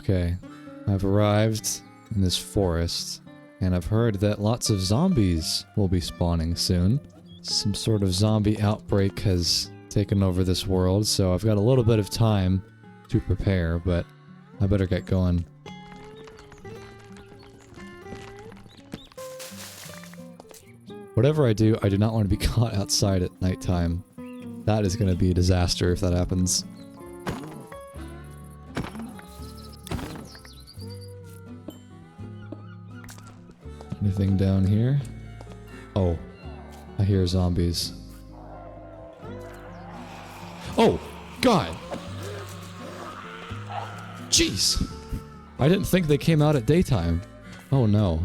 Okay, I've arrived in this forest, and I've heard that lots of zombies will be spawning soon. Some sort of zombie outbreak has taken over this world, so I've got a little bit of time to prepare, but I better get going. Whatever I do not want to be caught outside at nighttime. That is going to be a disaster if that happens. Anything down here? Oh, I hear zombies. Oh, God! Jeez! I didn't think they came out at daytime. Oh no.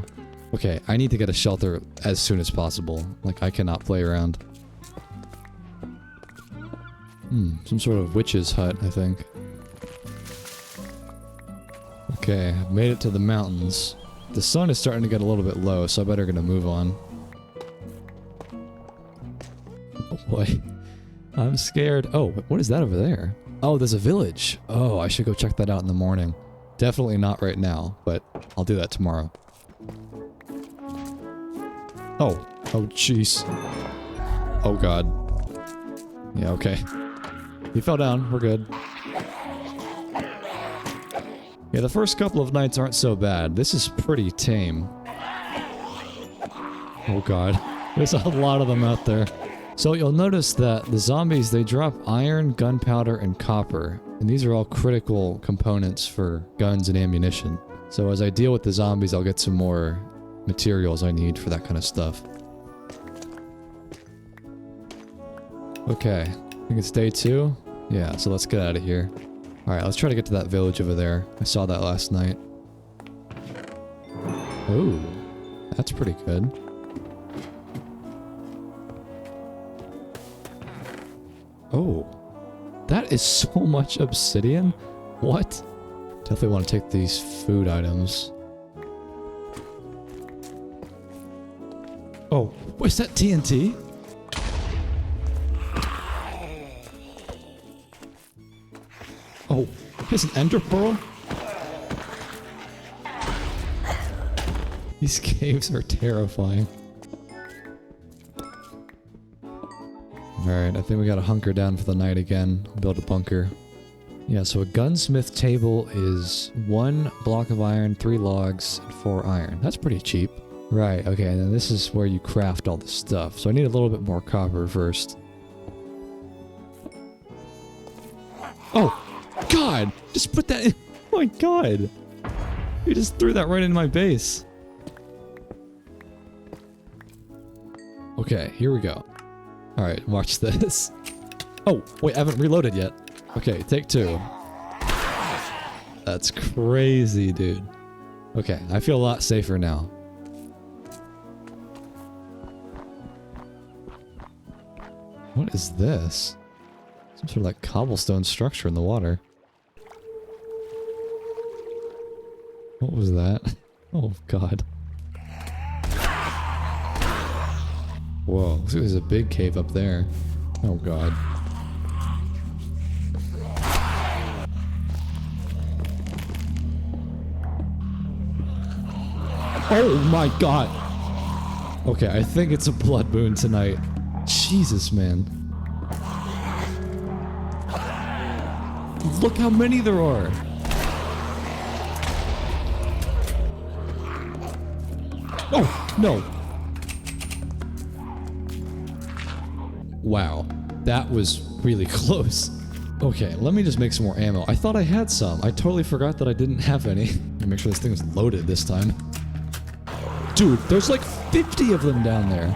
Okay, I need to get a shelter as soon as possible. Like, I cannot play around. Some sort of witch's hut, I think. Okay, I've made it to the mountains. The sun is starting to get a little bit low, so I better gonna move on. Oh boy. I'm scared. Oh, what is that over there? Oh, there's a village. Oh, I should go check that out in the morning. Definitely not right now, but I'll do that tomorrow. Oh. Oh, jeez. Oh, God. Yeah, okay. He fell down. We're good. Yeah, the first couple of nights aren't so bad. This is pretty tame. Oh, God. There's a lot of them out there. So you'll notice that the zombies, they drop iron, gunpowder, and copper. And these are all critical components for guns and ammunition. So as I deal with the zombies, I'll get some more materials I need for that kind of stuff. Okay, I think it's day 2. Yeah, so let's get out of here. Alright, let's try to get to that village over there. I saw that last night. Ooh, that's pretty good. Oh, that is so much obsidian. What? Definitely want to take these food items. Oh, is that TNT? Oh, here's an ender pearl? These caves are terrifying. Alright, I think we gotta hunker down for the night again. Build a bunker. Yeah, so a gunsmith table is 1 block of iron, 3 logs, and 4 iron. That's pretty cheap. Right, okay, and then this is where you craft all the stuff. So I need a little bit more copper first. Oh! God! Just put that in. Oh my God! You just threw that right in my base. Okay, here we go. Alright, watch this. Oh, wait, I haven't reloaded yet. Okay, take 2. That's crazy, dude. Okay, I feel a lot safer now. What is this? Some sort of like cobblestone structure in the water. What was that? Oh, God. Whoa, looks like there's a big cave up there. Oh, God. Oh, my God! Okay, I think it's a blood moon tonight. Jesus, man. Look how many there are! Oh, no! Wow, that was really close. Okay, let me just make some more ammo. I thought I had some. I totally forgot that I didn't have any. Make sure this thing is loaded this time. Dude, there's like 50 of them down there.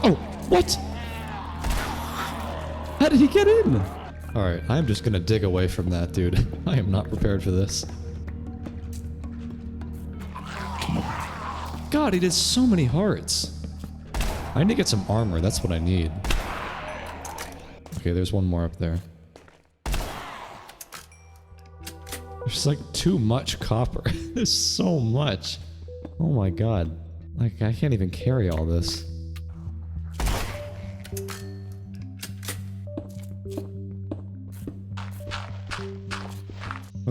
Oh, what? How did he get in? Alright, I'm just gonna dig away from that, dude. I am not prepared for this. God, he did so many hearts. I need to get some armor, that's what I need. Okay, there's one more up there. There's like too much copper. There's so much. Oh my God. Like, I can't even carry all this.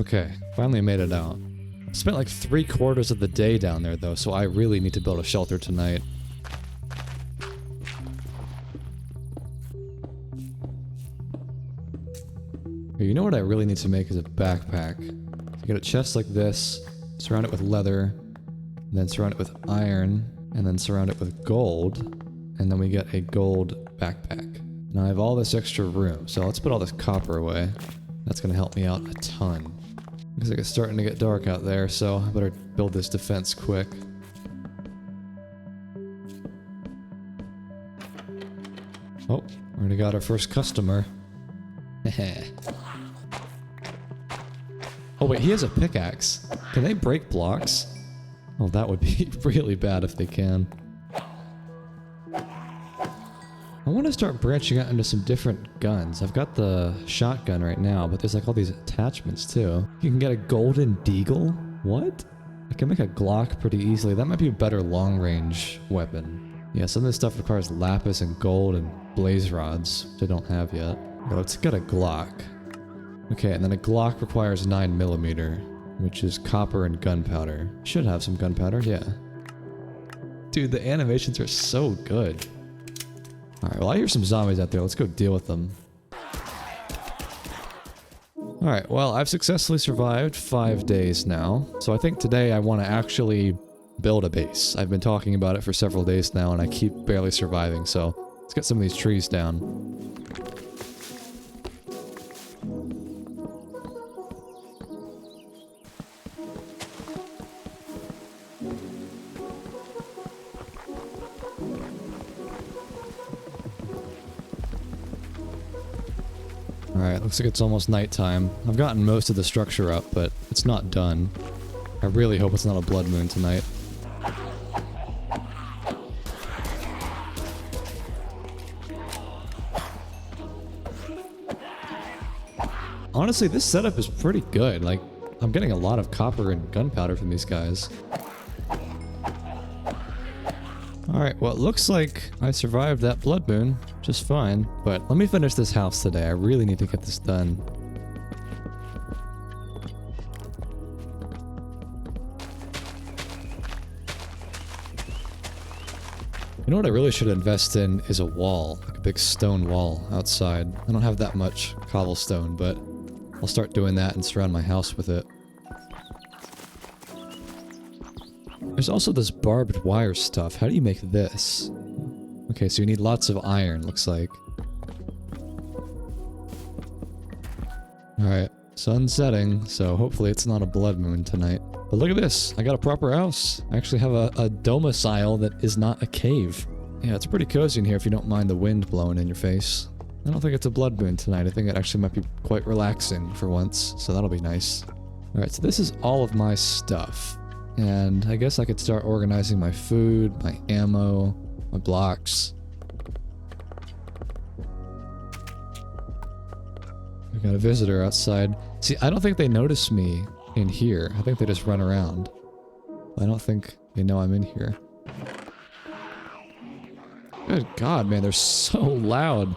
Okay, finally made it out. Spent like 3/4 of the day down there though, so I really need to build a shelter tonight. You know what I really need to make is a backpack. So get a chest like this, surround it with leather, and then surround it with iron, and then surround it with gold, and then we get a gold backpack. Now I have all this extra room, so let's put all this copper away. That's gonna help me out a ton. Looks like it's starting to get dark out there, so I better build this defense quick. Oh, already got our first customer. Heh. Oh wait, he has a pickaxe. Can they break blocks? Oh, that would be really bad if they can. I want to start branching out into some different guns. I've got the shotgun right now, but there's like all these attachments too. You can get a golden deagle? What? I can make a Glock pretty easily. That might be a better long-range weapon. Yeah, some of this stuff requires lapis and gold and blaze rods, which I don't have yet. Okay, let's get a Glock. Okay, and then a Glock requires 9mm, which is copper and gunpowder. Should have some gunpowder, yeah. Dude, the animations are so good. Alright, well I hear some zombies out there. Let's go deal with them. Alright, well I've successfully survived 5 days now. So I think today I want to actually build a base. I've been talking about it for several days now and I keep barely surviving, so let's get some of these trees down. Alright, looks like it's almost nighttime. I've gotten most of the structure up, but it's not done. I really hope it's not a blood moon tonight. Honestly, this setup is pretty good. Like, I'm getting a lot of copper and gunpowder from these guys. Alright, well it looks like I survived that blood moon just fine, but let me finish this house today. I really need to get this done. You know what I really should invest in is a wall, like a big stone wall outside. I don't have that much cobblestone, but I'll start doing that and surround my house with it. There's also this barbed wire stuff. How do you make this? Okay, so you need lots of iron, looks like. Alright, sun's setting, so hopefully it's not a blood moon tonight. But look at this, I got a proper house. I actually have a domicile that is not a cave. Yeah, it's pretty cozy in here if you don't mind the wind blowing in your face. I don't think it's a blood moon tonight. I think it actually might be quite relaxing for once, so that'll be nice. Alright, so this is all of my stuff. And I guess I could start organizing my food, my ammo, my blocks. We got a visitor outside. See, I don't think they notice me in here. I think they just run around. I don't think they know I'm in here. Good God, man, they're so loud.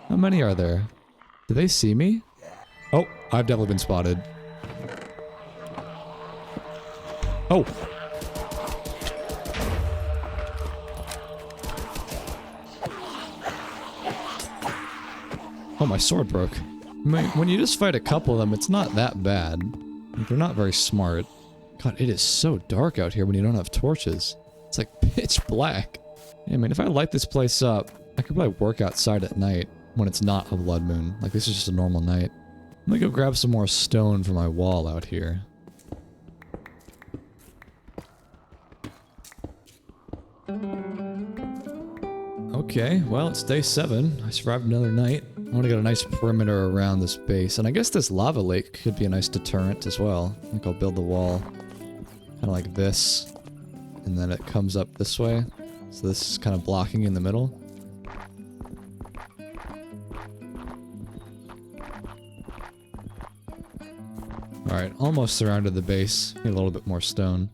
How many are there? Do they see me? Oh, I've definitely been spotted. Oh! Oh, my sword broke. When you just fight a couple of them, it's not that bad. Like, they're not very smart. God, it is so dark out here when you don't have torches. It's like pitch black. Yeah, I mean, if I light this place up, I could probably work outside at night when it's not a blood moon. Like, this is just a normal night. I'm gonna go grab some more stone for my wall out here. Okay, well, it's day 7. I survived another night. I want to get a nice perimeter around this base, and I guess this lava lake could be a nice deterrent as well. I think I'll build the wall kind of like this, and then it comes up this way. So this is kind of blocking in the middle. Alright, almost surrounded the base. Need a little bit more stone.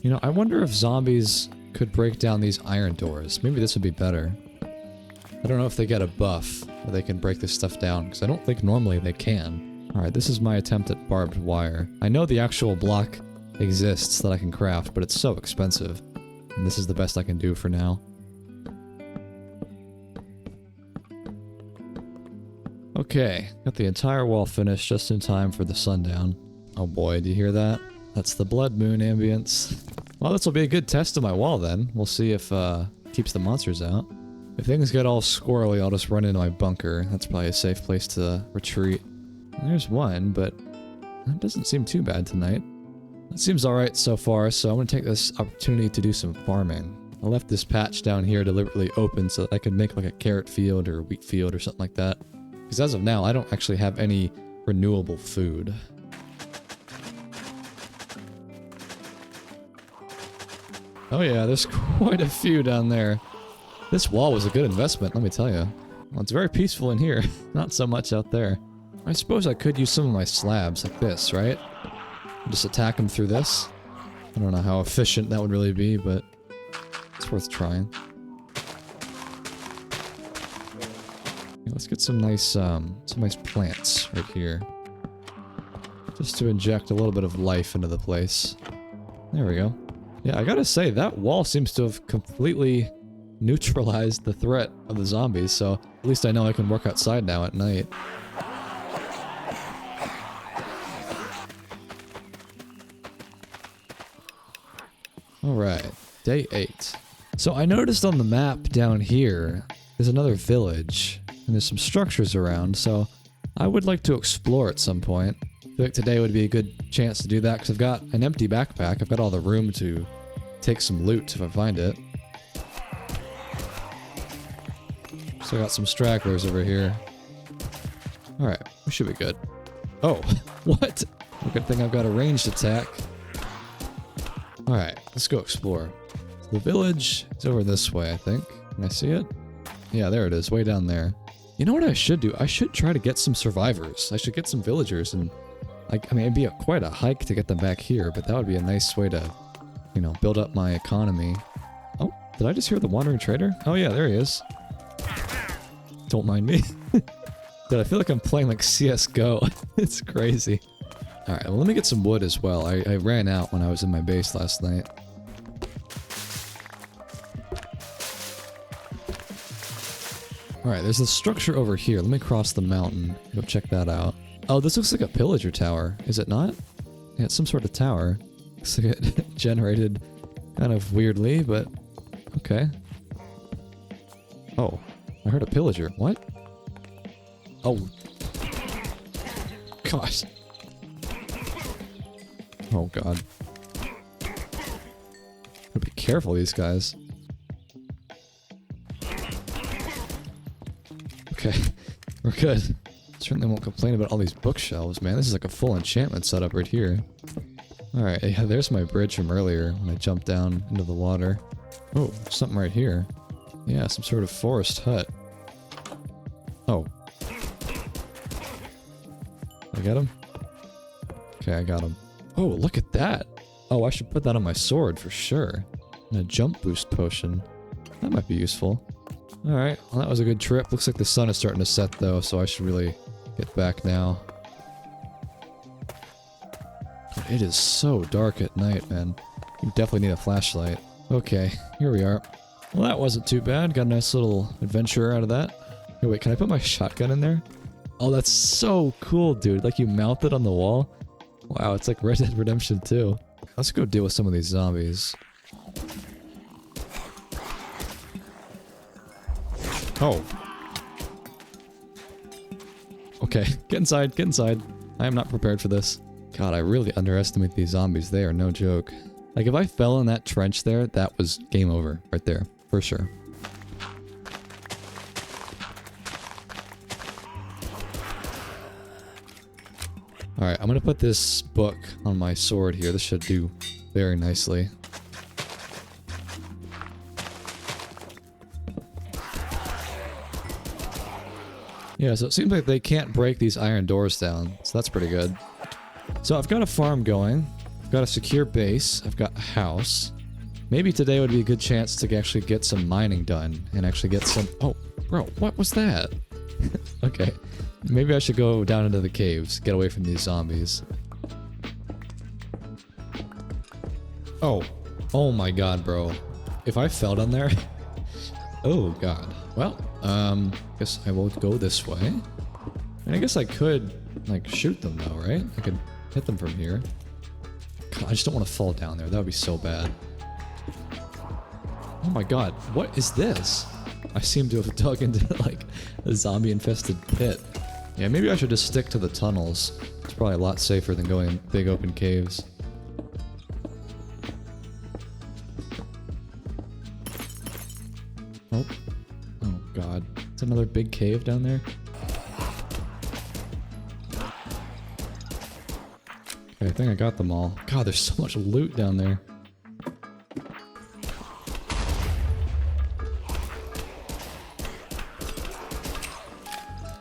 You know, I wonder if zombies could break down these iron doors. Maybe this would be better. I don't know if they get a buff where they can break this stuff down, because I don't think normally they can. Alright, this is my attempt at barbed wire. I know the actual block exists that I can craft, but it's so expensive. And this is the best I can do for now. Okay, got the entire wall finished just in time for the sundown. Oh boy, do you hear that? That's the blood moon ambience. Well, this will be a good test of my wall then. We'll see if it keeps the monsters out. If things get all squirrely, I'll just run into my bunker. That's probably a safe place to retreat. There's one, but that doesn't seem too bad tonight. That seems alright so far, so I'm going to take this opportunity to do some farming. I left this patch down here deliberately open so that I could make like a carrot field or a wheat field or something like that. Because as of now, I don't actually have any renewable food. Oh yeah, there's quite a few down there. This wall was a good investment, let me tell you. Well, it's very peaceful in here, not so much out there. I suppose I could use some of my slabs like this, right? Just attack them through this. I don't know how efficient that would really be, but it's worth trying. Yeah, let's get some nice plants right here. Just to inject a little bit of life into the place. There we go. Yeah, I gotta say, that wall seems to have completely neutralized the threat of the zombies, so at least I know I can work outside now at night. Alright, day 8. So I noticed on the map down here, there's another village, and there's some structures around, so I would like to explore at some point. I feel like today would be a good chance to do that, because I've got an empty backpack. I've got all the room to take some loot if I find it. So I got some stragglers over here. Alright, we should be good. Oh, what? Good thing I've got a ranged attack. Alright, let's go explore. So the village is over this way, I think. Can I see it? Yeah, there it is, way down there. You know what I should do? I should try to get some survivors. I should get some villagers and... I mean, it'd be quite a hike to get them back here, but that would be a nice way to, you know, build up my economy. Oh, did I just hear the wandering trader? Oh yeah, there he is. Don't mind me. Dude, I feel like I'm playing like CSGO. It's crazy. Alright, well, let me get some wood as well. I ran out when I was in my base last night. Alright, there's a structure over here. Let me cross the mountain. Go check that out. Oh, this looks like a pillager tower. Is it not? Yeah, it's some sort of tower. Looks like it generated kind of weirdly, but okay. Oh, I heard a pillager. What? Oh. Gosh. Oh god. Gotta be careful, these guys. Okay, we're good. Certainly won't complain about all these bookshelves, man. This is like a full enchantment setup right here. Alright, yeah, there's my bridge from earlier when I jumped down into the water. Oh, something right here. Yeah, some sort of forest hut. Oh. I got him? Okay, I got him. Oh, look at that! Oh, I should put that on my sword for sure. And a jump boost potion. That might be useful. Alright, well that was a good trip. Looks like the sun is starting to set though, so I should really get back now. It is so dark at night, man. You definitely need a flashlight. Okay, here we are. Well, that wasn't too bad. Got a nice little adventure out of that. Hey, wait, can I put my shotgun in there? Oh, that's so cool, dude. Like, you mount it on the wall. Wow, it's like Red Dead Redemption 2. Let's go deal with some of these zombies. Oh. Okay, get inside, get inside. I am not prepared for this. God, I really underestimate these zombies. They are no joke. Like, if I fell in that trench there, that was game over right there, for sure. Alright, I'm gonna put this book on my sword here. This should do very nicely. Yeah, so it seems like they can't break these iron doors down, so that's pretty good. So I've got a farm going, I've got a secure base, I've got a house. Maybe today would be a good chance to actually get some mining done, and actually get some... Oh, bro, what was that? Okay. Maybe I should go down into the caves, get away from these zombies. Oh. Oh my god, bro. If I fell down there... Oh god. Well, guess I will go this way. And I guess I could, like, shoot them though, right? I could hit them from here. God, I just don't want to fall down there. That would be so bad. Oh my god, what is this? I seem to have dug into, like, a zombie-infested pit. Yeah, maybe I should just stick to the tunnels. It's probably a lot safer than going in big open caves. Oh. Oh god. It's another big cave down there? Okay, I think I got them all. God, there's so much loot down there.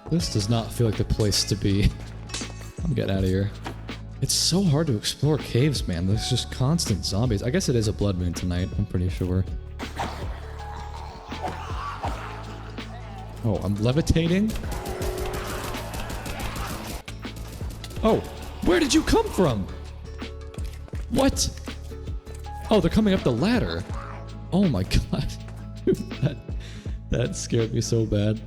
This does not feel like the place to be. I'm getting out of here. It's so hard to explore caves, man. There's just constant zombies. I guess it is a blood moon tonight, I'm pretty sure. Oh, I'm levitating? Oh, where did you come from? What? Oh, they're coming up the ladder. Oh my god. that scared me so bad.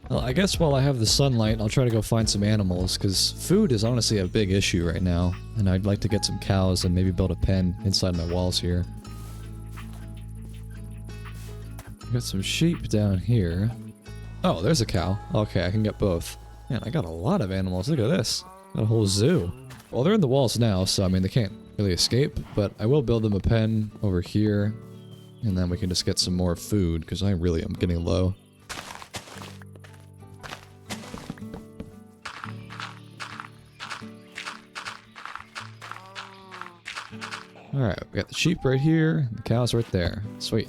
Well, I guess while I have the sunlight, I'll try to go find some animals, because food is honestly a big issue right now, and I'd like to get some cows and maybe build a pen inside my walls here. Got some sheep down here. Oh, there's a cow. Okay, I can get both. Man, I got a lot of animals. Look at this. Got a whole zoo. Well, they're in the walls now, so I mean, they can't really escape, but I will build them a pen over here, and then we can just get some more food, because I really am getting low. Alright, we got the sheep right here, the cows right there. Sweet.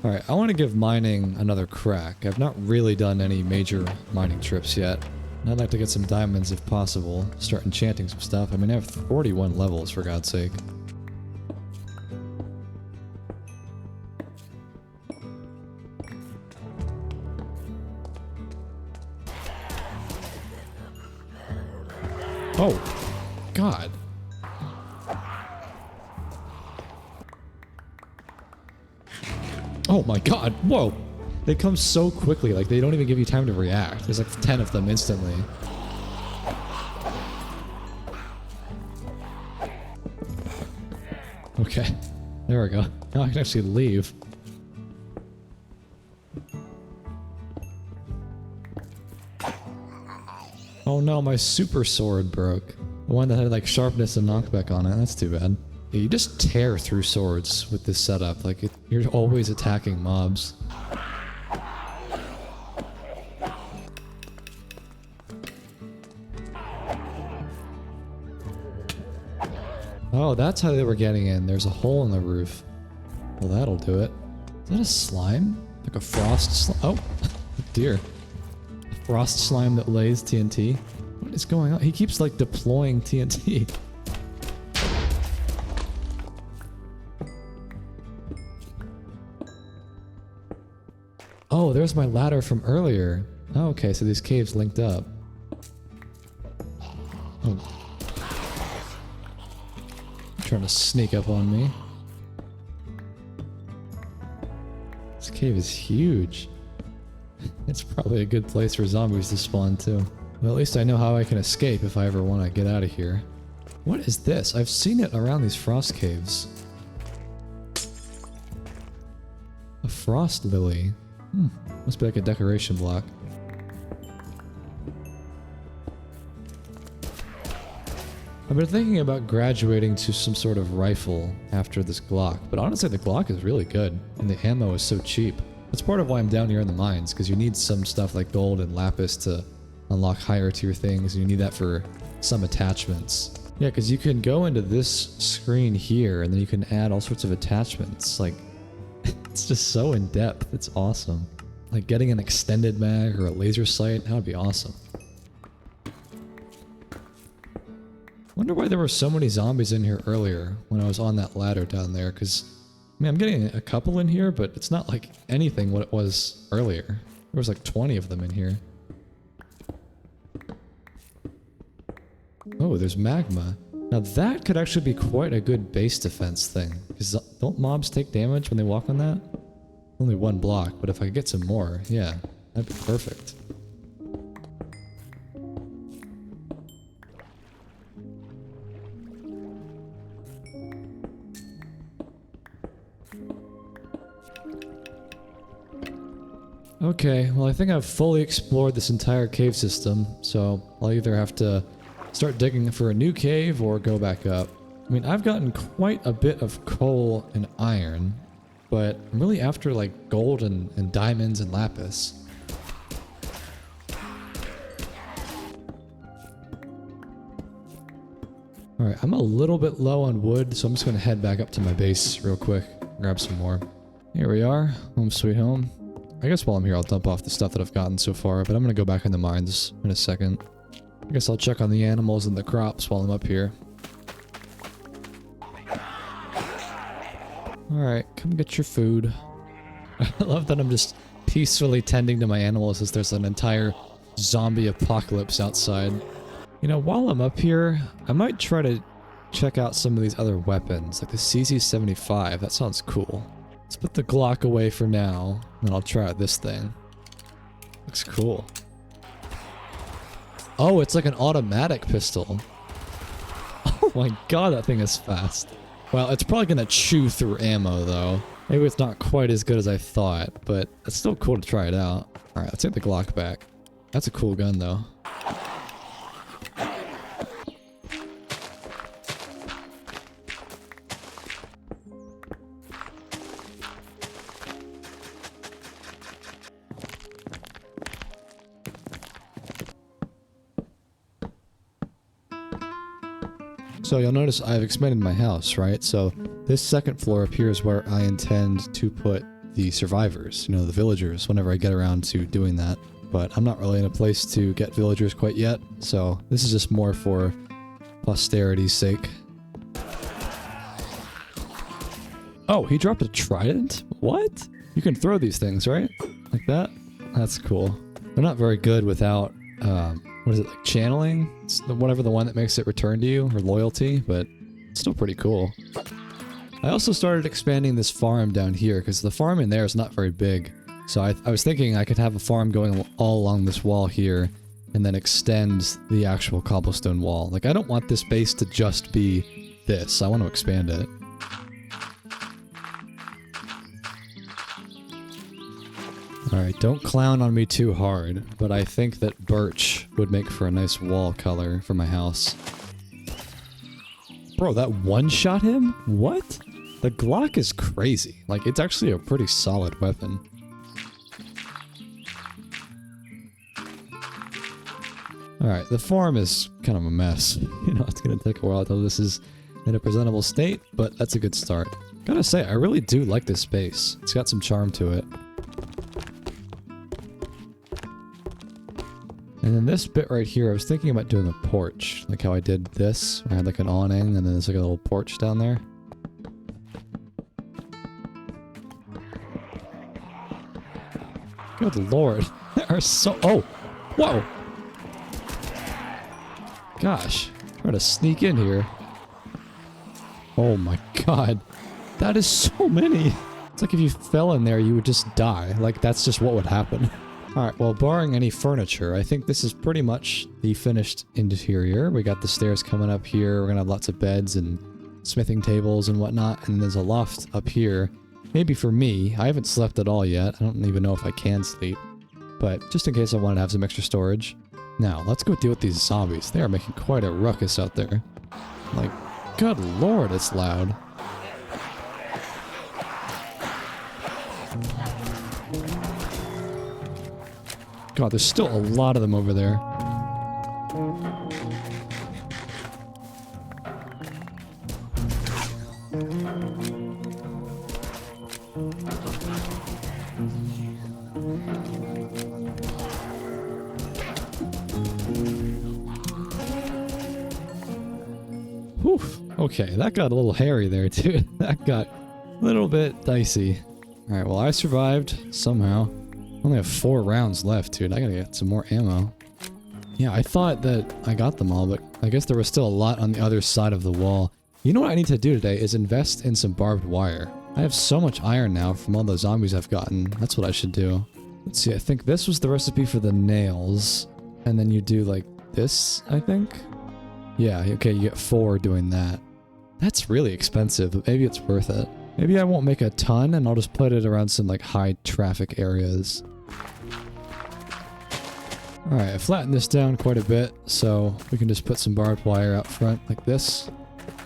Alright, I want to give mining another crack. I've not really done any major mining trips yet. And I'd like to get some diamonds if possible. Start enchanting some stuff. I mean, I have 41 levels, for God's sake. Oh, God. Oh my god, whoa! They come so quickly, like they don't even give you time to react. There's like 10 of them instantly. Okay, there we go. Now I can actually leave. Oh no, my super sword broke. The one that had like sharpness and knockback on it, that's too bad. Yeah, you just tear through swords with this setup, like you're always attacking mobs. Oh, that's how they were getting in. There's a hole in the roof. Well, that'll do it. Is that a slime? Like a frost slime? Oh, dear. A frost slime that lays TNT? What is going on? He keeps like deploying TNT. Oh, there's my ladder from earlier. Oh, okay, so these caves linked up. Oh. Trying to sneak up on me. This cave is huge. It's probably a good place for zombies to spawn too. Well, at least I know how I can escape if I ever want to get out of here. What is this? I've seen it around these frost caves. A frost lily. Must be like a decoration block. I've been thinking about graduating to some sort of rifle after this Glock, but honestly the Glock is really good, and the ammo is so cheap. That's part of why I'm down here in the mines, because you need some stuff like gold and lapis to unlock higher tier things, and you need that for some attachments. Yeah, because you can go into this screen here, and then you can add all sorts of attachments. Like, it's just so in depth. It's awesome. Like getting an extended mag or a laser sight, that would be awesome. Wonder why there were so many zombies in here earlier when I was on that ladder down there, because I mean, I'm getting a couple in here, but it's not like anything what it was earlier. There was like 20 of them in here. Oh, there's magma. Now that could actually be quite a good base defense thing. Because don't mobs take damage when they walk on that? Only one block, but if I could get some more, yeah, that'd be perfect. Okay, well I think I've fully explored this entire cave system, so I'll either have to start digging for a new cave or go back up. I mean, I've gotten quite a bit of coal and iron, but I'm really after like gold and diamonds and lapis. Alright, I'm a little bit low on wood, so I'm just going to head back up to my base real quick, grab some more. Here we are, home sweet home. I guess while I'm here I'll dump off the stuff that I've gotten so far, but I'm going to go back in the mines in a second. I guess I'll check on the animals and the crops while I'm up here. Alright, come get your food. I love that I'm just peacefully tending to my animals as there's an entire zombie apocalypse outside. You know, while I'm up here, I might try to check out some of these other weapons, like the CZ75. That sounds cool. Let's put the Glock away for now, and then I'll try out this thing. Looks cool. Oh, it's like an automatic pistol. Oh my god, that thing is fast. Well, it's probably gonna chew through ammo, though. Maybe it's not quite as good as I thought, but it's still cool to try it out. Alright, let's take the Glock back. That's a cool gun, though. So you'll notice I've expanded my house, right? So this second floor up here is where I intend to put the survivors, you know, the villagers, whenever I get around to doing that. But I'm not really in a place to get villagers quite yet, so this is just more for posterity's sake. Oh, he dropped a trident? What? You can throw these things, right? Like that? That's cool. They're not very good without, what is it, like channeling? It's whatever the one that makes it return to you, or loyalty, but it's still pretty cool. I also started expanding this farm down here, because the farm in there is not very big. So I was thinking I could have a farm going all along this wall here, and then extend the actual cobblestone wall. Like, I don't want this base to just be this, I want to expand it. Alright, don't clown on me too hard, but I think that birch would make for a nice wall color for my house. Bro, that one-shot him? What? The Glock is crazy. Like, it's actually a pretty solid weapon. Alright, the farm is kind of a mess. You know, it's gonna take a while until this is in a presentable state, but that's a good start. Gotta say, I really do like this space. It's got some charm to it. And then this bit right here, I was thinking about doing a porch, like how I did this, where I had like an awning, and then there's like a little porch down there. Good lord, there are so— oh! Whoa! Gosh, trying to sneak in here. Oh my god, that is so many! It's like if you fell in there, you would just die. Like, that's just what would happen. Alright, well, barring any furniture, I think this is pretty much the finished interior. We got the stairs coming up here, we're gonna have lots of beds and smithing tables and whatnot, and there's a loft up here. Maybe for me, I haven't slept at all yet, I don't even know if I can sleep. But just in case I wanted to have some extra storage. Now, let's go deal with these zombies. They are making quite a ruckus out there. Like, good lord, it's loud. God, there's still a lot of them over there. Whew. Okay, that got a little hairy there, dude. That got a little bit dicey. Alright, well, I survived somehow. Only have 4 rounds left, dude. I gotta get some more ammo. Yeah, I thought that I got them all, but I guess there was still a lot on the other side of the wall. You know what I need to do today is invest in some barbed wire. I have so much iron now from all the zombies I've gotten. That's what I should do. Let's see, I think this was the recipe for the nails. And then you do like this, I think? Yeah, okay, you get 4 doing that. That's really expensive, but maybe it's worth it. Maybe I won't make a ton and I'll just put it around some like high traffic areas. Alright, I flattened this down quite a bit, so we can just put some barbed wire out front like this.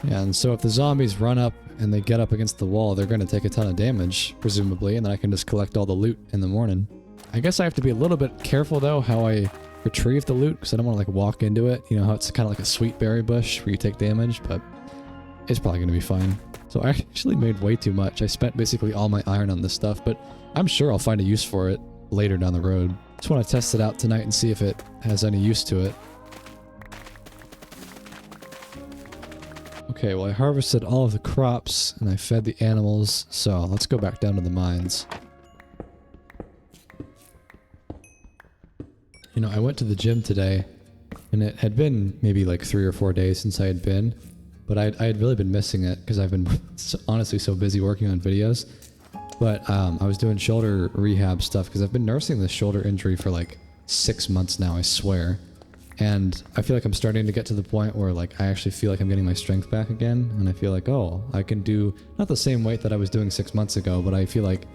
Yeah, and so if the zombies run up and they get up against the wall, they're going to take a ton of damage, presumably, and then I can just collect all the loot in the morning. I guess I have to be a little bit careful, though, how I retrieve the loot, because I don't want to, like, walk into it. You know how it's kind of like a sweet berry bush where you take damage, but it's probably going to be fine. So I actually made way too much. I spent basically all my iron on this stuff, but I'm sure I'll find a use for it later down the road. Just want to test it out tonight and see if it has any use to it. Okay, well I harvested all of the crops and I fed the animals, so let's go back down to the mines. You know, I went to the gym today and it had been maybe like 3 or 4 days since I had been, but I had really been missing it because I've been honestly so busy working on videos. But I was doing shoulder rehab stuff because I've been nursing this shoulder injury for like 6 months now, I swear. And I feel like I'm starting to get to the point where like I actually feel like I'm getting my strength back again. And I feel like, oh, I can do not the same weight that I was doing 6 months ago, but I feel like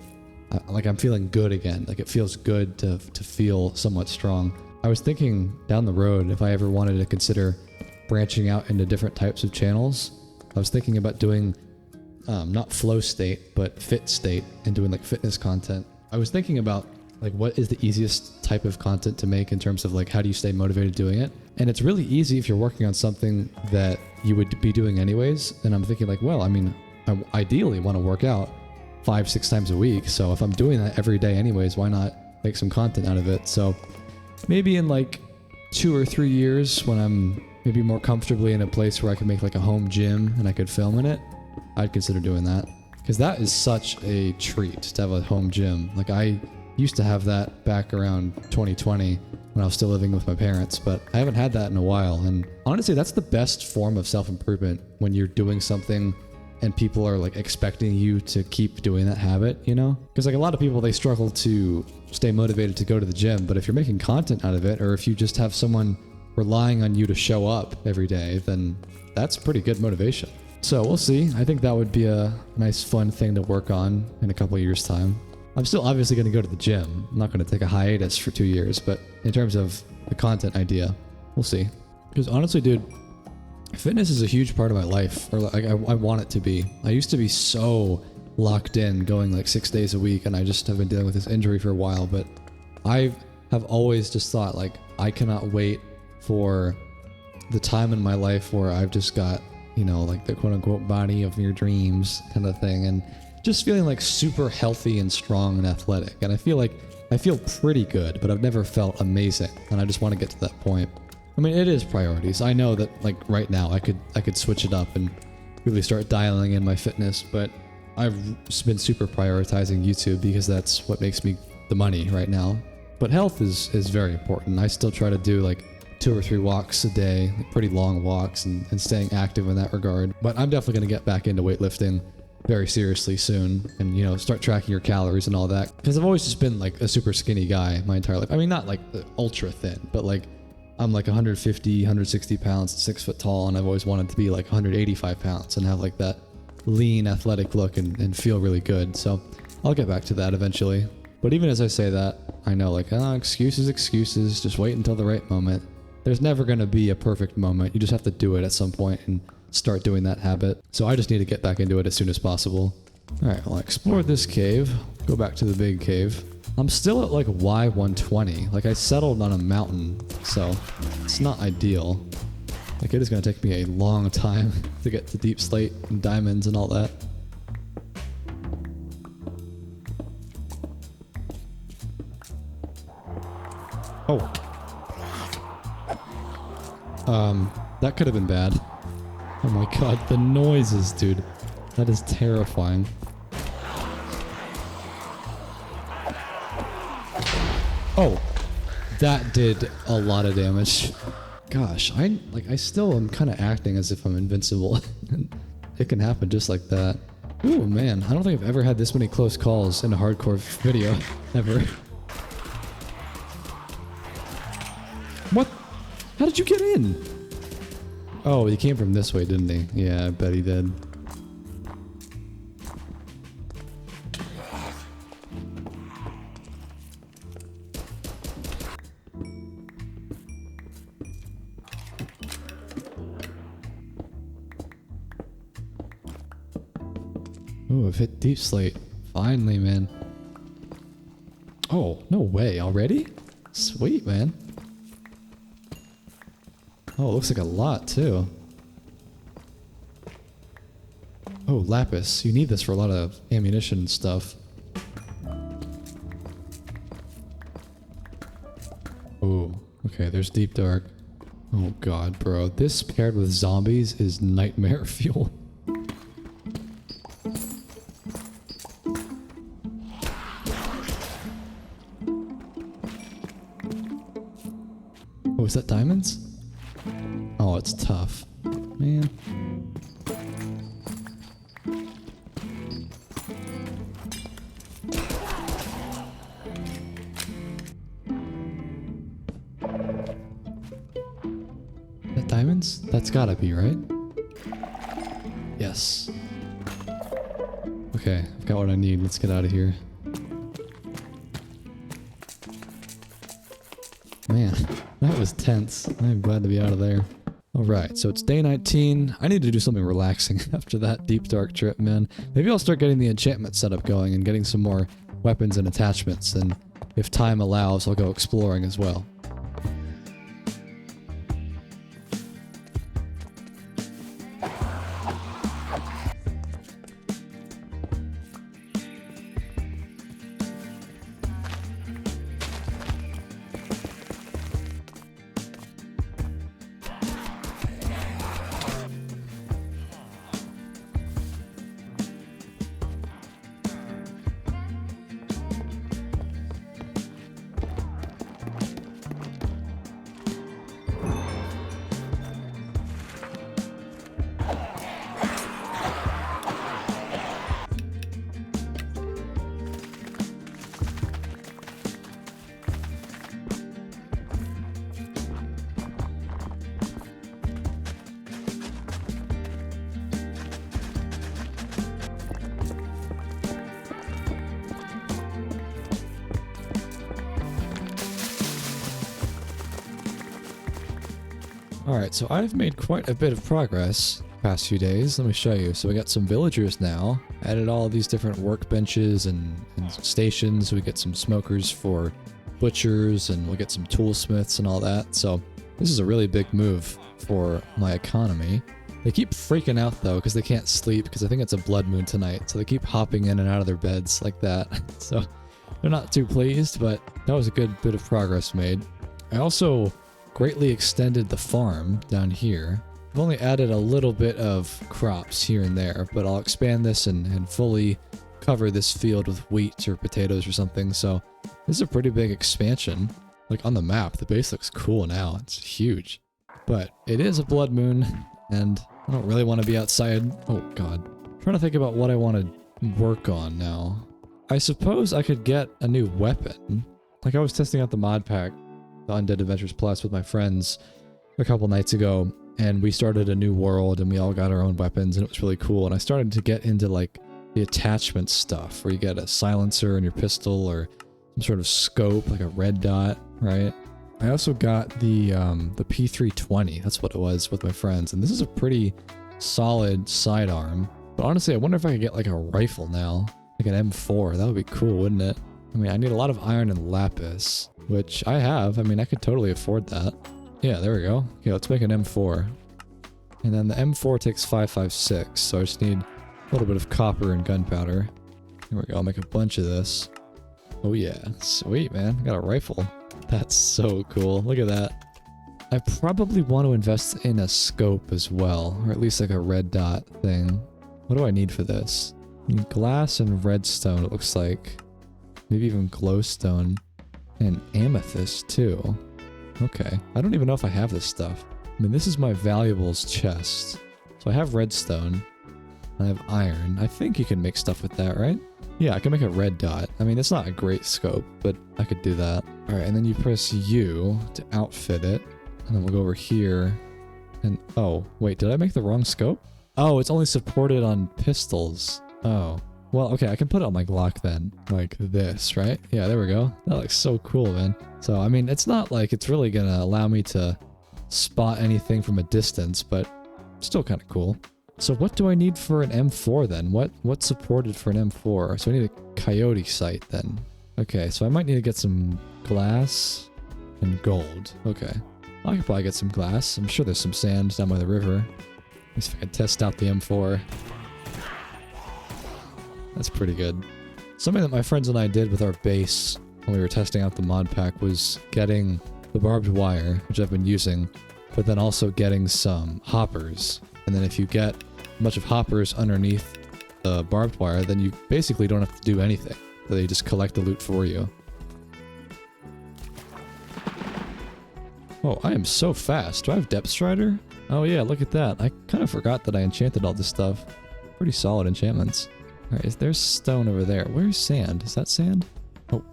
I'm feeling good again. Like it feels good to feel somewhat strong. I was thinking down the road if I ever wanted to consider branching out into different types of channels. I was thinking about doing not flow state, but fit state and doing like fitness content. I was thinking about like what is the easiest type of content to make in terms of like how do you stay motivated doing it? And it's really easy if you're working on something that you would be doing anyways. And I'm thinking like, well, I mean, I ideally want to work out 5-6 times a week. So if I'm doing that every day anyways, why not make some content out of it? So maybe in like 2 or 3 years when I'm maybe more comfortably in a place where I can make like a home gym and I could film in it, I'd consider doing that. Because that is such a treat to have a home gym. Like I used to have that back around 2020 when I was still living with my parents, but I haven't had that in a while. And honestly, that's the best form of self-improvement when you're doing something and people are like expecting you to keep doing that habit, you know? Because like a lot of people, they struggle to stay motivated to go to the gym, but if you're making content out of it, or if you just have someone relying on you to show up every day, then that's pretty good motivation. So we'll see. I think that would be a nice fun thing to work on in a couple of years' time. I'm still obviously going to go to the gym. I'm not going to take a hiatus for 2 years, but in terms of the content idea, we'll see. Because honestly, dude, fitness is a huge part of my life, or like I want it to be. I used to be so locked in going like 6 days a week, and I just have been dealing with this injury for a while, but I have always just thought like I cannot wait for the time in my life where I've just got, you know, like the quote unquote body of your dreams kind of thing, and just feeling like super healthy and strong and athletic. And I feel pretty good, but I've never felt amazing, and I just want to get to that point. I mean, it is priorities. I know that like right now I could switch it up and really start dialing in my fitness, but I've been super prioritizing YouTube because that's what makes me the money right now. But health is very important. I still try to do like 2 or 3 walks a day, like pretty long walks, and staying active in that regard. But I'm definitely going to get back into weightlifting very seriously soon, and you know, start tracking your calories and all that, because I've always just been like a super skinny guy my entire life. I mean, not like ultra thin, but like I'm like 150, 160 pounds, 6 foot tall, and I've always wanted to be like 185 pounds and have like that lean athletic look and feel really good. So I'll get back to that eventually. But even as I say that, I know like, excuses, just wait until the right moment. There's never going to be a perfect moment. You just have to do it at some point and start doing that habit. So I just need to get back into it as soon as possible. All right, well, I explored this cave. Go back to the big cave. I'm still at like Y120. Like I settled on a mountain, so it's not ideal. Like it is going to take me a long time to get to deep slate and diamonds and all that. Oh. That could have been bad. Oh my god, the noises, dude. That is terrifying. Oh, that did a lot of damage. Gosh, I still am kind of acting as if I'm invincible. It can happen just like that. Ooh, man, I don't think I've ever had this many close calls in a hardcore video, ever. What? How did you get in? Oh, he came from this way, didn't he? Yeah, I bet he did. Ooh, I've hit deep slate. Finally, man. Oh, no way. Already? Sweet, man. Oh, it looks like a lot, too. Oh, lapis. You need this for a lot of ammunition and stuff. Oh, okay, there's deep dark. Oh god, bro. This paired with zombies is nightmare fuel. Oh, is that diamonds? Oh, it's tough. Man. That diamonds? That's gotta be, right? Yes. Okay, I've got what I need. Let's get out of here. Man, that was tense. I'm glad to be out of there. Alright, so it's day 19. I need to do something relaxing after that deep dark trip, man. Maybe I'll start getting the enchantment setup going and getting some more weapons and attachments, and if time allows, I'll go exploring as well. Alright, so I've made quite a bit of progress the past few days. Let me show you. So we got some villagers now. Added all these different workbenches and stations. We get some smokers for butchers, and we'll get some toolsmiths and all that. So this is a really big move for my economy. They keep freaking out though because they can't sleep because I think it's a blood moon tonight. So they keep hopping in and out of their beds like that. So they're not too pleased, but that was a good bit of progress made. I also greatly extended the farm down here. I've only added a little bit of crops here and there, but I'll expand this and fully cover this field with wheat or potatoes or something. So this is a pretty big expansion. Like on the map, the base looks cool now. It's huge. But it is a blood moon, and I don't really want to be outside. Oh god. I'm trying to think about what I want to work on now. I suppose I could get a new weapon. Like I was testing out the mod pack, the Undead Adventures Plus, with my friends a couple nights ago, and we started a new world and we all got our own weapons, and it was really cool. And I started to get into like the attachment stuff where you get a silencer in your pistol or some sort of scope, like a red dot, right? I also got the P320, that's what it was, with my friends, and this is a pretty solid sidearm. But honestly, I wonder if I could get like a rifle now, like an M4. That would be cool, wouldn't it? I mean, I need a lot of iron and lapis, which I have. I mean, I could totally afford that. Yeah, there we go. Okay, let's make an M4. And then the M4 takes 556, so I just need a little bit of copper and gunpowder. Here we go, I'll make a bunch of this. Oh yeah, sweet, man. I got a rifle. That's so cool. Look at that. I probably want to invest in a scope as well, or at least like a red dot thing. What do I need for this? I need glass and redstone, it looks like. Maybe even glowstone. And amethyst, too. Okay. I don't even know if I have this stuff. I mean, this is my valuables chest. So I have redstone. I have iron. I think you can make stuff with that, right? Yeah, I can make a red dot. I mean, it's not a great scope, but I could do that. Alright, and then you press U to outfit it. And then we'll go over here. And, oh, wait, did I make the wrong scope? Oh, it's only supported on pistols. Oh. Well, okay, I can put it on my Glock then. Like this, right? Yeah, there we go. That looks so cool, man. So, I mean, it's not like it's really gonna allow me to spot anything from a distance, but still kind of cool. So what do I need for an M4 then? What's supported for an M4? So I need a coyote sight then. Okay, so I might need to get some glass and gold. Okay. I could probably get some glass. I'm sure there's some sand down by the river. At least if I can test out the M4. That's pretty good. Something that my friends and I did with our base when we were testing out the mod pack was getting the barbed wire, which I've been using, but then also getting some hoppers. And then if you get a bunch of hoppers underneath the barbed wire, then you basically don't have to do anything. So they just collect the loot for you. Oh, I am so fast. Do I have Depth Strider? Oh yeah, look at that. I kind of forgot that I enchanted all this stuff. Pretty solid enchantments. Alright, there's stone over there. Where's sand? Is that sand? Oh.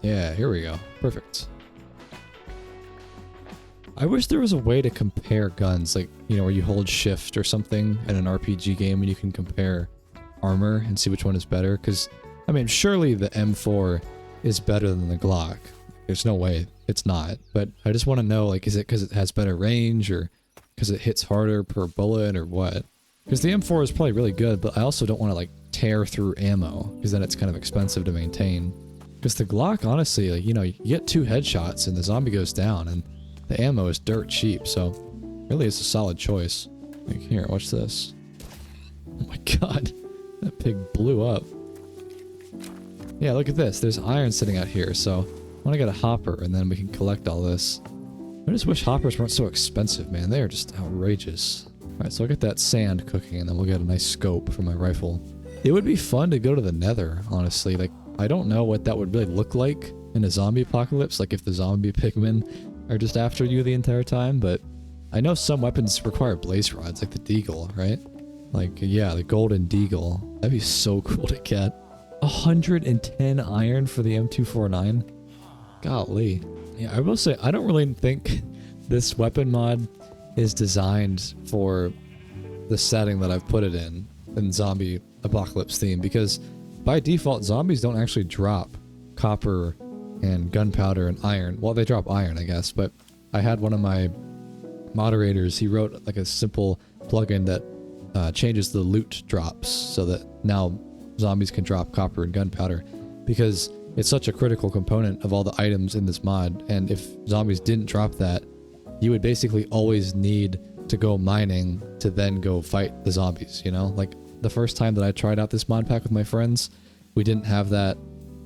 Yeah, here we go. Perfect. I wish there was a way to compare guns, like, you know, where you hold shift or something in an RPG game and you can compare armor and see which one is better, because, I mean, surely the M4 is better than the Glock. There's no way it's not, but I just want to know, like, is it because it has better range, or because it hits harder per bullet, or what? Because the M4 is probably really good, but I also don't want to, like, tear through ammo, because then it's kind of expensive to maintain. Because the Glock, honestly, like, you know, you get 2 headshots and the zombie goes down, and the ammo is dirt cheap, so really it's a solid choice. Like, here, watch this. Oh my god, that pig blew up. Yeah, look at this. There's iron sitting out here, so I want to get a hopper, and then we can collect all this. I just wish hoppers weren't so expensive, man. They are just outrageous. Alright, so I'll get that sand cooking, and then we'll get a nice scope for my rifle. It would be fun to go to the Nether, honestly. Like, I don't know what that would really look like in a zombie apocalypse, like if the zombie pigmen are just after you the entire time, but I know some weapons require blaze rods, like the deagle, right? Like, yeah, the golden deagle. That'd be so cool to get. 110 iron for the M249? Golly. Yeah, I will say, I don't really think this weapon mod is designed for the setting that I've put it in zombie apocalypse theme, because by default, zombies don't actually drop copper and gunpowder and iron. Well, they drop iron, I guess, but I had one of my moderators, he wrote like a simple plugin that changes the loot drops so that now zombies can drop copper and gunpowder, because it's such a critical component of all the items in this mod, and if zombies didn't drop that, you would basically always need to go mining to then go fight the zombies, you know? Like, the first time that I tried out this mod pack with my friends, we didn't have that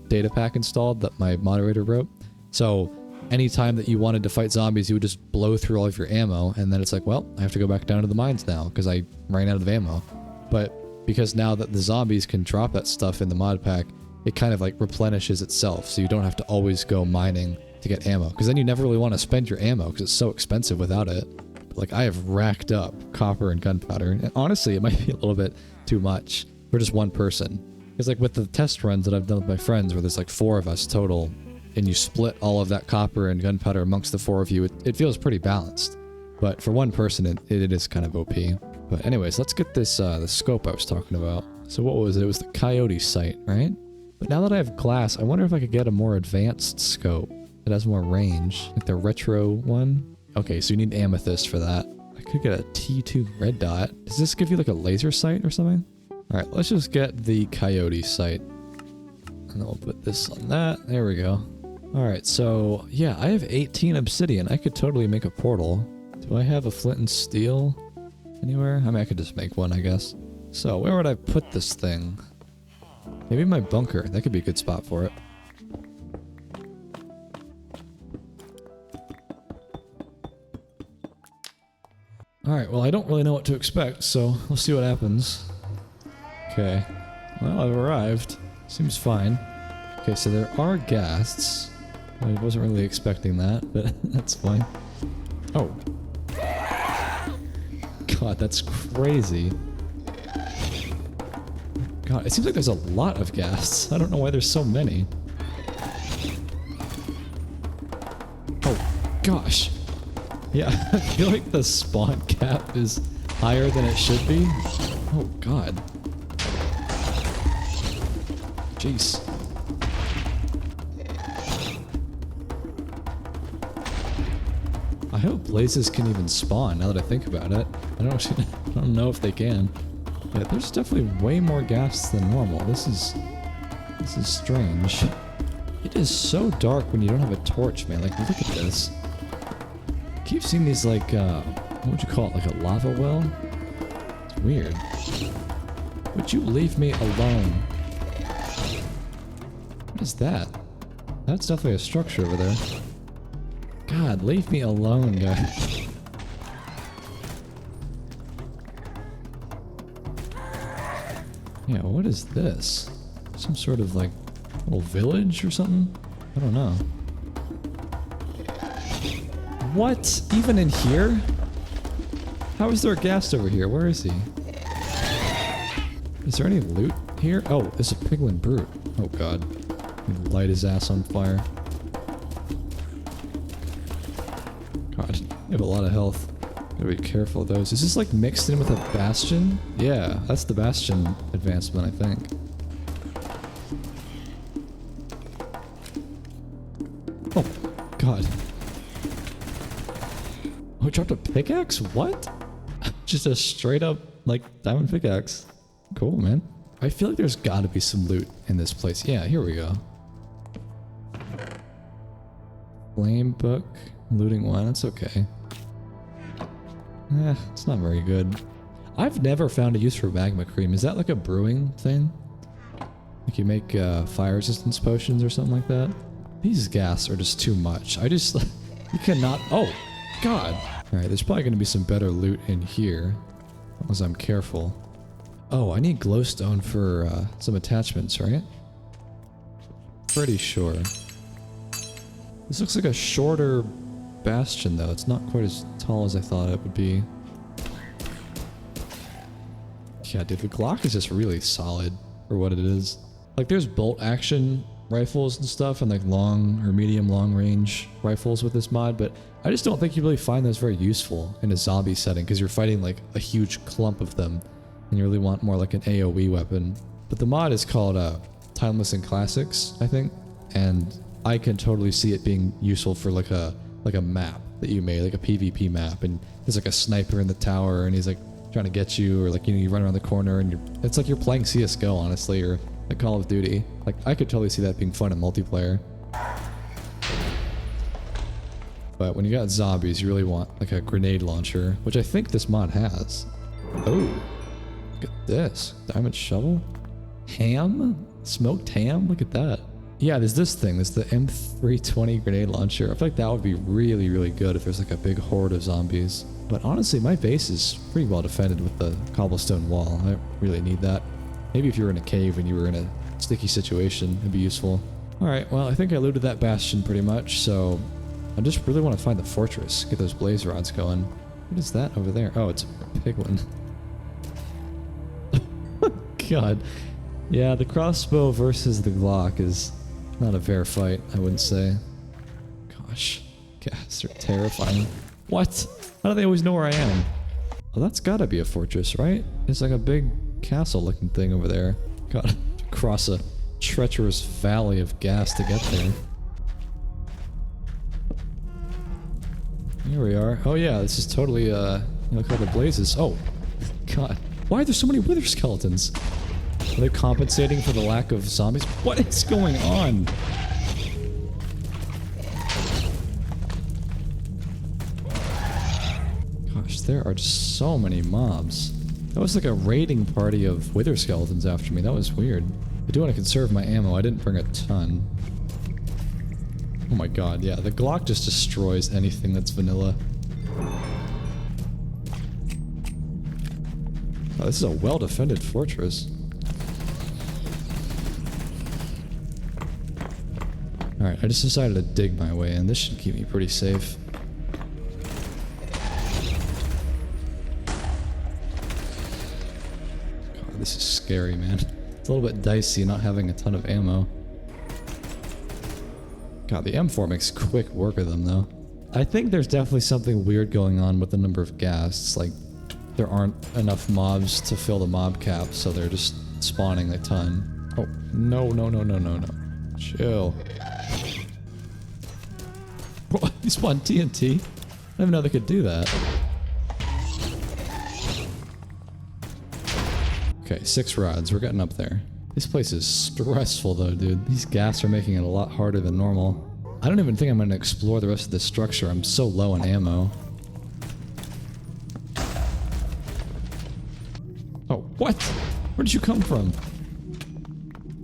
data pack installed that my moderator wrote. So anytime that you wanted to fight zombies, you would just blow through all of your ammo, and then it's like, well, I have to go back down to the mines now because I ran out of ammo. But because now that the zombies can drop that stuff in the mod pack, it kind of like replenishes itself, so you don't have to always go mining to get ammo, because then you never really want to spend your ammo because it's so expensive without it. But like, I have racked up copper and gunpowder, and honestly it might be a little bit too much for just one person. Because like with the test runs that I've done with my friends, where there's like 4 of us total, and you split all of that copper and gunpowder amongst the 4 of you, it feels pretty balanced. But for one person, it is kind of OP. But anyways, let's get this the scope I was talking about. So what was it? It was the coyote sight, right? But now that I have glass, I wonder if I could get a more advanced scope that has more range, like the retro one. Okay, so you need amethyst for that. I could get a T2 red dot. Does this give you like a laser sight or something? Alright, let's just get the coyote sight. And then we'll put this on that. There we go. Alright, so yeah, I have 18 obsidian. I could totally make a portal. Do I have a flint and steel anywhere? I mean, I could just make one, I guess. So where would I put this thing? Maybe my bunker. That could be a good spot for it. Alright, well I don't really know what to expect, so we'll see what happens. Okay. Well, I've arrived. Seems fine. Okay, so there are ghasts. I wasn't really expecting that, but that's fine. Oh. God, that's crazy. God, it seems like there's a lot of ghasts. I don't know why there's so many. Oh, gosh. Yeah, I feel like the spawn cap is higher than it should be. Oh, God. Jeez. I hope blazes can even spawn, now that I think about it. I don't know if they can. Yeah, there's definitely way more ghasts than normal. This is strange. It is so dark when you don't have a torch, man. Like, look at this. I keep seeing these, like, what would you call it? Like a lava well? It's weird. Would you leave me alone? What is that? That's definitely a structure over there. God, leave me alone, guys. Yeah, what is this? Some sort of, like, little village or something? I don't know. What? Even in here? How is there a ghast over here? Where is he? Is there any loot here? Oh, it's a piglin brute. Oh god. Light his ass on fire. God, you have a lot of health. Gotta be careful of those. Is this like mixed in with a bastion? Yeah, that's the bastion advancement, I think. Oh, God. Oh, it dropped a pickaxe? What? Just a straight up, like, diamond pickaxe. Cool, man. I feel like there's gotta be some loot in this place. Yeah, here we go. Flame book. Looting one, that's okay. It's not very good. I've never found a use for magma cream. Is that like a brewing thing? Like you make fire resistance potions or something like that? These gas are just too much. I just... you cannot... Oh! God! Alright, there's probably going to be some better loot in here. As long as I'm careful. Oh, I need glowstone for some attachments, right? Pretty sure. This looks like a shorter bastion, though. It's not quite as tall as I thought it would be. Yeah, dude, the Glock is just really solid for what it is. Like, there's bolt action rifles and stuff, and like long or medium long range rifles with this mod, but I just don't think you really find those very useful in a zombie setting, because you're fighting like a huge clump of them, and you really want more like an AoE weapon. But the mod is called Timeless and Classics, I think, and I can totally see it being useful for like a map that you made, like a PvP map, and there's like a sniper in the tower, and he's like trying to get you, or like, you know, you run around the corner, and it's like you're playing CSGO, honestly, or like Call of Duty. Like, I could totally see that being fun in multiplayer. But when you got zombies, you really want like a grenade launcher, which I think this mod has. Oh, look at this. Diamond shovel? Ham? Smoked ham? Look at that. Yeah, there's this thing. There's the M320 grenade launcher. I feel like that would be really, really good if there's like a big horde of zombies. But honestly, my base is pretty well defended with the cobblestone wall. I don't really need that. Maybe if you were in a cave and you were in a sticky situation, it'd be useful. Alright, well, I think I looted that bastion pretty much, so I just really want to find the fortress, get those blaze rods going. What is that over there? Oh, it's a piglin. God. Yeah, the crossbow versus the Glock is not a fair fight, I wouldn't say. Gosh. Ghasts are terrifying. What? How do they always know where I am? Well, that's gotta be a fortress, right? It's like a big castle-looking thing over there. Gotta cross a treacherous valley of gas to get there. Here we are. Oh yeah, this is totally, you know, called the blazes. Oh, God. Why are there so many wither skeletons? Are they compensating for the lack of zombies? What is going on? Gosh, there are just so many mobs. That was like a raiding party of wither skeletons after me. That was weird. I do want to conserve my ammo. I didn't bring a ton. Oh my god, yeah. The Glock just destroys anything that's vanilla. Oh, this is a well-defended fortress. Alright, I just decided to dig my way in. This should keep me pretty safe. God, this is scary, man. It's a little bit dicey not having a ton of ammo. God, the M4 makes quick work of them, though. I think there's definitely something weird going on with the number of ghasts. Like, there aren't enough mobs to fill the mob cap, so they're just spawning a ton. Oh, no, no, no, no, no, no. Chill. You spawned TNT? I didn't even know they could do that. Okay, 6 rods. We're getting up there. This place is stressful though, dude. These ghasts are making it a lot harder than normal. I don't even think I'm gonna explore the rest of this structure. I'm so low on ammo. Oh, what? Where did you come from?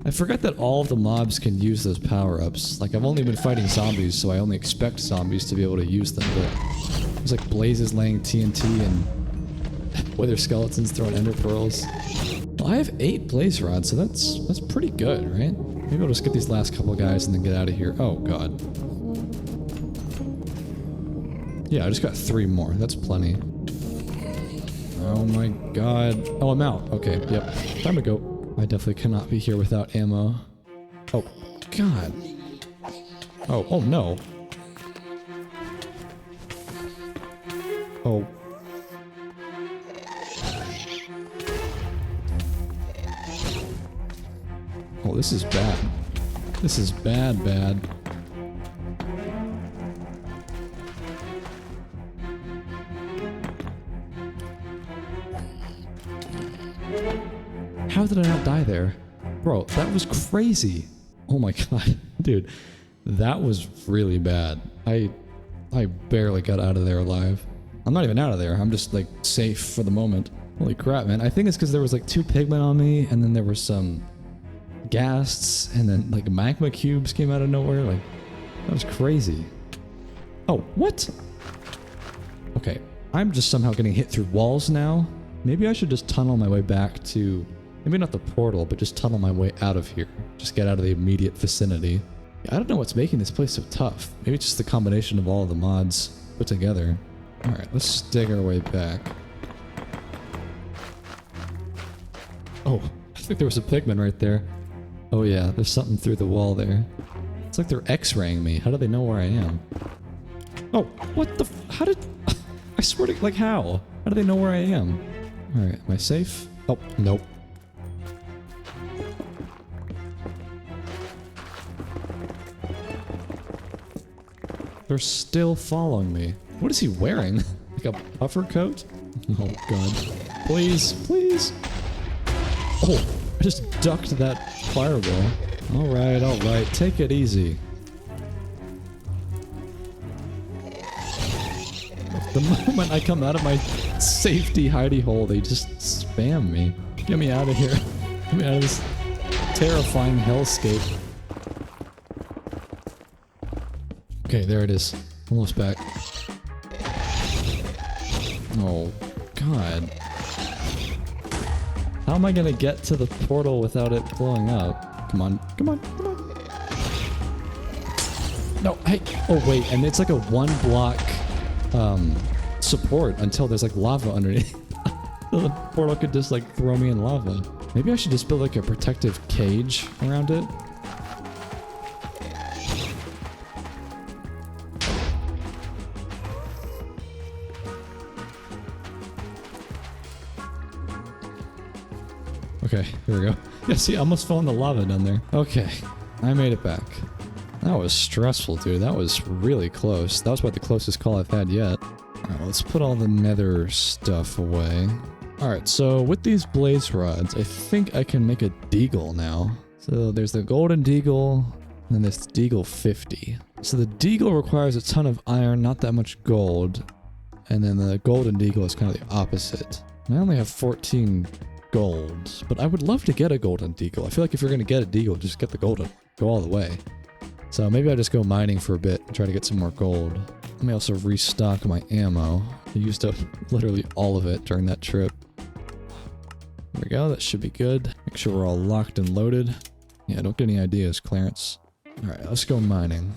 I forgot that all of the mobs can use those power-ups. Like, I've only been fighting zombies, so I only expect zombies to be able to use them, but there's like blazes laying TNT and wither skeletons throwing ender pearls. Well, I have 8 blaze rods, so that's pretty good, right? Maybe I'll just get these last couple guys and then get out of here. Oh, God. Yeah, I just got 3 more. That's plenty. Oh my God. Oh, I'm out. Okay, yep. Time to go. I definitely cannot be here without ammo. Oh, God. Oh no. Oh. Oh, this is bad. This is bad. How did I not die there? Bro, that was crazy. Oh my God. Dude, that was really bad. I barely got out of there alive. I'm not even out of there. I'm just like safe for the moment. Holy crap, man. I think it's because there was like 2 pigmen on me, and then there were some ghasts, and then like magma cubes came out of nowhere. Like, that was crazy. Oh, what? Okay, I'm just somehow getting hit through walls now. Maybe I should just tunnel my way back to... Maybe not the portal, but just tunnel my way out of here. Just get out of the immediate vicinity. Yeah, I don't know what's making this place so tough. Maybe it's just the combination of all of the mods put together. Alright, let's dig our way back. Oh, I think there was a pigman right there. Oh yeah, there's something through the wall there. It's like they're x-raying me. How do they know where I am? Oh, what the how did... I swear to... Like, how? How do they know where I am? Alright, am I safe? Oh, nope. They're still following me. What is he wearing? Like a puffer coat? Oh God. Please, please. Oh, I just ducked that fireball. Alright, take it easy. The moment I come out of my safety hidey hole, they just spam me. Get me out of here. Get me out of this terrifying hellscape. Okay, there it is. Almost back. Oh, God. How am I gonna get to the portal without it blowing up? Come on, come on, come on. No, hey. Oh, wait, and it's like a 1-block support until there's like lava underneath. So the portal could just like throw me in lava. Maybe I should just build like a protective cage around it. Okay, here we go. Yeah, see, I almost fell in the lava down there. Okay, I made it back. That was stressful, dude. That was really close. That was about the closest call I've had yet. Alright, let's put all the nether stuff away. Alright, so with these blaze rods, I think I can make a deagle now. So there's the golden deagle, and then there's deagle 50. So the deagle requires a ton of iron, not that much gold. And then the golden deagle is kind of the opposite. And I only have 14 gold, but I would love to get a golden deagle. I feel like if you're going to get a deagle, just get the golden. Go all the way. So maybe I'll just go mining for a bit and try to get some more gold. Let me also restock my ammo. I used up literally all of it during that trip. There we go, that should be good. Make sure we're all locked and loaded. Yeah, don't get any ideas, Clarence. Alright, let's go mining.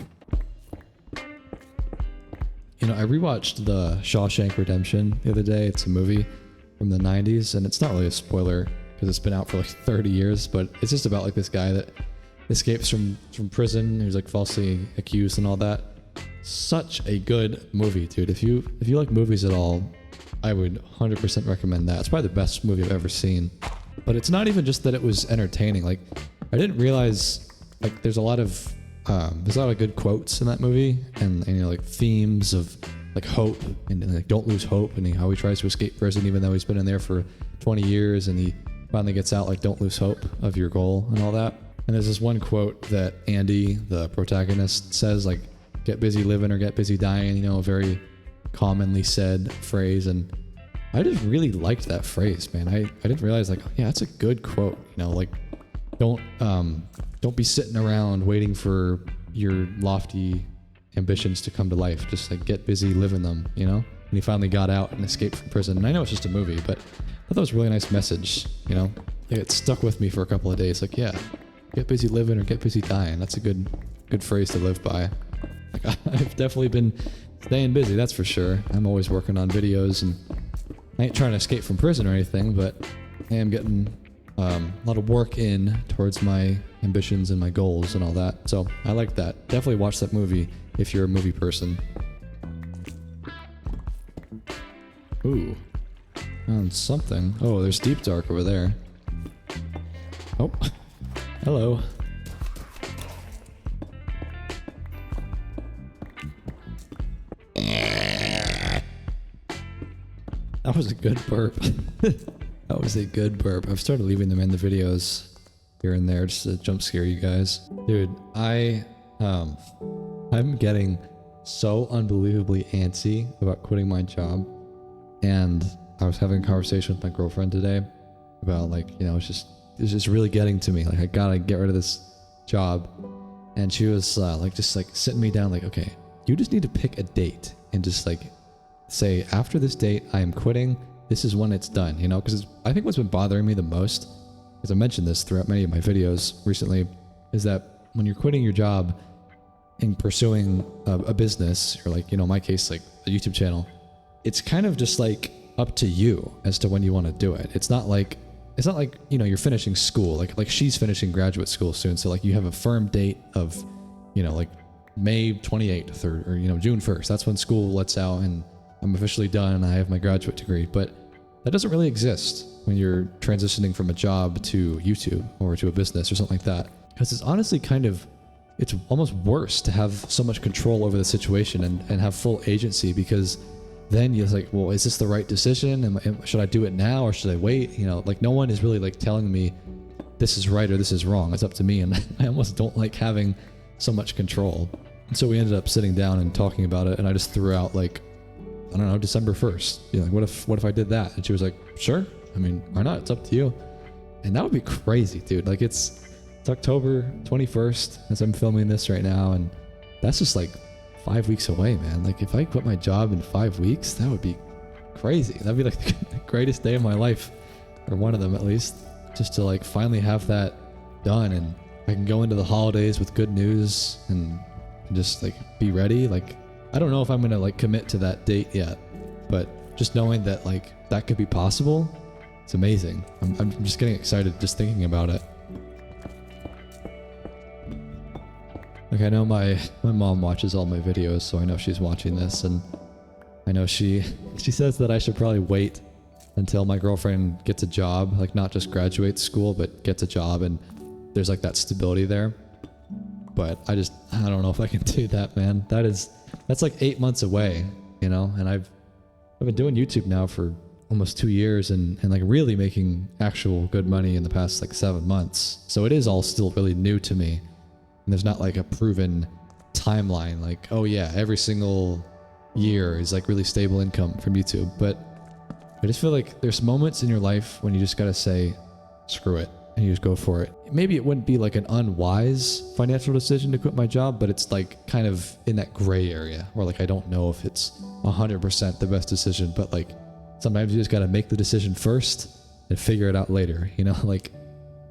You know, I rewatched the Shawshank Redemption the other day. It's a movie from the 90s, and it's not really a spoiler because it's been out for like 30 years, but it's just about like this guy that escapes from prison, who's like falsely accused and all that. Such a good movie, dude. If you like movies at all, I would 100% recommend that. It's probably the best movie I've ever seen. But it's not even just that it was entertaining. Like, I didn't realize like there's a lot of good quotes in that movie, and you know, like themes of like hope and like don't lose hope, and how he tries to escape prison even though he's been in there for 20 years, and he finally gets out, like don't lose hope of your goal and all that. And there's this one quote that Andy, the protagonist, says, like, get busy living or get busy dying, you know, a very commonly said phrase. And I just really liked that phrase, man. I didn't realize, like, yeah, that's a good quote, you know, like don't be sitting around waiting for your lofty ambitions to come to life. Just like get busy living them, you know? And he finally got out and escaped from prison. And I know it's just a movie, but I thought that was a really nice message, you know? Like, it stuck with me for a couple of days. Like, yeah, get busy living or get busy dying. That's a good phrase to live by. Like, I've definitely been staying busy, that's for sure. I'm always working on videos, and I ain't trying to escape from prison or anything, but I am getting a lot of work in towards my ambitions and my goals and all that. So I like that. Definitely watch that movie if you're a movie person. Ooh, found something. Oh, there's Deep Dark over there. Oh, hello. That was a good burp. That was a good burp. I've started leaving them in the videos here and there just to jump scare you guys. Dude, I'm getting so unbelievably antsy about quitting my job. And I was having a conversation with my girlfriend today about, like, you know, it's just really getting to me. Like, I gotta get rid of this job. And she was just sitting me down like, okay, you just need to pick a date and just like say, after this date, I am quitting. This is when it's done, you know? Because I think what's been bothering me the most, because I mentioned this throughout many of my videos recently, is that when you're quitting your job and pursuing a business, or like, you know, in my case, like a YouTube channel, it's kind of just like up to you as to when you want to do it. It's not like, you know, you're finishing school, like she's finishing graduate school soon. So like you have a firm date of, you know, like May 28th or you know, June 1st. That's when school lets out and I'm officially done and I have my graduate degree. But that doesn't really exist when you're transitioning from a job to YouTube or to a business or something like that. Because it's honestly it's almost worse to have so much control over the situation and have full agency, because then you're like, well, is this the right decision? Should I do it now or should I wait? You know, like no one is really like telling me this is right or this is wrong. It's up to me, and I almost don't like having so much control. And so we ended up sitting down and talking about it, and I just threw out like, I don't know, December 1st. You know, like what if I did that? And she was like, sure. I mean, why not? It's up to you. And that would be crazy, dude. Like it's October 21st as I'm filming this right now, and that's just like 5 weeks away, man. Like if I quit my job in 5 weeks, that would be crazy. That'd be like the greatest day of my life, or one of them at least, just to like finally have that done, and I can go into the holidays with good news and just like be ready. Like I don't know if I'm gonna like commit to that date yet, but just knowing that like that could be possible, it's amazing. I'm just getting excited just thinking about it. Like I know my mom watches all my videos, so I know she's watching this, and I know she says that I should probably wait until my girlfriend gets a job, like not just graduates school, but gets a job and there's like that stability there. But I don't know if I can do that, man. That's like 8 months away, you know, and I've been doing YouTube now for almost 2 years and like really making actual good money in the past like 7 months. So it is all still really new to me. And there's not like a proven timeline, like, oh yeah, every single year is like really stable income from YouTube. But I just feel like there's moments in your life when you just gotta say, screw it, and you just go for it. Maybe it wouldn't be like an unwise financial decision to quit my job, but it's like kind of in that gray area where like I don't know if it's 100% the best decision, but like sometimes you just gotta make the decision first and figure it out later, you know, like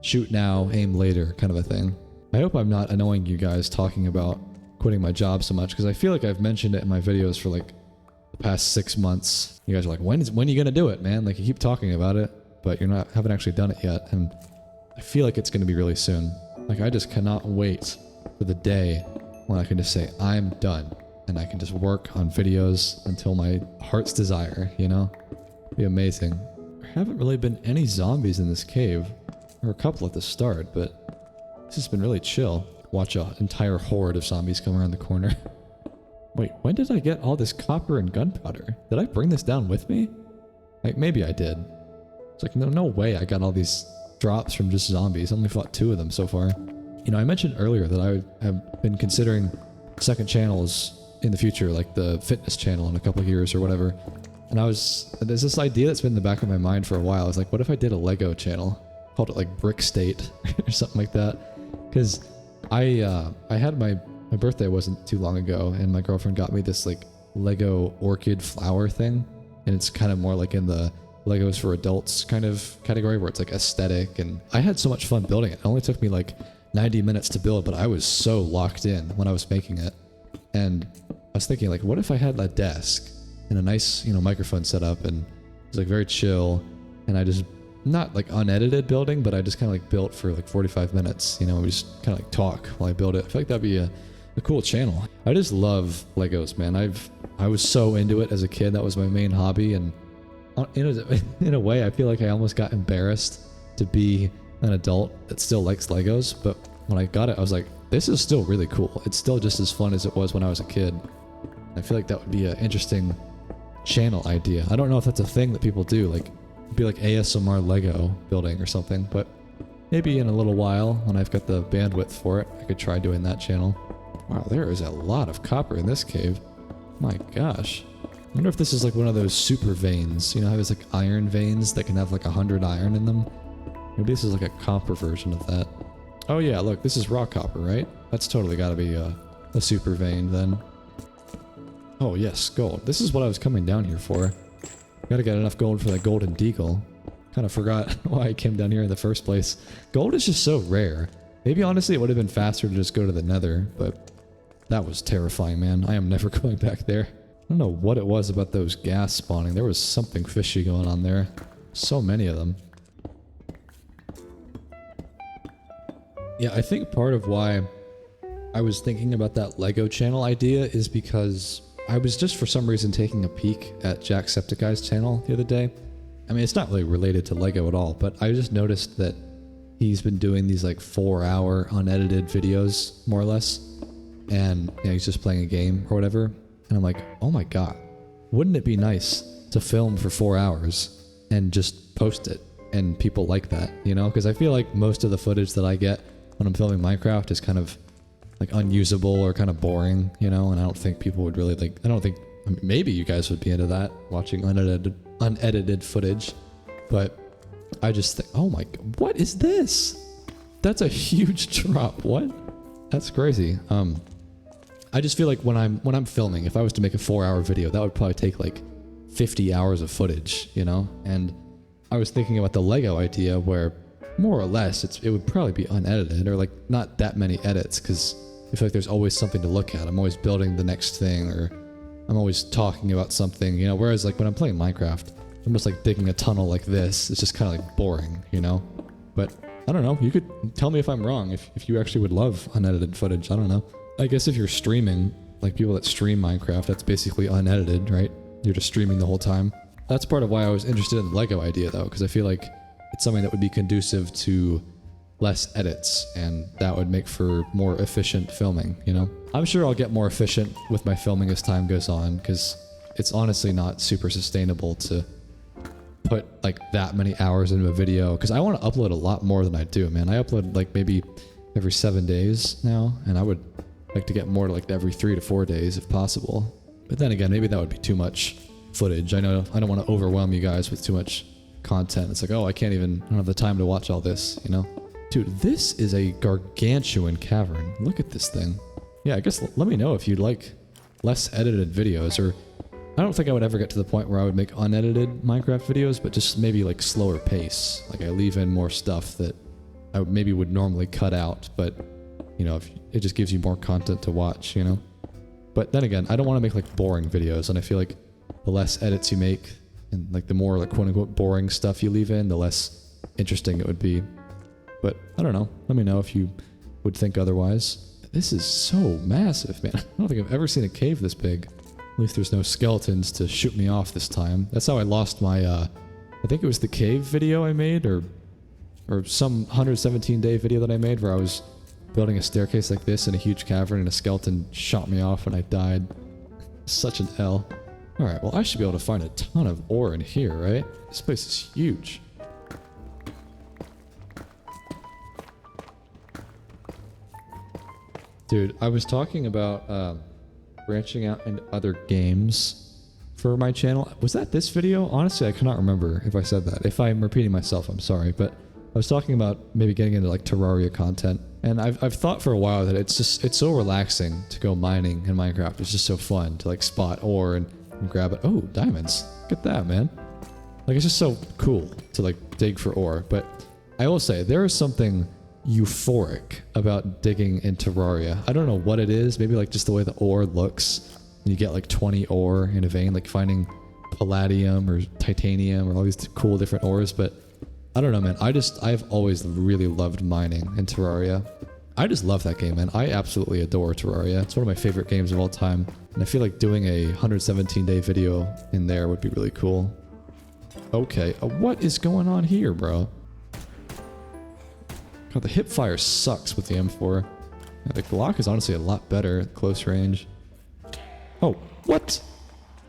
shoot now, aim later kind of a thing. I hope I'm not annoying you guys talking about quitting my job so much, because I feel like I've mentioned it in my videos for like the past 6 months. You guys are like, when are you gonna do it, man? Like you keep talking about it, but haven't actually done it yet, and I feel like it's gonna be really soon. Like I just cannot wait for the day when I can just say I'm done and I can just work on videos until my heart's desire, you know? It'd be amazing. There haven't really been any zombies in this cave. There were a couple at the start, but this has been really chill. Watch an entire horde of zombies come around the corner. Wait, when did I get all this copper and gunpowder? Did I bring this down with me? Like, maybe I did. It's like, no way I got all these drops from just zombies. I only fought 2 of them so far. You know, I mentioned earlier that I have been considering second channels in the future, like the fitness channel in a couple of years or whatever. And there's this idea that's been in the back of my mind for a while. I was like, what if I did a Lego channel? Called it like Brick State or something like that. Because I had my birthday wasn't too long ago, and my girlfriend got me this like Lego orchid flower thing. And it's kind of more like in the Legos for adults kind of category where it's like aesthetic. And I had so much fun building it. It only took me like 90 minutes to build, but I was so locked in when I was making it. And I was thinking, like, what if I had a desk and a nice, you know, microphone set up, and it was like very chill, and I just, not like unedited building, but I just kind of like built for like 45 minutes, you know, we just kind of like talk while I build it. I feel like that'd be a cool channel. I just love Legos, man. I was so into it as a kid. That was my main hobby, and in a way, I feel like I almost got embarrassed to be an adult that still likes Legos, but when I got it, I was like, this is still really cool. It's still just as fun as it was when I was a kid. I feel like that would be an interesting channel idea. I don't know if that's a thing that people do, like it'd be like ASMR Lego building or something, but maybe in a little while when I've got the bandwidth for it, I could try doing that channel. Wow, there is a lot of copper in this cave. My gosh. I wonder if this is like one of those super veins. You know how there's like iron veins that can have like 100 iron in them? Maybe this is like a copper version of that. Oh yeah, look, this is raw copper, right? That's totally gotta be a super vein then. Oh yes, gold. This is what I was coming down here for. Gotta get enough gold for that golden deagle. Kind of forgot why I came down here in the first place. Gold is just so rare. Maybe honestly it would have been faster to just go to the Nether, but that was terrifying, man. I am never going back there. I don't know what it was about those gas spawning. There was something fishy going on there. So many of them. Yeah, I think part of why I was thinking about that Lego channel idea is because I was just for some reason taking a peek at Jacksepticeye's channel the other day. I mean, it's not really related to Lego at all, but I just noticed that he's been doing these like 4-hour unedited videos, more or less. And you know, he's just playing a game or whatever. And I'm like, oh my god, wouldn't it be nice to film for 4 hours and just post it? And people like that, you know? Because I feel like most of the footage that I get when I'm filming Minecraft is kind of like unusable or kind of boring, you know? And I don't think people would really like, I mean, maybe you guys would be into that, watching unedited footage. But I just think, oh my god, what is this? That's a huge drop. What? That's crazy. I just feel like when I'm filming, if I was to make a 4-hour video, that would probably take like 50 hours of footage, you know? And I was thinking about the Lego idea where more or less it would probably be unedited, or like not that many edits, because I feel like there's always something to look at. I'm always building the next thing, or I'm always talking about something, you know? Whereas like when I'm playing Minecraft, I'm just like digging a tunnel like this. It's just kind of like boring, you know? But I don't know. You could tell me if I'm wrong, if you actually would love unedited footage. I don't know. I guess if you're streaming, like people that stream Minecraft, that's basically unedited, right? You're just streaming the whole time. That's part of why I was interested in the Lego idea, though, because I feel like it's something that would be conducive to less edits, and that would make for more efficient filming, you know? I'm sure I'll get more efficient with my filming as time goes on, because it's honestly not super sustainable to put like that many hours into a video, because I want to upload a lot more than I do, man. I upload like maybe every 7 days now, and I would like to get more to like every 3 to 4 days if possible. But then again, maybe that would be too much footage. I know I don't want to overwhelm you guys with too much content. It's like, oh, I don't have the time to watch all this, you know? Dude, this is a gargantuan cavern. Look at this thing. Yeah, I guess let me know if you'd like less edited videos, or I don't think I would ever get to the point where I would make unedited Minecraft videos, but just maybe like slower pace. Like I leave in more stuff that I maybe would normally cut out, but you know, if it just gives you more content to watch, you know? But then again, I don't want to make like boring videos, and I feel like the less edits you make and like the more like quote unquote boring stuff you leave in, the less interesting it would be. But I don't know. Let me know if you would think otherwise. This is so massive, man. I don't think I've ever seen a cave this big. At least there's no skeletons to shoot me off this time. That's how I lost my, I think it was the cave video I made, or some 117-day video that I made where I was building a staircase like this in a huge cavern and a skeleton shot me off and I died. Such an L. Alright, well I should be able to find a ton of ore in here, right? This place is huge. Dude, I was talking about branching out into other games for my channel. Was that this video? Honestly, I cannot remember if I said that. If I'm repeating myself, I'm sorry. But I was talking about maybe getting into like Terraria content. And I've thought for a while that it's so relaxing to go mining in Minecraft. It's just so fun to like spot ore and grab it. Oh, diamonds. Look at that, man. Like it's just so cool to like dig for ore. But I will say there is something euphoric about digging in Terraria. I don't know what it is. Maybe like just the way the ore looks. And you get like 20 ore in a vein, like finding palladium or titanium or all these cool different ores. But I don't know, man. I've always really loved mining in Terraria. I just love that game, man. I absolutely adore Terraria. It's one of my favorite games of all time. And I feel like doing a 117-day video in there would be really cool. Okay, what is going on here, bro? God, the hipfire sucks with the M4. Yeah, the Glock is honestly a lot better at close range. Oh, what?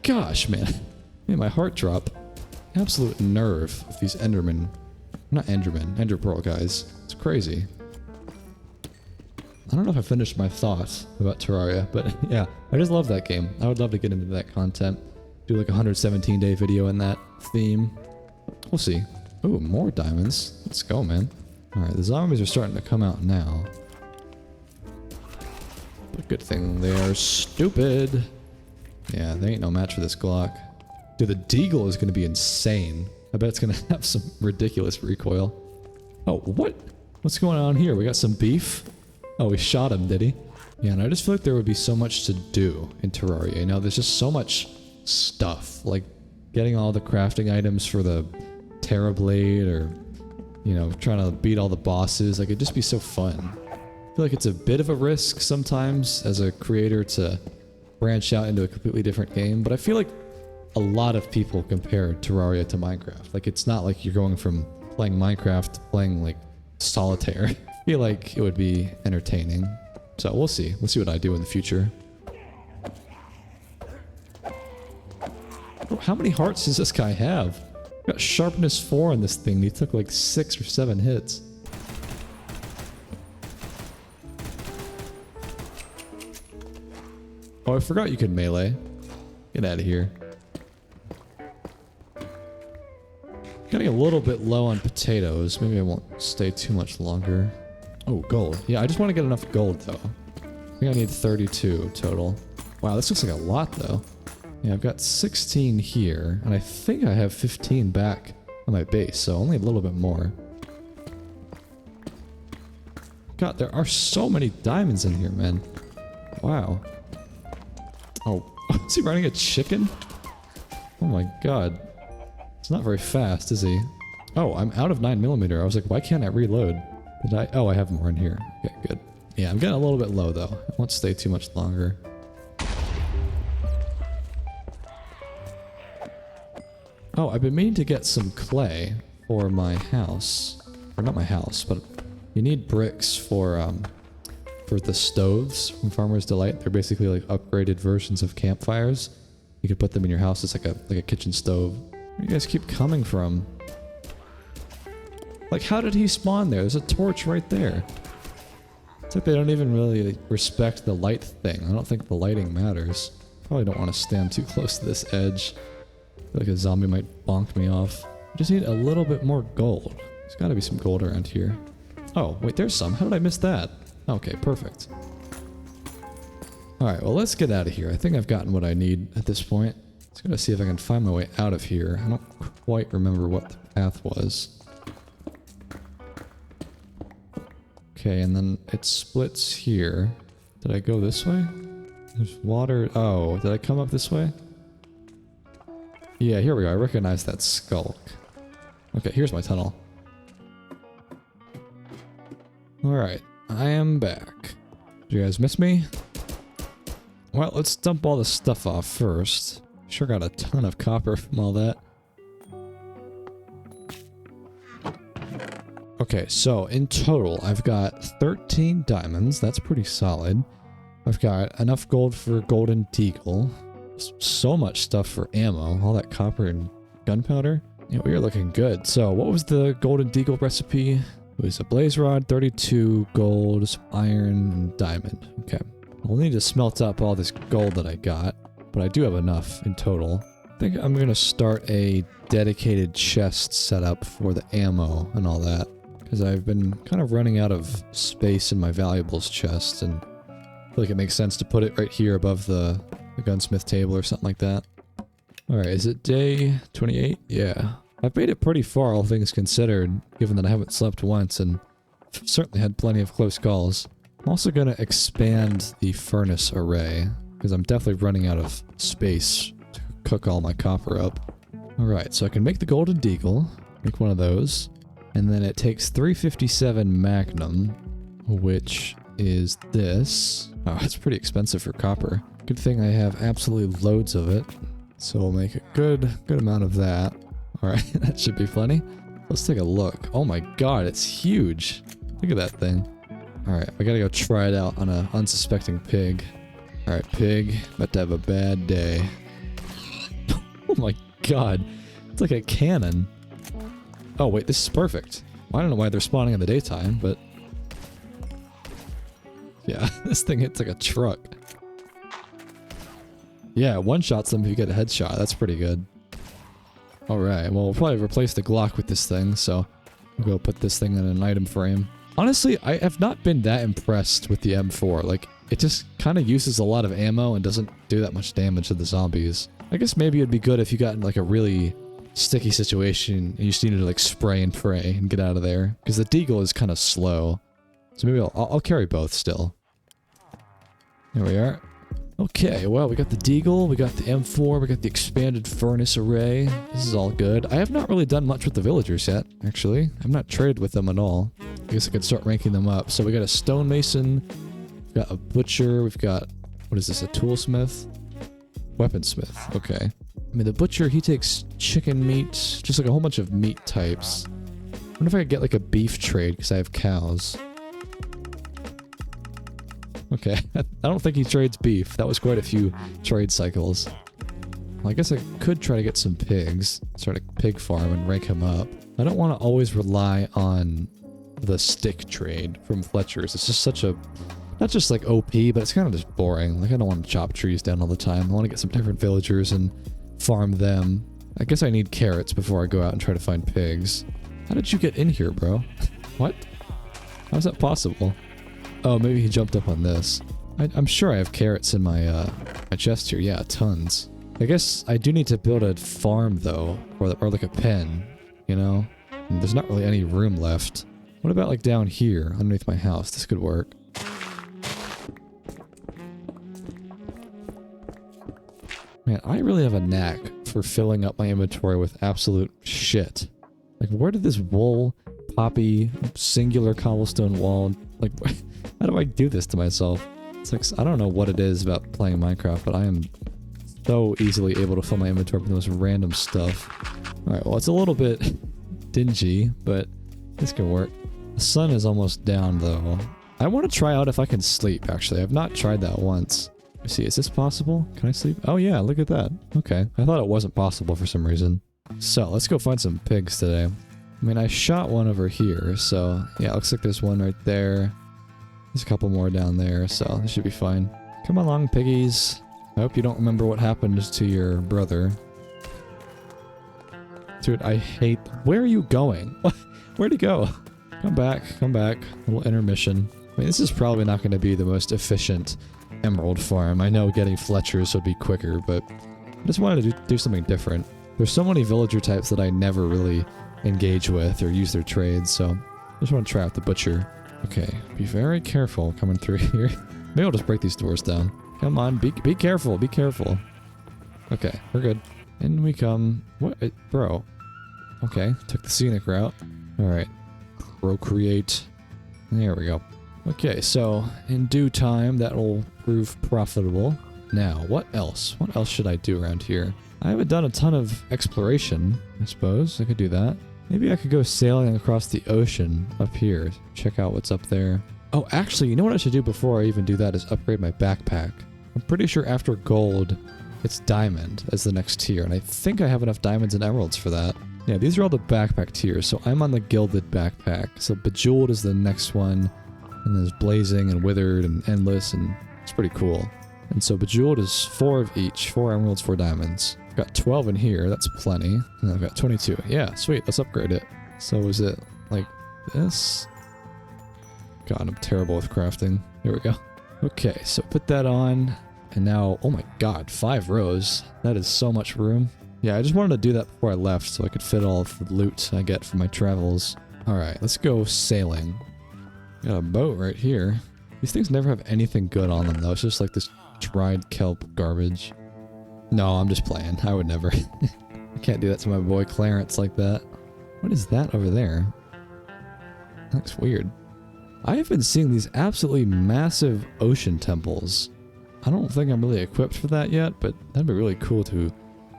Gosh, man. Made my heart drop. Absolute nerve of these Endermen. Not Endermen, Ender Pearl guys. It's crazy. I don't know if I finished my thoughts about Terraria, but yeah, I just love that game. I would love to get into that content. Do like a 117-day video in that theme. We'll see. Ooh, more diamonds. Let's go, man. Alright, the zombies are starting to come out now. But good thing they are stupid. Yeah, they ain't no match for this Glock. Dude, the deagle is going to be insane. I bet it's going to have some ridiculous recoil. Oh, what? What's going on here? We got some beef? Oh, we shot him, did he? Yeah, and I just feel like there would be so much to do in Terraria. You know, there's just so much stuff. Like getting all the crafting items for the Terra Blade, or you know, trying to beat all the bosses. Like, it'd just be so fun. I feel like it's a bit of a risk sometimes as a creator to branch out into a completely different game, but I feel like a lot of people compare Terraria to Minecraft. Like, it's not like you're going from playing Minecraft to playing, like, solitaire. I feel like it would be entertaining. So, we'll see. We'll see what I do in the future. Oh, how many hearts does this guy have? Got sharpness 4 on this thing. He took like 6 or 7 hits. Oh, I forgot you could melee. Get out of here. Getting a little bit low on potatoes. Maybe I won't stay too much longer. Oh, gold. Yeah, I just want to get enough gold though. I think I need 32 total. Wow, this looks like a lot though. Yeah, I've got 16 here, and I think I have 15 back on my base, so only a little bit more. God, there are so many diamonds in here, man. Wow. Oh, is he running a chicken? Oh my god. It's not very fast, is he? Oh, I'm out of 9mm. I was like, why can't I reload? Did I? Oh, I have more in here. Okay, good. Yeah, I'm getting a little bit low, though. I won't stay too much longer. Oh, I've been meaning to get some clay for my house. Or not my house, but you need bricks for the stoves from Farmer's Delight. They're basically like upgraded versions of campfires. You could put them in your house. It's like a kitchen stove. Where do you guys keep coming from? Like, how did he spawn there? There's a torch right there. It's like they don't even really respect the light thing. I don't think the lighting matters. Probably don't want to stand too close to this edge. I feel like a zombie might bonk me off. I just need a little bit more gold. There's gotta be some gold around here. Oh, wait, there's some. How did I miss that? Okay, perfect. Alright, well, let's get out of here. I think I've gotten what I need at this point. Just gonna see if I can find my way out of here. I don't quite remember what the path was. Okay, and then it splits here. Did I go this way? There's water. Oh, did I come up this way? Yeah, here we go. I recognize that skulk. Okay, here's my tunnel. Alright, I am back. Did you guys miss me? Well, let's dump all the stuff off first. Sure got a ton of copper from all that. Okay, so in total, I've got 13 diamonds. That's pretty solid. I've got enough gold for golden deagle. So much stuff for ammo. All that copper and gunpowder. Yeah, we are looking good. So, what was the golden deagle recipe? It was a blaze rod, 32 gold, some iron, and diamond. Okay. I'll need to smelt up all this gold that I got, but I do have enough in total. I think I'm going to start a dedicated chest setup for the ammo and all that, because I've been kind of running out of space in my valuables chest, and I feel like it makes sense to put it right here above the gunsmith table or something like that. Alright, is it day 28? Yeah. I've made it pretty far, all things considered, given that I haven't slept once and certainly had plenty of close calls. I'm also going to expand the furnace array, because I'm definitely running out of space to cook all my copper up. Alright, so I can make the golden deagle, make one of those, and then it takes 357 magnum, which is this. Oh, it's pretty expensive for copper. Good thing I have absolutely loads of it, so we'll make a good amount of that. Alright, that should be plenty. Let's take a look. Oh my god, it's huge. Look at that thing. Alright, I gotta go try it out on an unsuspecting pig. Alright, pig, about to have a bad day. Oh my god, it's like a cannon. Oh wait, this is perfect. Well, I don't know why they're spawning in the daytime, but... yeah, this thing hits like a truck. Yeah, one-shots them if you get a headshot. That's pretty good. Alright, well, we'll probably replace the Glock with this thing, so we'll go put this thing in an item frame. Honestly, I have not been that impressed with the M4. Like, it just kind of uses a lot of ammo and doesn't do that much damage to the zombies. I guess maybe it'd be good if you got in, like, a really sticky situation and you just needed to, like, spray and pray and get out of there. Because the deagle is kind of slow. So maybe I'll carry both still. There we are. Okay, well, we got the deagle, we got the M4, we got the expanded furnace array. This is all good. I have not really done much with the villagers yet, actually. I've not traded with them at all. I guess I could start ranking them up. So we got a stonemason, we've got a butcher, we've got, what is this, a toolsmith? Weaponsmith, okay. I mean, the butcher, he takes chicken meat, just like a whole bunch of meat types. I wonder if I could get like a beef trade, because I have cows. Okay, I don't think he trades beef. That was quite a few trade cycles. Well, I guess I could try to get some pigs, start a pig farm and rank him up. I don't want to always rely on the stick trade from Fletcher's. It's just such a, not just like OP, but it's kind of just boring. Like, I don't want to chop trees down all the time. I want to get some different villagers and farm them. I guess I need carrots before I go out and try to find pigs. How did you get in here, bro? What? How's that possible? Oh, maybe he jumped up on this. I'm sure I have carrots in my my chest here. Yeah, tons. I guess I do need to build a farm though, or like a pen, you know? And there's not really any room left. What about like down here, underneath my house? This could work. Man, I really have a knack for filling up my inventory with absolute shit. Like, where did this wool, poppy, singular cobblestone wall, like, how do I do this to myself? It's like, I don't know what it is about playing Minecraft, but I am so easily able to fill my inventory with the most random stuff. Alright, well, it's a little bit dingy, but this can work. The sun is almost down, though. I want to try out if I can sleep, actually. I've not tried that once. Let me see, is this possible? Can I sleep? Oh yeah, look at that. Okay, I thought it wasn't possible for some reason. So, let's go find some pigs today. I mean, I shot one over here, so yeah, looks like there's one right there. There's a couple more down there, so this should be fine. Come along, piggies. I hope you don't remember what happened to your brother. Dude, I hate... Where are you going? Where'd he go? Come back, come back. A little intermission. I mean, this is probably not going to be the most efficient emerald farm. I know getting Fletcher's would be quicker, but I just wanted to do something different. There's so many villager types that I never really engage with or use their trades, so I just want to try out the butcher. Okay, be very careful coming through here. Maybe I'll just break these doors down. Come on, be careful, be careful. Okay, we're good. In we come. What? Bro. Okay, took the scenic route. Alright. Procreate. There we go. Okay, so in due time that will prove profitable. Now, what else? What else should I do around here? I haven't done a ton of exploration, I suppose. I could do that. Maybe I could go sailing across the ocean up here. Check out what's up there. Oh, actually, you know what I should do before I even do that is upgrade my backpack. I'm pretty sure after gold, it's diamond as the next tier, and I think I have enough diamonds and emeralds for that. Yeah, these are all the backpack tiers, so I'm on the gilded backpack. So bejeweled is the next one, and there's blazing and withered and endless, and it's pretty cool. And so bejeweled is 4 of each, 4 emeralds, 4 diamonds. I've got 12 in here, that's plenty. And I've got 22. Yeah, sweet, let's upgrade it. So is it like this? God, I'm terrible with crafting. Here we go. Okay, so put that on. And now, oh my god, 5 rows. That is so much room. Yeah, I just wanted to do that before I left so I could fit all of the loot I get from my travels. Alright, let's go sailing. Got a boat right here. These things never have anything good on them though. It's just like this dried kelp garbage. No, I'm just playing. I would never. I can't do that to my boy Clarence like that. What is that over there? That looks weird. I have been seeing these absolutely massive ocean temples. I don't think I'm really equipped for that yet, but that'd be really cool to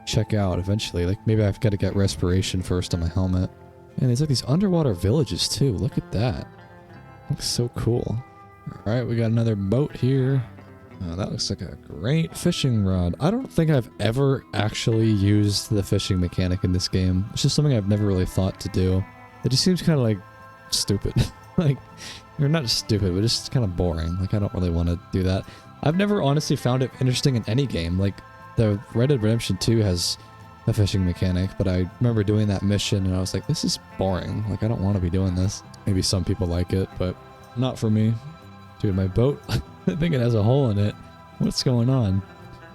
check out eventually. Like, maybe I've got to get respiration first on my helmet. And there's like these underwater villages too. Look at that. Looks so cool. Alright, we got another boat here. Oh, that looks like a great fishing rod. I don't think I've ever actually used the fishing mechanic in this game. It's just something I've never really thought to do. It just seems kind of like stupid. Like, you're not stupid, but just kind of boring. Like, I don't really want to do that. I've never honestly found it interesting in any game. Like, the Red Dead Redemption 2 has a fishing mechanic, but I remember doing that mission and I was like, this is boring. Like, I don't want to be doing this. Maybe some people like it, but not for me. Dude, my boat, I think it has a hole in it. What's going on?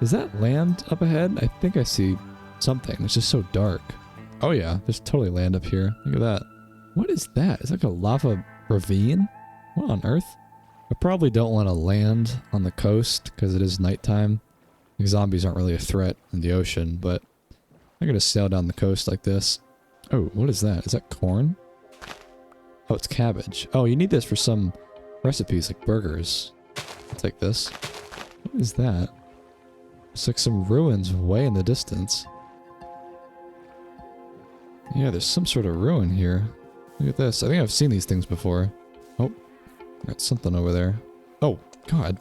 Is that land up ahead? I think I see something. It's just so dark. Oh yeah, there's totally land up here. Look at that. What is that? It's like a lava ravine? What on earth? I probably don't want to land on the coast because it is nighttime. Like, zombies aren't really a threat in the ocean, but I'm gonna sail down the coast like this. Oh, what is that? Is that corn? Oh, it's cabbage. Oh, you need this for some recipes like burgers. I'll take this. What is that? It's like some ruins way in the distance. Yeah, there's some sort of ruin here. Look at this. I think I've seen these things before. Oh, got something over there. Oh, God.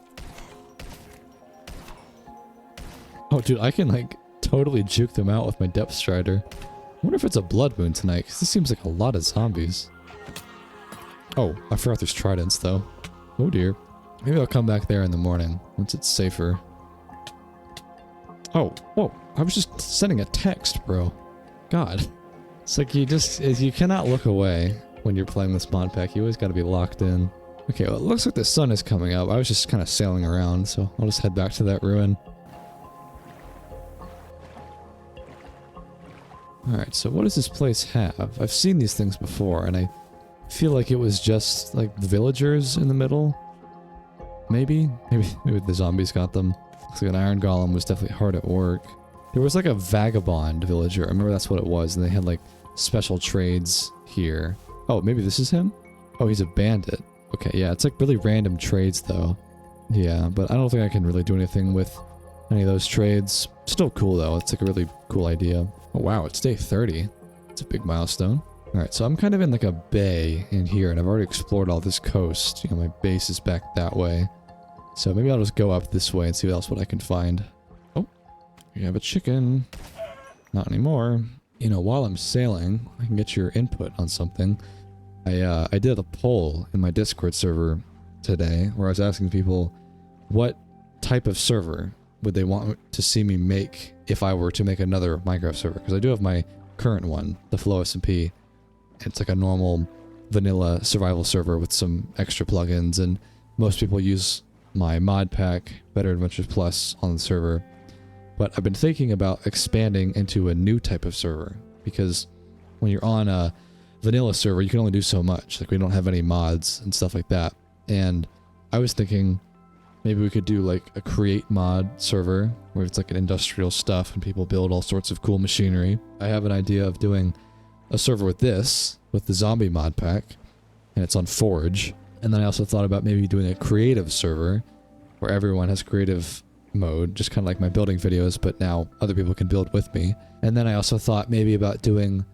Oh, dude, I can, like, totally juke them out with my depth strider. I wonder if it's a blood moon tonight, because this seems like a lot of zombies. Oh, I forgot there's tridents, though. Oh, dear. Maybe I'll come back there in the morning, once it's safer. Oh, whoa. I was just sending a text, bro. God. It's like you cannot look away when you're playing this mod pack. You always gotta be locked in. Okay, well, it looks like the sun is coming up. I was just kind of sailing around, so I'll just head back to that ruin. Alright, so what does this place have? I've seen these things before, and I feel like it was just, like, the villagers in the middle. Maybe the zombies got them. Looks like an iron golem was definitely hard at work. There was, like, a vagabond villager. I remember that's what it was, and they had, like, special trades here. Oh, maybe this is him? Oh, he's a bandit. Okay, yeah, it's, like, really random trades, though. Yeah, but I don't think I can really do anything with any of those trades. Still cool, though. It's, like, a really cool idea. Oh, wow, it's day 30. It's a big milestone. Alright, so I'm kind of in like a bay in here, and I've already explored all this coast. You know, my base is back that way. So maybe I'll just go up this way and see what I can find. Oh, we have a chicken. Not anymore. You know, while I'm sailing, I can get your input on something. I did a poll in my Discord server today where I was asking people what type of server would they want to see me make if I were to make another Minecraft server. Because I do have my current one, the flowstate. It's like a normal vanilla survival server with some extra plugins, and most people use my mod pack, Better Adventures Plus, on the server. But I've been thinking about expanding into a new type of server, because when you're on a vanilla server, you can only do so much. Like, we don't have any mods and stuff like that. And I was thinking maybe we could do like a create mod server where it's like an industrial stuff and people build all sorts of cool machinery. I have an idea of doing a server with this, with the zombie mod pack, and it's on Forge. And then I also thought about maybe doing a creative server where everyone has creative mode, just kind of like my building videos, but now other people can build with me. And then I also thought maybe about doing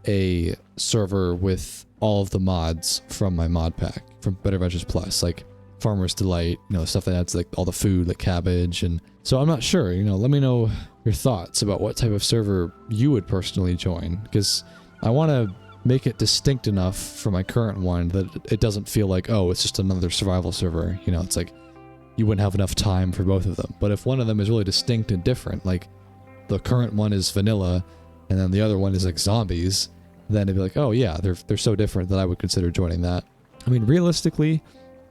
a server with all of the mods from my mod pack, from Better Ventures Plus, like Farmer's Delight, you know, stuff that adds like all the food, like cabbage. And so I'm not sure, you know, let me know your thoughts about what type of server you would personally join, because I want to make it distinct enough from my current one that it doesn't feel like, oh, it's just another survival server. You know, it's like you wouldn't have enough time for both of them. But if one of them is really distinct and different, like the current one is vanilla and then the other one is like zombies, then it'd be like, oh yeah, they're so different that I would consider joining that. I mean, realistically,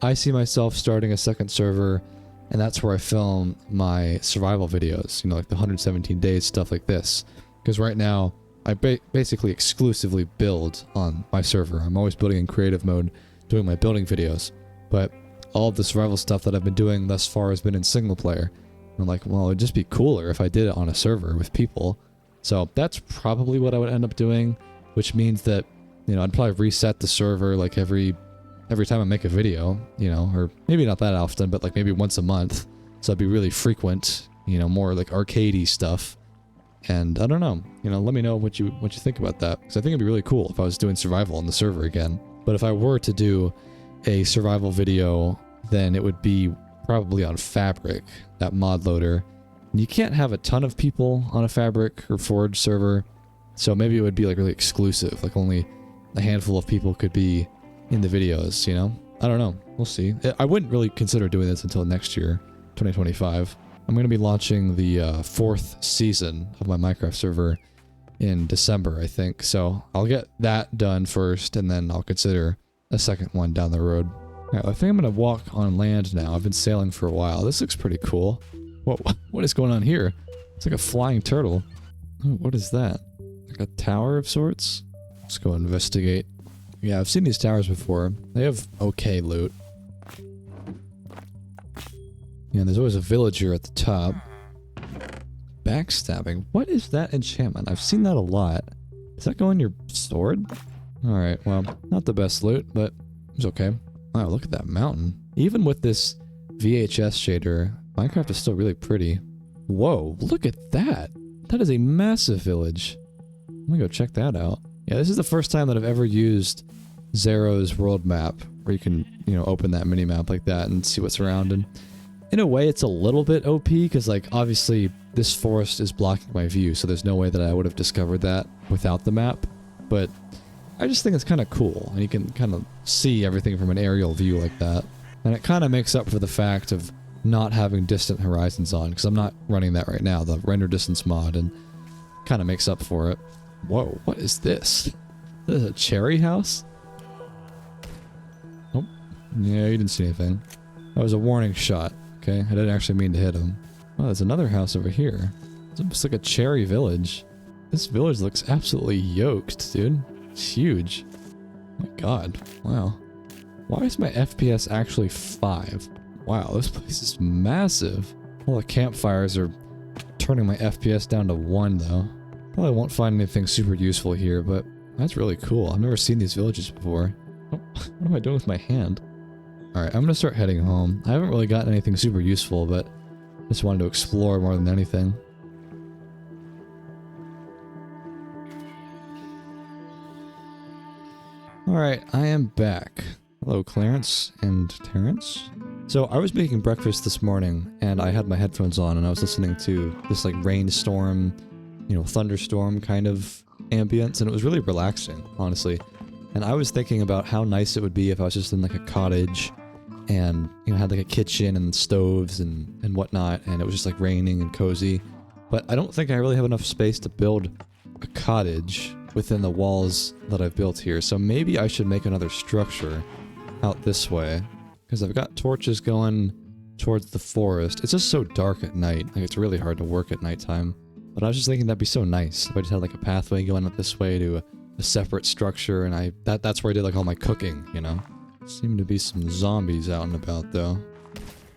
I see myself starting a second server, and that's where I film my survival videos, you know, like the 117 days, stuff like this. Because right now, I basically exclusively build on my server. I'm always building in creative mode, doing my building videos. But all of the survival stuff that I've been doing thus far has been in single player. And I'm like, well, it'd just be cooler if I did it on a server with people. So that's probably what I would end up doing, which means that, you know, I'd probably reset the server like every time I make a video, you know, or maybe not that often, but like maybe once a month. So it'd be really frequent, you know, more like arcadey stuff. And I don't know, you know, let me know what you think about that, because I think it'd be really cool if I was doing survival on the server again. But if I were to do a survival video, then it would be probably on Fabric, that mod loader. And you can't have a ton of people on a Fabric or Forge server, so maybe it would be like really exclusive, like only a handful of people could be in the videos, you know? I don't know, we'll see. I wouldn't really consider doing this until next year, 2025. I'm going to be launching the 4th season of my Minecraft server in December, I think. So I'll get that done first, and then I'll consider a second one down the road. Alright, I think I'm going to walk on land now. I've been sailing for a while. This looks pretty cool. Whoa, what is going on here? It's like a flying turtle. Oh, what is that? Like a tower of sorts? Let's go investigate. Yeah, I've seen these towers before. They have okay loot. Yeah, there's always a villager at the top. Backstabbing. What is that enchantment? I've seen that a lot. Does that go on your sword? Alright, well, not the best loot, but it's okay. Wow, look at that mountain. Even with this VHS shader, Minecraft is still really pretty. Whoa, look at that! That is a massive village. Let me go check that out. Yeah, this is the first time that I've ever used Zero's world map, where you can, you know, open that mini-map like that and see what's around. And in a way, it's a little bit OP, because, like, obviously, this forest is blocking my view, so there's no way that I would have discovered that without the map. But I just think it's kind of cool, and you can kind of see everything from an aerial view like that. And it kind of makes up for the fact of not having distant horizons on, because I'm not running that right now, the render distance mod, and kind of makes up for it. Whoa, what is this? This is a cherry house? Nope. Yeah, you didn't see anything. That was a warning shot. Okay, I didn't actually mean to hit him. Oh, there's another house over here. It's almost like a cherry village. This village looks absolutely yoked, dude. It's huge. Oh my god. Wow. Why is my FPS actually 5? Wow, this place is massive. All the campfires are turning my FPS down to 1, though. Probably won't find anything super useful here, but that's really cool. I've never seen these villages before. Oh, what am I doing with my hand? Alright, I'm gonna start heading home. I haven't really gotten anything super useful, but I just wanted to explore more than anything. Alright, I am back. Hello, Clarence and Terrence. So, I was making breakfast this morning, and I had my headphones on, and I was listening to this, like, rainstorm, you know, thunderstorm kind of ambience, and it was really relaxing, honestly. And I was thinking about how nice it would be if I was just in, like, a cottage, and, you know, had like a kitchen and stoves and whatnot, and it was just like raining and cozy. But I don't think I really have enough space to build a cottage within the walls that I've built here, so maybe I should make another structure out this way, because I've got torches going towards the forest. It's just so dark at night. Like, it's really hard to work at nighttime. But I was just thinking that'd be so nice if I just had like a pathway going up this way to a separate structure, and that's where I did like all my cooking, you know? Seem to be some zombies out and about though.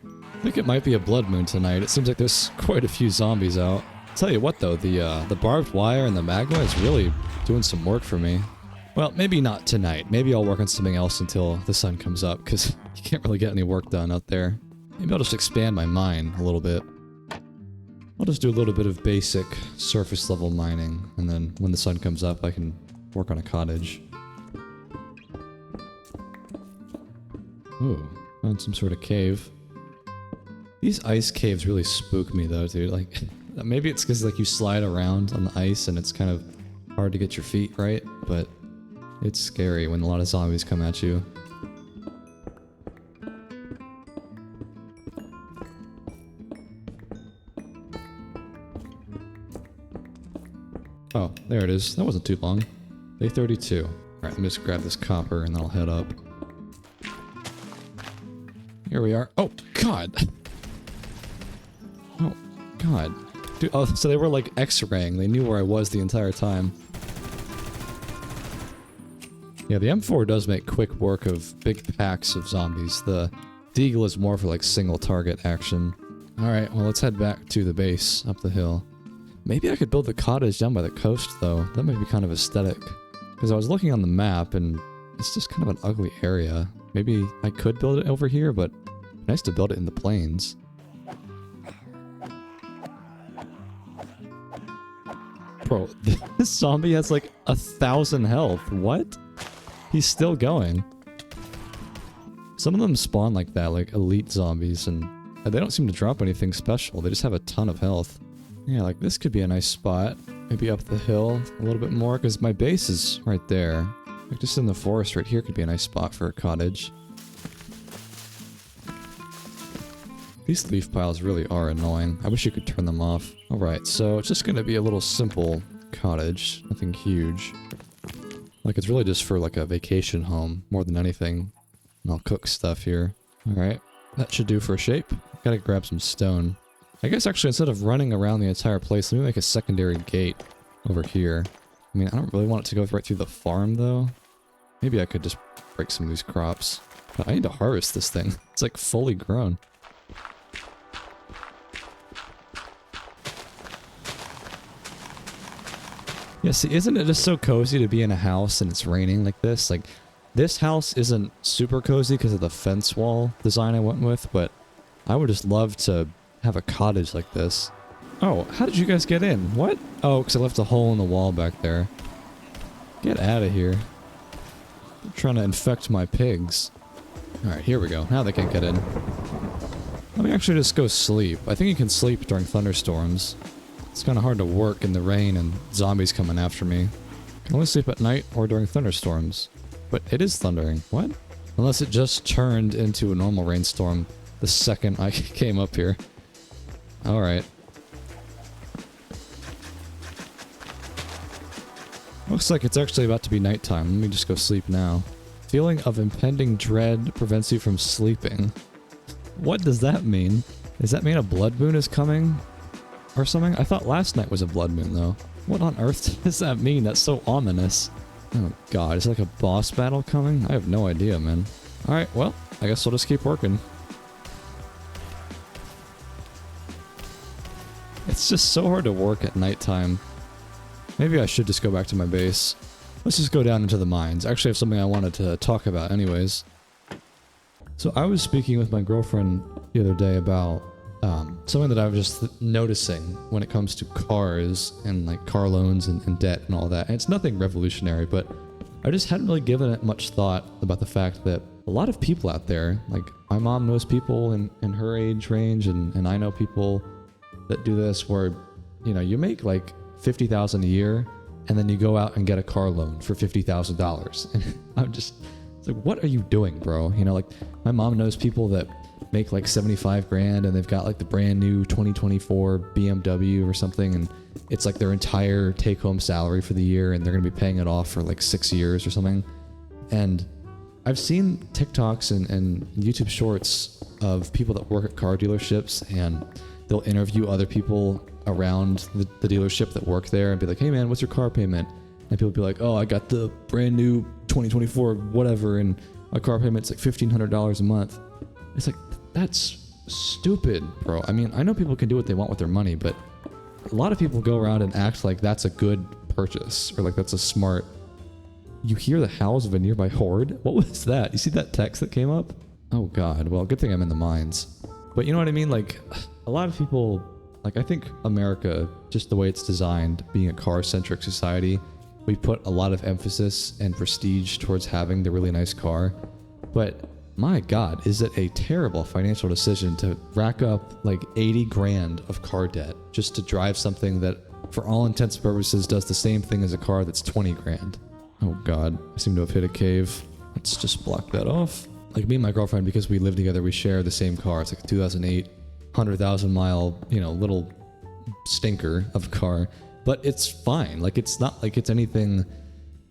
I think it might be a blood moon tonight. It seems like there's quite a few zombies out. I'll tell you what though, the barbed wire and the magma is really doing some work for me. Well, maybe not tonight. Maybe I'll work on something else until the sun comes up, because you can't really get any work done out there. Maybe I'll just expand my mine a little bit. I'll just do a little bit of basic surface level mining, and then when the sun comes up I can work on a cottage. Ooh, found some sort of cave. These ice caves really spook me though, dude. Like, maybe it's because like you slide around on the ice and it's kind of hard to get your feet right, but it's scary when a lot of zombies come at you. Oh, there it is. That wasn't too long. Day 32. Alright, let me just grab this copper and then I'll head up. Here we are. Oh, God! Oh, God. Dude, oh, so they were like X-raying. They knew where I was the entire time. Yeah, the M4 does make quick work of big packs of zombies. The deagle is more for like single target action. Alright, well let's head back to the base up the hill. Maybe I could build the cottage down by the coast though. That might be kind of aesthetic. Because I was looking on the map and it's just kind of an ugly area. Maybe I could build it over here, but nice to build it in the plains. Bro, this zombie has like 1,000 health. What? He's still going. Some of them spawn like that, like elite zombies, and they don't seem to drop anything special. They just have a ton of health. Yeah, like this could be a nice spot. Maybe up the hill a little bit more, because my base is right there. Like just in the forest right here could be a nice spot for a cottage. These leaf piles really are annoying. I wish you could turn them off. Alright, so it's just gonna be a little simple cottage. Nothing huge. Like it's really just for like a vacation home more than anything. And I'll cook stuff here. Alright, that should do for a shape. Gotta grab some stone. I guess actually instead of running around the entire place, let me make a secondary gate over here. I mean, I don't really want it to go right through the farm though. Maybe I could just break some of these crops. But I need to harvest this thing. It's like fully grown. Yeah, see, isn't it just so cozy to be in a house and it's raining like this? Like, this house isn't super cozy because of the fence wall design I went with, but I would just love to have a cottage like this. Oh, how did you guys get in? What? Oh, because I left a hole in the wall back there. Get out of here. They're trying to infect my pigs. Alright, here we go. Now they can't get in. Let me actually just go sleep. I think you can sleep during thunderstorms. It's kind of hard to work in the rain and zombies coming after me. I can only sleep at night or during thunderstorms. But it is thundering. What? Unless it just turned into a normal rainstorm the second I came up here. Alright. Looks like it's actually about to be nighttime. Let me just go sleep now. Feeling of impending dread prevents you from sleeping. What does that mean? Does that mean a blood moon is coming? Or something? I thought last night was a blood moon though. What on earth does that mean? That's so ominous. Oh god, is like a boss battle coming? I have no idea, man. Alright, well, I guess we'll just keep working. It's just so hard to work at nighttime. Maybe I should just go back to my base. Let's just go down into the mines. Actually, I have something I wanted to talk about anyways. So I was speaking with my girlfriend the other day about something that I was just noticing when it comes to cars and like car loans and debt and all that. And it's nothing revolutionary, but I just hadn't really given it much thought about the fact that a lot of people out there, like my mom knows people in her age range, and I know people that do this where, you know, you make like $50,000 a year and then you go out and get a car loan for $50,000. And I'm just, it's like, what are you doing, bro? You know, like my mom knows people that make like 75 grand and they've got like the brand new 2024 BMW or something, and it's like their entire take-home salary for the year, and they're going to be paying it off for like 6 years or something. And I've seen TikToks and YouTube shorts of people that work at car dealerships, and they'll interview other people around the dealership that work there and be like, hey man, what's your car payment? And people be like, oh, I got the brand new 2024 whatever, and my car payment's like $1,500 a month. It's like, that's stupid, bro. I mean, I know people can do what they want with their money, but a lot of people go around and act like that's a good purchase, or like that's a smart. You hear the howls of a nearby horde? What was that? You see that text that came up? Oh god, well, good thing I'm in the mines. But you know what I mean? Like, a lot of people, like, I think America, just the way it's designed, being a car-centric society, we put a lot of emphasis and prestige towards having the really nice car. But my god, is it a terrible financial decision to rack up like 80 grand of car debt just to drive something that, for all intents and purposes, does the same thing as a car that's 20 grand. Oh god, I seem to have hit a cave. Let's just block that off. Like, me and my girlfriend, because we live together, we share the same car. It's like a 2008, 100,000 mile, you know, little stinker of a car. But it's fine. Like, it's not like it's anything,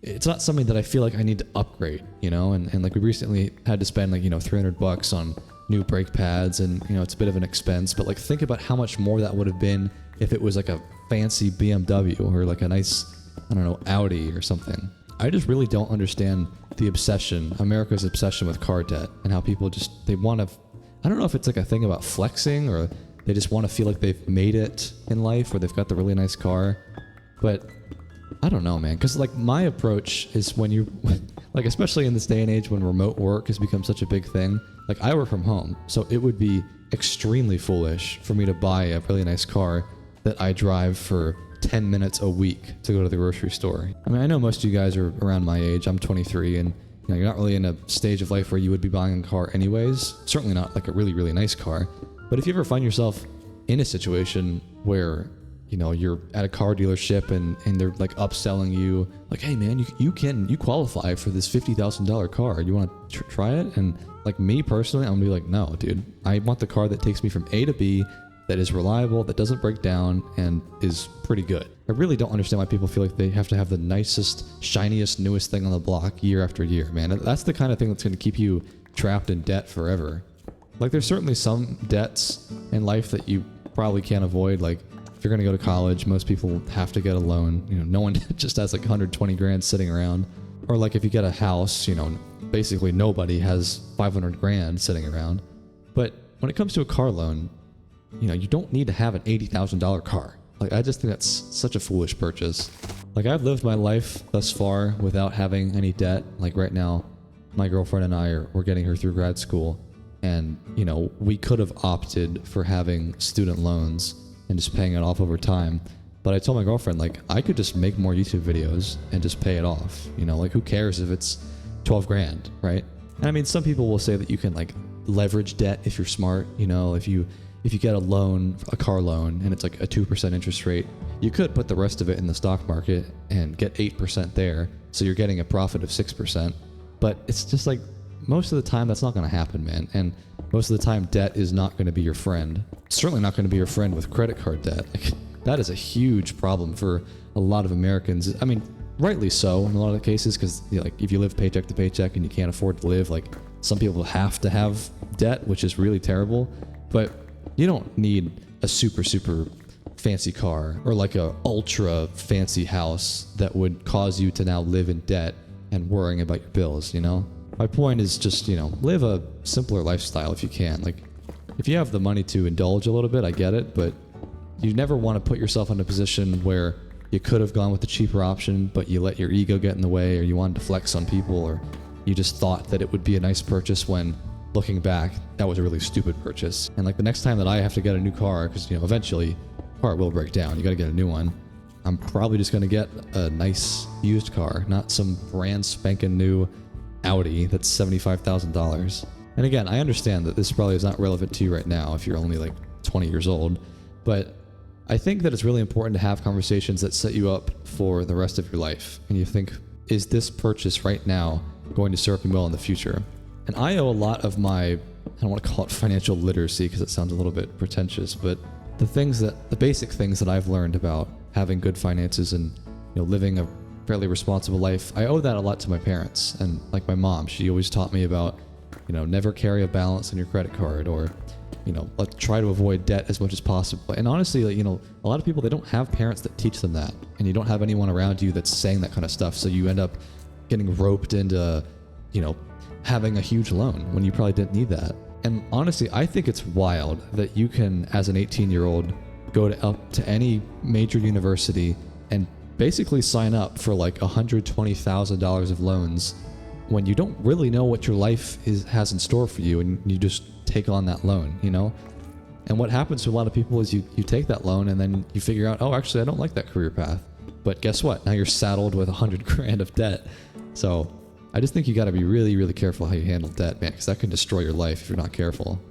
it's not something that I feel like I need to upgrade, you know? And like, we recently had to spend like, you know, $300 on new brake pads, and, you know, it's a bit of an expense. But like, think about how much more that would have been if it was like a fancy BMW or like a nice, I don't know, Audi or something. I just really don't understand the obsession, America's obsession with car debt, and how people just, they want to, I don't know if it's like a thing about flexing, or they just want to feel like they've made it in life, or they've got the really nice car. But I don't know, man, because like, my approach is, when you, like, especially in this day and age when remote work has become such a big thing, like, I work from home, so it would be extremely foolish for me to buy a really nice car that I drive for 10 minutes a week to go to the grocery store. I mean, I know most of you guys are around my age. I'm 23, and, you know, you're not really in a stage of life where you would be buying a car anyways. Certainly not like a really, really nice car. But if you ever find yourself in a situation where, you know, you're at a car dealership and they're like upselling you, like, hey man, you qualify for this $50,000 car. You want to try it? And like, me personally, I'm gonna be like, no, dude, I want the car that takes me from A to B, that is reliable, that doesn't break down, and is pretty good. I really don't understand why people feel like they have to have the nicest, shiniest, newest thing on the block year after year, man. That's the kind of thing that's going to keep you trapped in debt forever. Like, there's certainly some debts in life that you probably can't avoid. Like, if you're going to go to college, most people have to get a loan. You know, no one just has like 120 grand sitting around. Or like, if you get a house, you know, basically nobody has 500 grand sitting around. But when it comes to a car loan, you know, you don't need to have an $80,000 car. Like, I just think that's such a foolish purchase. Like, I've lived my life thus far without having any debt. Like, right now, my girlfriend and I we're getting her through grad school. And, you know, we could have opted for having student loans and just paying it off over time. But I told my girlfriend, like, I could just make more YouTube videos and just pay it off. You know, like, who cares if it's 12 grand, right? And I mean, some people will say that you can, like, leverage debt if you're smart. You know, if you get a loan, a car loan, and it's like a 2% interest rate, you could put the rest of it in the stock market and get 8% there, so you're getting a profit of 6%. But it's just like, most of the time that's not going to happen, man. And most of the time, debt is not going to be your friend. It's certainly not going to be your friend with credit card debt. Like, that is a huge problem for a lot of Americans. I mean, rightly so in a lot of cases, because, you know, like, if you live paycheck to paycheck and you can't afford to live, like, some people have to have debt, which is really terrible. But you don't need a super fancy car or like a ultra fancy house that would cause you to now live in debt and worrying about your bills, you know? My point is just, you know, live a simpler lifestyle if you can. Like, if you have the money to indulge a little bit, I get it, but you never want to put yourself in a position where you could have gone with the cheaper option, but you let your ego get in the way, or you wanted to flex on people, or you just thought that it would be a nice purchase when, looking back, that was a really stupid purchase. And like, the next time that I have to get a new car, because, you know, eventually car will break down, you got to get a new one, I'm probably just going to get a nice used car, not some brand spanking new Audi that's $75,000. And again, I understand that this probably is not relevant to you right now if you're only like 20 years old, but I think that it's really important to have conversations that set you up for the rest of your life. And you think, is this purchase right now going to serve me well in the future? And I owe a lot of my, I don't want to call it financial literacy because it sounds a little bit pretentious, but the basic things that I've learned about having good finances and, you know, living a fairly responsible life. I owe that a lot to my parents, and like my mom, she always taught me about, you know, never carry a balance on your credit card, or, you know, let's try to avoid debt as much as possible. And honestly, like, you know, a lot of people, they don't have parents that teach them that, and you don't have anyone around you that's saying that kind of stuff, so you end up getting roped into, you know, having a huge loan when you probably didn't need that. And honestly, I think it's wild that you can, as an 18-year-old, go to up to any major university and basically sign up for like $120,000 of loans when you don't really know what your life has in store for you, and you just take on that loan, you know? And what happens to a lot of people is you take that loan and then you figure out, oh, actually, I don't like that career path. But guess what? Now you're saddled with 100 grand of debt. So I just think you got to be really, really careful how you handle debt, man, because that can destroy your life if you're not careful.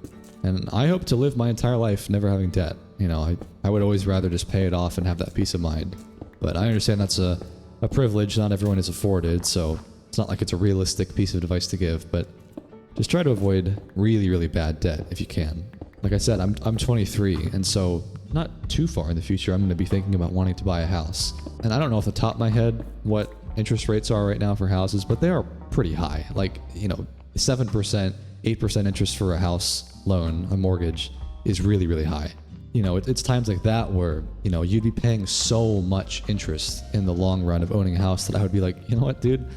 And I hope to live my entire life never having debt. You know, I would always rather just pay it off and have that peace of mind. But I understand that's a privilege not everyone is afforded, so it's not like it's a realistic piece of advice to give, but just try to avoid really, really bad debt if you can. Like I said, I'm 23, and so not too far in the future, I'm going to be thinking about wanting to buy a house. And I don't know off the top of my head what interest rates are right now for houses, but they are pretty high. Like, you know, 7%, 8% interest for a house loan, a mortgage, is really, really high. You know, it's times like that where, you know, you'd be paying so much interest in the long run of owning a house that I would be like, you know what, dude,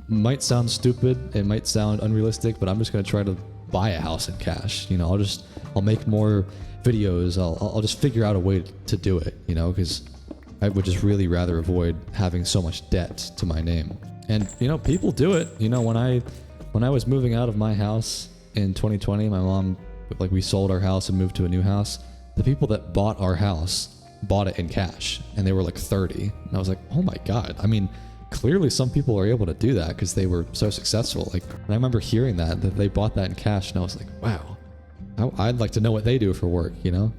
might sound stupid, it might sound unrealistic, but I'm just going to try to buy a house in cash. You know, I'll make more videos, I'll just figure out a way to do it, you know, because I would just really rather avoid having so much debt to my name. And, you know, people do it. You know, when I was moving out of my house in 2020, my mom, like, we sold our house and moved to a new house. The people that bought our house bought it in cash, and they were like 30. And I was like, oh my God. I mean, clearly some people are able to do that because they were so successful. Like, and I remember hearing that they bought that in cash, and I was like, wow, I'd like to know what they do for work, you know?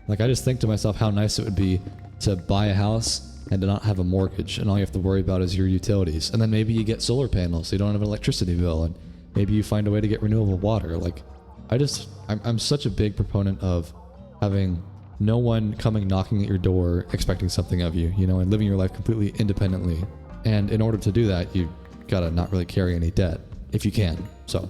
Like, I just think to myself how nice it would be to buy a house and to not have a mortgage, and all you have to worry about is your utilities. And then maybe you get solar panels so you don't have an electricity bill, and maybe you find a way to get renewable water. Like, I'm such a big proponent of having no one coming knocking at your door expecting something of you, you know, and living your life completely independently. And in order to do that, you gotta not really carry any debt if you can. So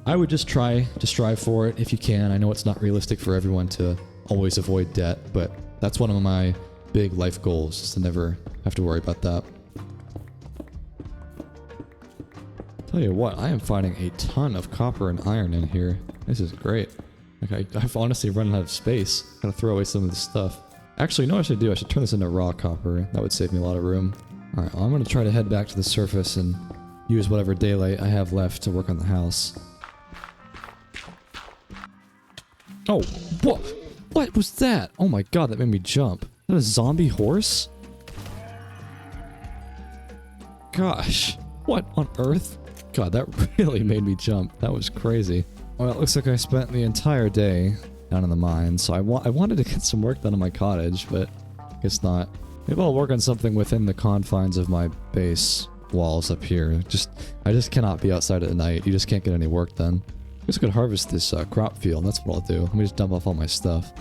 I would just try to strive for it if you can. I know it's not realistic for everyone to always avoid debt, but that's one of my big life goals, is to never have to worry about that. Tell you what, I am finding a ton of copper and iron in here. This is great. Like, I've honestly run out of space. Gotta throw away some of this stuff. Actually, you know what I should do? I should turn this into raw copper. That would save me a lot of room. Alright, well, I'm gonna try to head back to the surface and use whatever daylight I have left to work on the house. Oh, what? What was that? Oh my God, that made me jump. Is that a zombie horse? Gosh, what on earth? God, that really made me jump. That was crazy. Well, it looks like I spent the entire day down in the mine, so I wanted to get some work done on my cottage, but I guess not. Maybe I'll work on something within the confines of my base walls up here. I just cannot be outside at night. You just can't get any work done. I guess I could harvest this crop field. That's what I'll do. Let me just dump off all my stuff.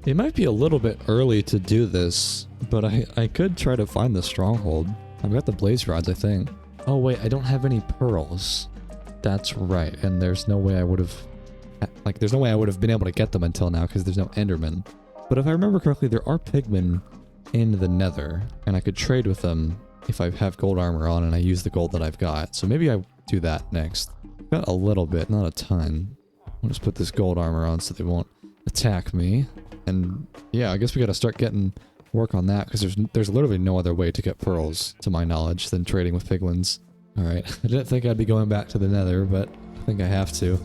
It might be a little bit early to do this, but I could try to find the stronghold. I've got the blaze rods, I think. Oh wait, I don't have any pearls. That's right, and there's no way I would have been able to get them until now because there's no enderman. But if I remember correctly, there are pigmen in the Nether, and I could trade with them if I have gold armor on and I use the gold that I've got. So maybe I do that next. I've got a little bit, not a ton. I'll just put this gold armor on so they won't attack me. And yeah, I guess we gotta start getting work on that because there's literally no other way to get pearls, to my knowledge, than trading with piglins. Alright, I didn't think I'd be going back to the Nether, but I think I have to.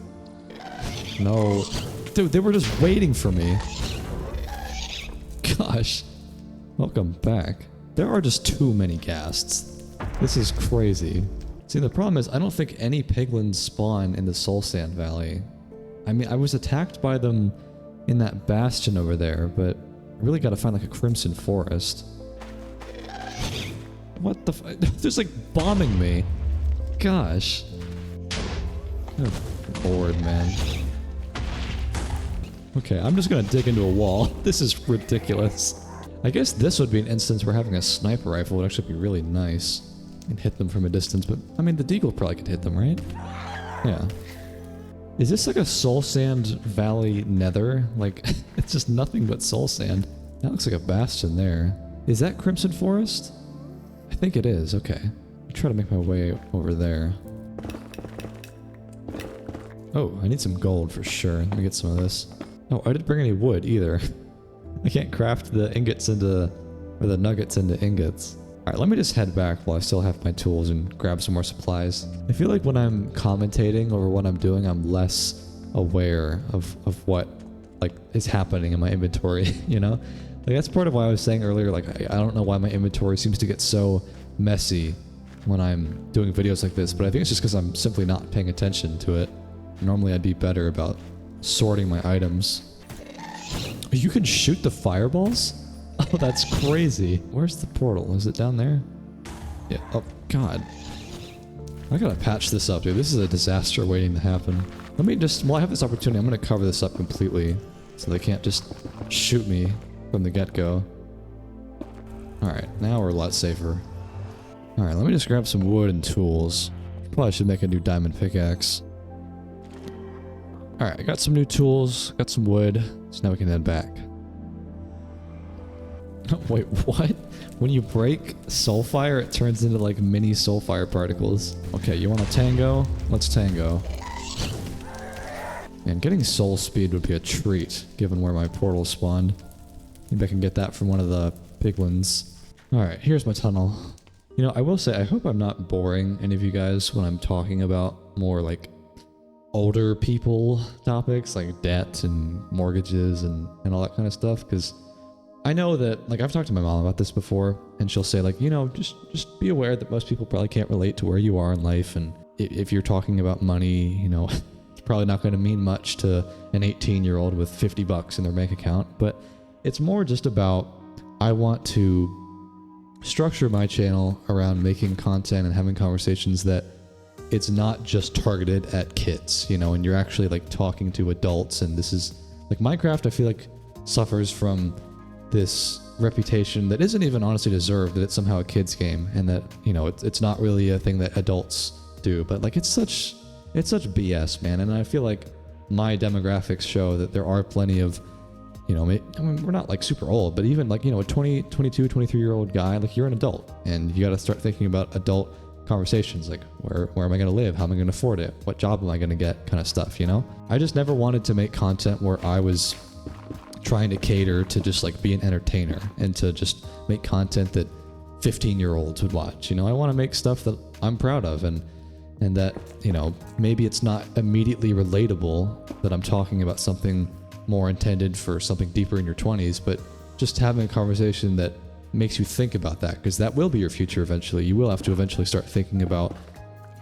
No. Dude, they were just waiting for me. Gosh. Welcome back. There are just too many ghasts. This is crazy. See, the problem is I don't think any piglins spawn in the Soul Sand Valley. I mean, I was attacked by them in that bastion over there, but I really gotta find like a crimson forest. What the f- There's like bombing me. Gosh. I'm bored, man. Okay, I'm just gonna dig into a wall. This is ridiculous. I guess this would be an instance where having a sniper rifle would actually be really nice. And hit them from a distance, but I mean the deagle probably could hit them, right? Yeah. Is this like a soul sand valley nether? Like, it's just nothing but soul sand. That looks like a bastion there. Is that Crimson Forest? I think it is, okay. I'll try to make my way over there. Oh, I need some gold for sure. Let me get some of this. Oh, I didn't bring any wood either. I can't craft the ingots into, or the nuggets into ingots. Alright, let me just head back while I still have my tools and grab some more supplies. I feel like when I'm commentating over what I'm doing, I'm less aware of what, like, is happening in my inventory, you know? Like, that's part of why I was saying earlier, like, I don't know why my inventory seems to get so messy when I'm doing videos like this, but I think it's just because I'm simply not paying attention to it. Normally I'd be better about sorting my items. You can shoot the fireballs? Oh, that's crazy. Where's the portal? Is it down there? Yeah. Oh, God. I gotta patch this up, dude. This is a disaster waiting to happen. Let me just, while I have this opportunity, I'm gonna cover this up completely so they can't just shoot me from the get-go. Alright, now we're a lot safer. Alright, let me just grab some wood and tools. Probably should make a new diamond pickaxe. Alright, I got some new tools, got some wood, so now we can head back. Wait, what? When you break soulfire, it turns into like mini soulfire particles. Okay, you want to tango? Let's tango. Man, getting soul speed would be a treat, given where my portal spawned. Maybe I can get that from one of the big ones. Alright, here's my tunnel. You know, I will say, I hope I'm not boring any of you guys when I'm talking about more like older people topics, like debt and mortgages and all that kind of stuff, because I know that, like, I've talked to my mom about this before, and she'll say, like, you know, just be aware that most people probably can't relate to where you are in life, and if you're talking about money, you know, it's probably not going to mean much to an 18-year-old with 50 bucks in their bank account, but it's more just about, I want to structure my channel around making content and having conversations that it's not just targeted at kids, you know, and you're actually, like, talking to adults, and this is, like, Minecraft, I feel like, suffers from this reputation that isn't even honestly deserved, that it's somehow a kid's game and that, you know, it's not really a thing that adults do, but like it's such BS, man. And I feel like my demographics show that there are plenty of, you know, I mean, we're not like super old, but even like, you know, a 22, 23-year-old guy, like you're an adult and you got to start thinking about adult conversations, like where am I going to live? How am I going to afford it? What job am I going to get? Kind of stuff, you know? I just never wanted to make content where I was trying to cater to just like be an entertainer and to just make content that 15-year-olds would watch. You know, I want to make stuff that I'm proud of and that, you know, maybe it's not immediately relatable that I'm talking about something more intended for something deeper in your 20s, but just having a conversation that makes you think about that, because that will be your future eventually. You will have to eventually start thinking about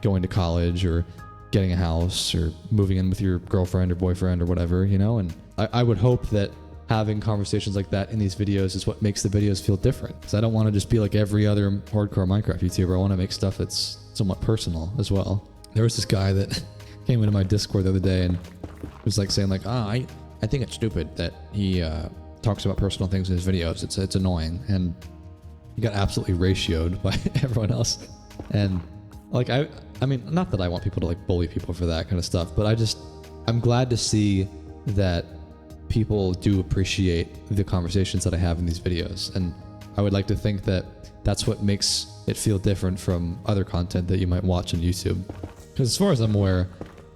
going to college or getting a house or moving in with your girlfriend or boyfriend or whatever, you know? And I would hope that having conversations like that in these videos is what makes the videos feel different. Because I don't want to just be like every other hardcore Minecraft YouTuber. I want to make stuff that's somewhat personal as well. There was this guy that came into my Discord the other day and was like saying like, I think it's stupid that he talks about personal things in his videos. It's annoying. And he got absolutely ratioed by everyone else. And like, I mean, not that I want people to like bully people for that kind of stuff, but I'm glad to see that people do appreciate the conversations that I have in these videos. And I would like to think that that's what makes it feel different from other content that you might watch on YouTube. Because as far as I'm aware,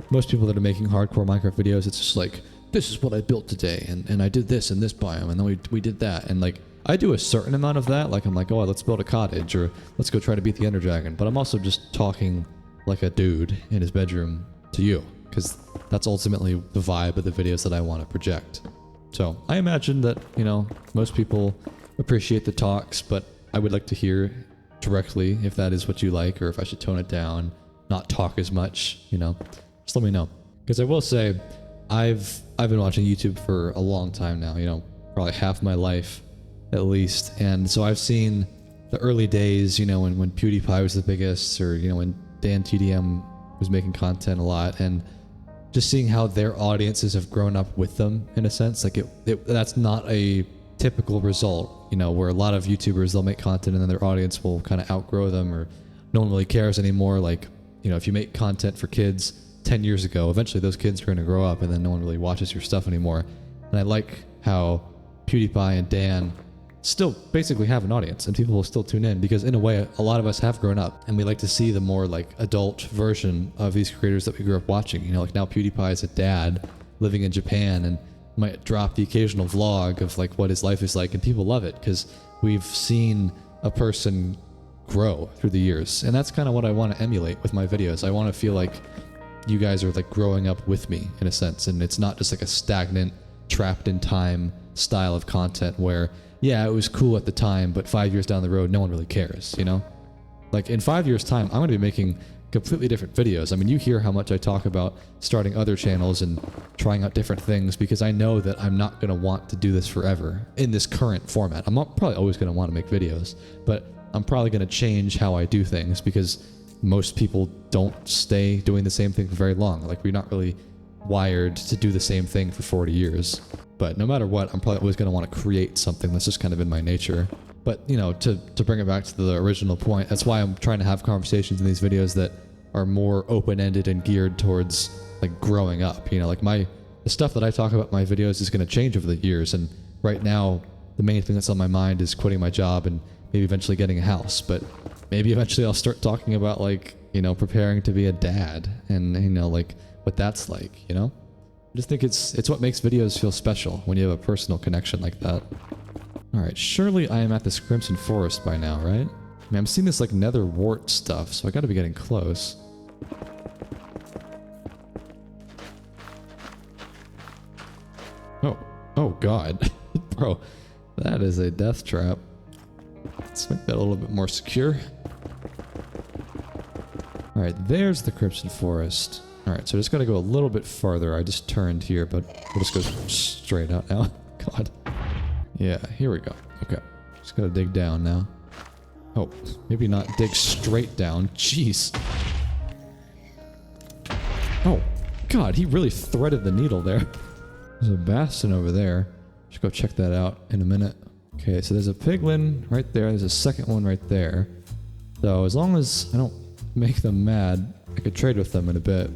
most people that are making hardcore Minecraft videos, it's just like, this is what I built today, and I did this in this biome, and then we did that. And like, I do a certain amount of that, like I'm like, oh, let's build a cottage, or let's go try to beat the Ender Dragon. But I'm also just talking like a dude in his bedroom to you, because that's ultimately the vibe of the videos that I want to project. So I imagine that, you know, most people appreciate the talks, but I would like to hear directly if that is what you like, or if I should tone it down, not talk as much, you know, just let me know. Because I will say, I've been watching YouTube for a long time now, you know, probably half my life at least. And so I've seen the early days, you know, when PewDiePie was the biggest, or, you know, when Dan TDM was making content a lot, and just seeing how their audiences have grown up with them in a sense. Like that's not a typical result, you know, where a lot of YouTubers, they'll make content and then their audience will kind of outgrow them, or no one really cares anymore. Like, you know, if you make content for kids 10 years ago, eventually those kids are going to grow up and then no one really watches your stuff anymore. And I like how PewDiePie and Dan still basically have an audience and people will still tune in, because in a way, a lot of us have grown up and we like to see the more like adult version of these creators that we grew up watching. You know, like now PewDiePie is a dad living in Japan and might drop the occasional vlog of like what his life is like, and people love it because we've seen a person grow through the years. And that's kind of what I want to emulate with my videos. I want to feel like you guys are like growing up with me in a sense, and it's not just like a stagnant, trapped in time style of content where, yeah, it was cool at the time, but 5 years down the road, no one really cares, you know? Like in 5 years' time, I'm going to be making completely different videos. I mean, you hear how much I talk about starting other channels and trying out different things, because I know that I'm not going to want to do this forever in this current format. I'm not probably always going to want to make videos, but I'm probably going to change how I do things, because most people don't stay doing the same thing for very long. Like, we're not really wired to do the same thing for 40 years. But no matter what, I'm probably always going to want to create something. That's just kind of in my nature. But, you know, to bring it back to the original point, that's why I'm trying to have conversations in these videos that are more open-ended and geared towards, like, growing up. You know, like, the stuff that I talk about in my videos is going to change over the years. And right now, the main thing that's on my mind is quitting my job and maybe eventually getting a house. But maybe eventually I'll start talking about, like, you know, preparing to be a dad and, you know, like, what that's like, you know? I just think it's what makes videos feel special when you have a personal connection like that. Alright, surely I am at this Crimson Forest by now, right? I mean, I'm seeing this, like, Nether wart stuff, so I gotta be getting close. Oh god. Bro, that is a death trap. Let's make that a little bit more secure. Alright, there's the Crimson Forest. Alright, so I just gotta go a little bit farther. I just turned here, but we'll just go straight out now. God. Yeah, here we go. Okay. Just gotta dig down now. Oh, maybe not dig straight down. Jeez. Oh, God, he really threaded the needle there. There's a bastion over there. Should go check that out in a minute. Okay, so there's a piglin right there. There's a second one right there. So as long as I don't make them mad, I could trade with them in a bit.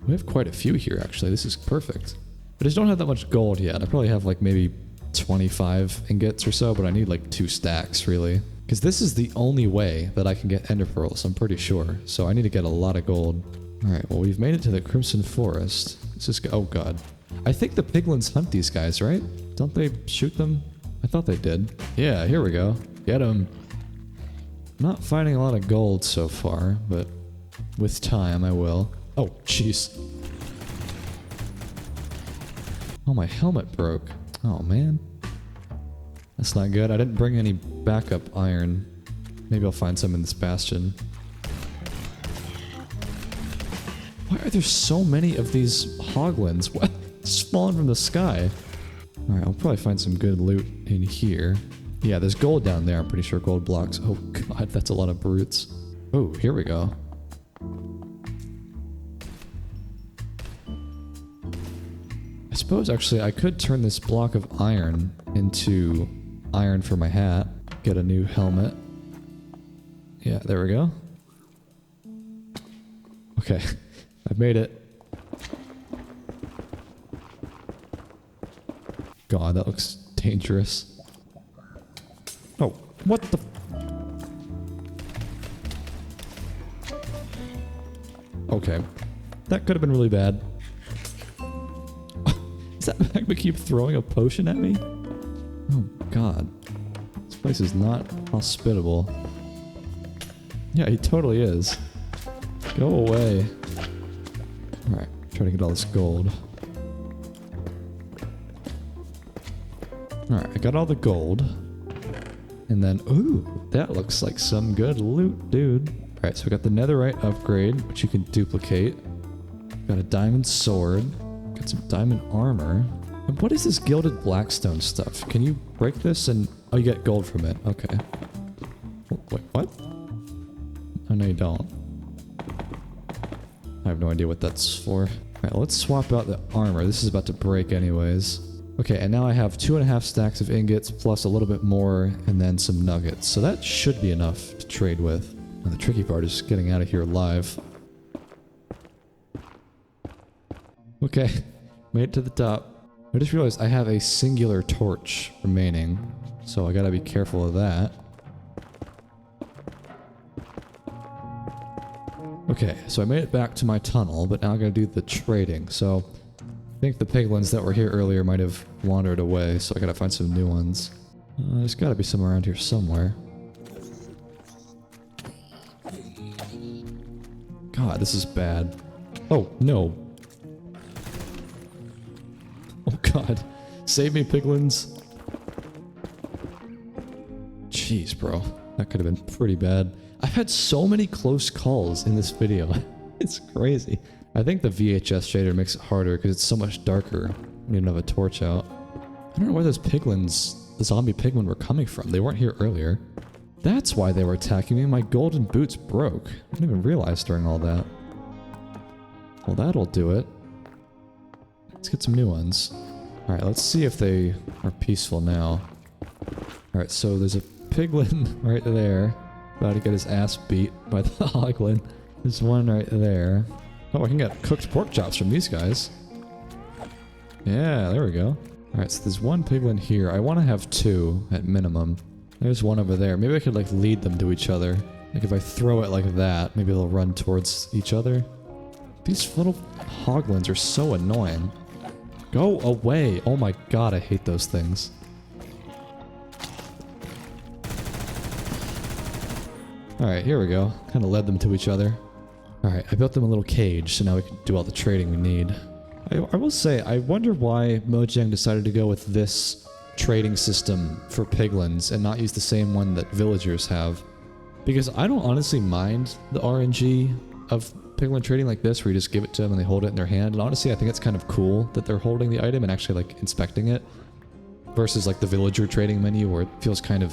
We have quite a few here, actually. This is perfect. I just don't have that much gold yet. I probably have like maybe 25 ingots or so, but I need like 2 stacks, really. Because this is the only way that I can get ender pearls, I'm pretty sure. So I need to get a lot of gold. Alright, well, we've made it to the Crimson Forest. Let's just go. Oh, God. I think the piglins hunt these guys, right? Don't they shoot them? I thought they did. Yeah, here we go. Get them. Not finding a lot of gold so far, but with time I will. Oh, jeez. Oh, my helmet broke. Oh, man. That's not good. I didn't bring any backup iron. Maybe I'll find some in this bastion. Why are there so many of these hoglins? What? Spawn from the sky. Alright, I'll probably find some good loot in here. Yeah, there's gold down there. I'm pretty sure gold blocks. Oh, God, that's a lot of brutes. Oh, here we go. I suppose, actually, I could turn this block of iron into iron for my hat. Get a new helmet. Yeah, there we go. Okay, I've made it. God, that looks dangerous. Oh, what the... Okay. That could have been really bad. Does that magma keep throwing a potion at me? Oh, God. This place is not hospitable. Yeah, he totally is. Go away. Alright, try to get all this gold. Alright, I got all the gold. And then, ooh, that looks like some good loot, dude. Alright, so we got the netherite upgrade, which you can duplicate. Got a diamond sword. Got some diamond armor. And what is this gilded blackstone stuff? Can you break this and... Oh, you get gold from it. Okay. Oh, wait, what? Oh, no, you don't. I have no idea what that's for. Alright, let's swap out the armor. This is about to break anyways. Okay, and now I have 2.5 stacks of ingots plus a little bit more and then some nuggets. So that should be enough to trade with. And the tricky part is getting out of here alive. Okay, made it to the top. I just realized I have a singular torch remaining, so I gotta be careful of that. Okay, so I made it back to my tunnel, but now I gotta do the trading. So I think the piglins that were here earlier might have wandered away, so I gotta find some new ones. There's gotta be some around here somewhere. God, this is bad. Oh, no. Oh god. Save me, piglins. Jeez, bro. That could have been pretty bad. I've had so many close calls in this video. It's crazy. I think the VHS shader makes it harder because it's so much darker when you don't have a torch out. I don't know where those piglins, the zombie piglin, were coming from. They weren't here earlier. That's why they were attacking me. My golden boots broke. I didn't even realize during all that. Well, that'll do it. Let's get some new ones. Alright, let's see if they are peaceful now. Alright, so there's a piglin right there. About to get his ass beat by the hoglin. There's one right there. Oh, I can get cooked pork chops from these guys. Yeah, there we go. Alright, so there's one piglin here. I want to have 2 at minimum. There's one over there. Maybe I could like lead them to each other. Like if I throw it like that, maybe they'll run towards each other. These little hoglins are so annoying. Go away! Oh my god, I hate those things. Alright, here we go. Kind of led them to each other. Alright, I built them a little cage, so now we can do all the trading we need. I will say, I wonder why Mojang decided to go with this trading system for piglins and not use the same one that villagers have. Because I don't honestly mind the RNG of piglin trading like this, where you just give it to them and they hold it in their hand. And honestly, I think it's kind of cool that they're holding the item and actually like inspecting it. Versus like the villager trading menu where it feels kind of,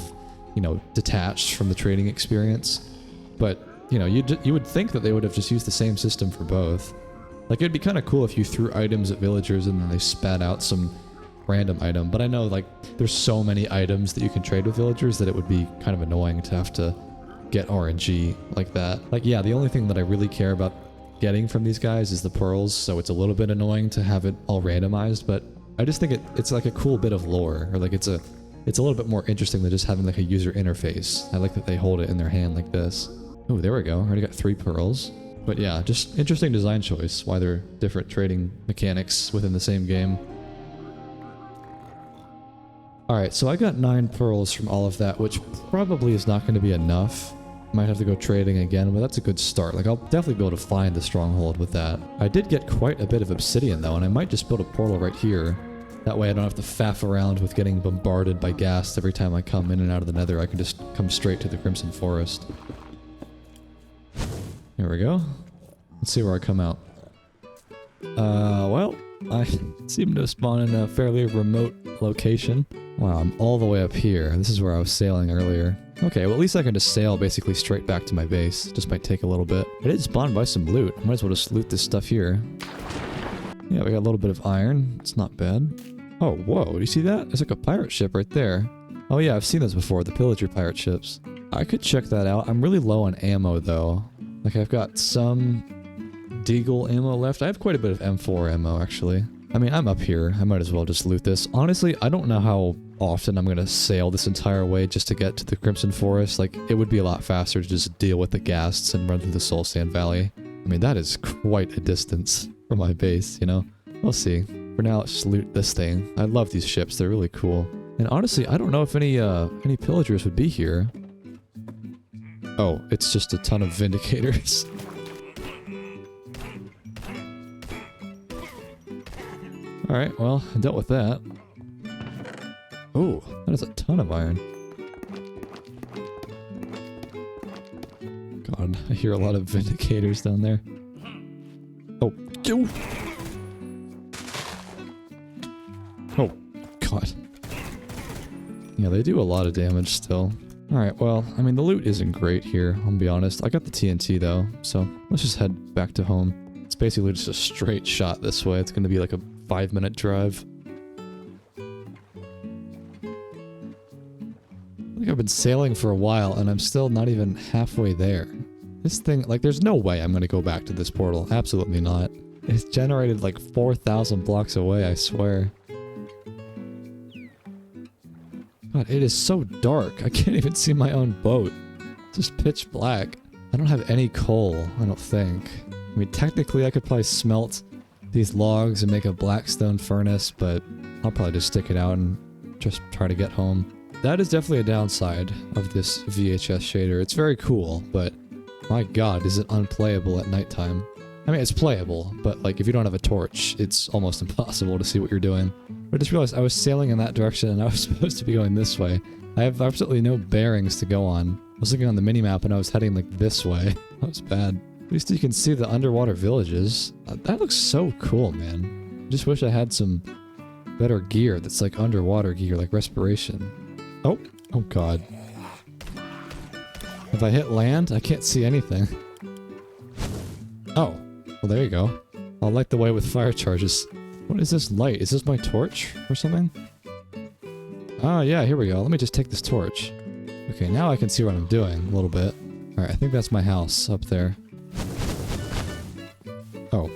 you know, detached from the trading experience. But, you know, you would think that they would have just used the same system for both. Like, it'd be kind of cool if you threw items at villagers and then they spat out some random item. But I know, like, there's so many items that you can trade with villagers that it would be kind of annoying to have to get RNG like that. Like, yeah, the only thing that I really care about getting from these guys is the pearls, so it's a little bit annoying to have it all randomized, but I just think it's like a cool bit of lore, or like it's a little bit more interesting than just having like a user interface. I like that they hold it in their hand like this. Oh, there we go. Already got 3 pearls. But yeah, just interesting design choice, why they're different trading mechanics within the same game. Alright, so I got 9 pearls from all of that, which probably is not going to be enough. Might have to go trading again, but that's a good start. Like, I'll definitely be able to find the stronghold with that. I did get quite a bit of obsidian though, and I might just build a portal right here. That way I don't have to faff around with getting bombarded by ghasts every time I come in and out of the Nether. I can just come straight to the Crimson Forest. Here we go. Let's see where I come out. Well, I seem to spawn in a fairly remote location. Wow, I'm all the way up here. This is where I was sailing earlier. Okay, well at least I can just sail basically straight back to my base. Just might take a little bit. I did spawn by some loot. Might as well just loot this stuff here. Yeah, we got a little bit of iron. It's not bad. Oh, whoa, do you see that? There's like a pirate ship right there. Oh yeah, I've seen those before, the pillager pirate ships. I could check that out. I'm really low on ammo though. Like, I've got some deagle ammo left. I have quite a bit of M4 ammo, actually. I mean, I'm up here. I might as well just loot this. Honestly, I don't know how often I'm going to sail this entire way just to get to the Crimson Forest. Like, it would be a lot faster to just deal with the ghasts and run through the Soul Sand Valley. I mean, that is quite a distance from my base, you know? We'll see. For now, let's just loot this thing. I love these ships. They're really cool. And honestly, I don't know if any pillagers would be here. Oh, it's just a ton of Vindicators. Alright, well, I dealt with that. Oh, that is a ton of iron. God, I hear a lot of Vindicators down there. Oh, oh, God. Yeah, they do a lot of damage still. Alright, well, I mean, the loot isn't great here, I'll be honest. I got the TNT, though, so let's just head back to home. It's basically just a straight shot this way. It's gonna be like a 5-minute drive. like I've been sailing for a while and I'm still not even halfway there. This thing, like, there's no way I'm gonna go back to this portal. Absolutely not. It's generated like 4,000 blocks away, I swear. God, it is so dark. I can't even see my own boat. It's just pitch black. I don't have any coal, I don't think. I mean, technically I could probably smelt these logs and make a blackstone furnace, but I'll probably just stick it out and just try to get home. That is definitely a downside of this VHS shader. It's very cool, but my god, is it unplayable at nighttime. I mean, it's playable, but like if you don't have a torch, it's almost impossible to see what you're doing. I just realized I was sailing in that direction and I was supposed to be going this way. I have absolutely no bearings to go on. I was looking on the minimap and I was heading like this way. That was bad. At least you can see the underwater villages. That looks so cool, man. I just wish I had some better gear that's like underwater gear, like respiration. Oh god. If I hit land, I can't see anything. Oh, well there you go. I'll light the way with fire charges. What is this light? Is this my torch or something? Oh yeah, here we go. Let me just take this torch. Okay, now I can see what I'm doing a little bit. Alright, I think that's my house up there. Oh.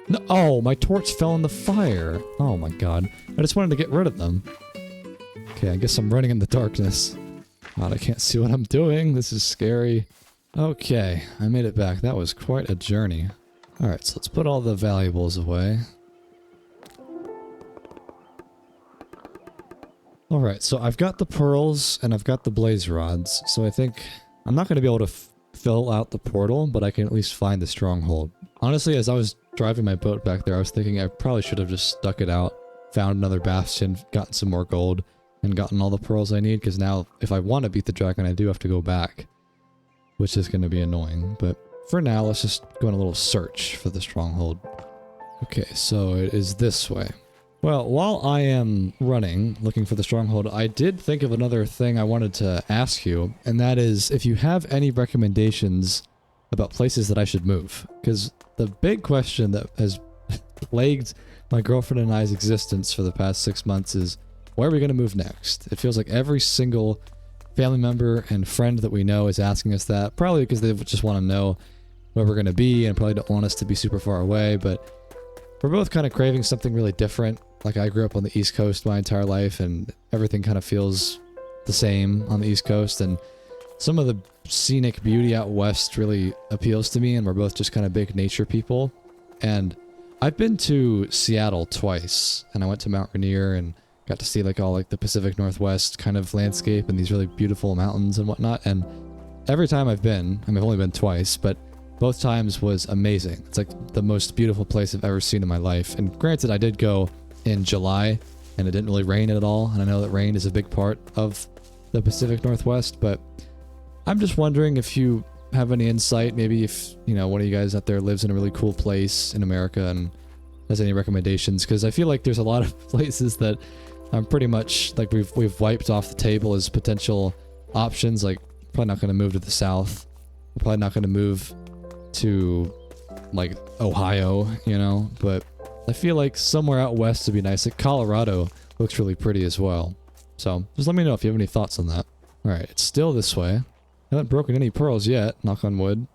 No, oh, my torch fell in the fire. Oh my god. I just wanted to get rid of them. Okay, I guess I'm running in the darkness. God, I can't see what I'm doing. This is scary. Okay, I made it back. That was quite a journey. Alright, so let's put all the valuables away. Alright, so I've got the pearls and I've got the blaze rods, so I think I'm not going to be able to fill out the portal, but I can at least find the stronghold. Honestly, as I was driving my boat back there, I was thinking I probably should have just stuck it out, found another bastion, gotten some more gold, and gotten all the pearls I need, because now if I want to beat the dragon, I do have to go back, which is going to be annoying. But for now, let's just go on a little search for the stronghold. Okay, so it is this way. Well, while I am running, looking for the stronghold, I did think of another thing I wanted to ask you, and that is if you have any recommendations about places that I should move. Because the big question that has plagued my girlfriend and I's existence for the past 6 months is, where are we going to move next? It feels like every single family member and friend that we know is asking us that, probably because they just want to know where we're going to be and probably don't want us to be super far away, but we're both kind of craving something really different. Like, I grew up on the East Coast my entire life, and everything kind of feels the same on the East Coast, and some of the scenic beauty out west really appeals to me, and we're both just kind of big nature people. And I've been to Seattle twice, and I went to Mount Rainier and got to see like all like the Pacific Northwest kind of landscape and these really beautiful mountains and whatnot. And every time I've been, I mean, I've only been twice, but both times was amazing. It's like the most beautiful place I've ever seen in my life. And granted, I did go in July and it didn't really rain at all. And I know that rain is a big part of the Pacific Northwest, but I'm just wondering if you have any insight, maybe if, you know, one of you guys out there lives in a really cool place in America and has any recommendations, because I feel like there's a lot of places that I'm pretty much like we've wiped off the table as potential options. Like, probably not going to move to the south. We're probably not going to move to like Ohio, you know, but I feel like somewhere out west would be nice. Like Colorado looks really pretty as well. So just let me know if you have any thoughts on that. All right, it's still this way. I haven't broken any pearls yet, knock on wood.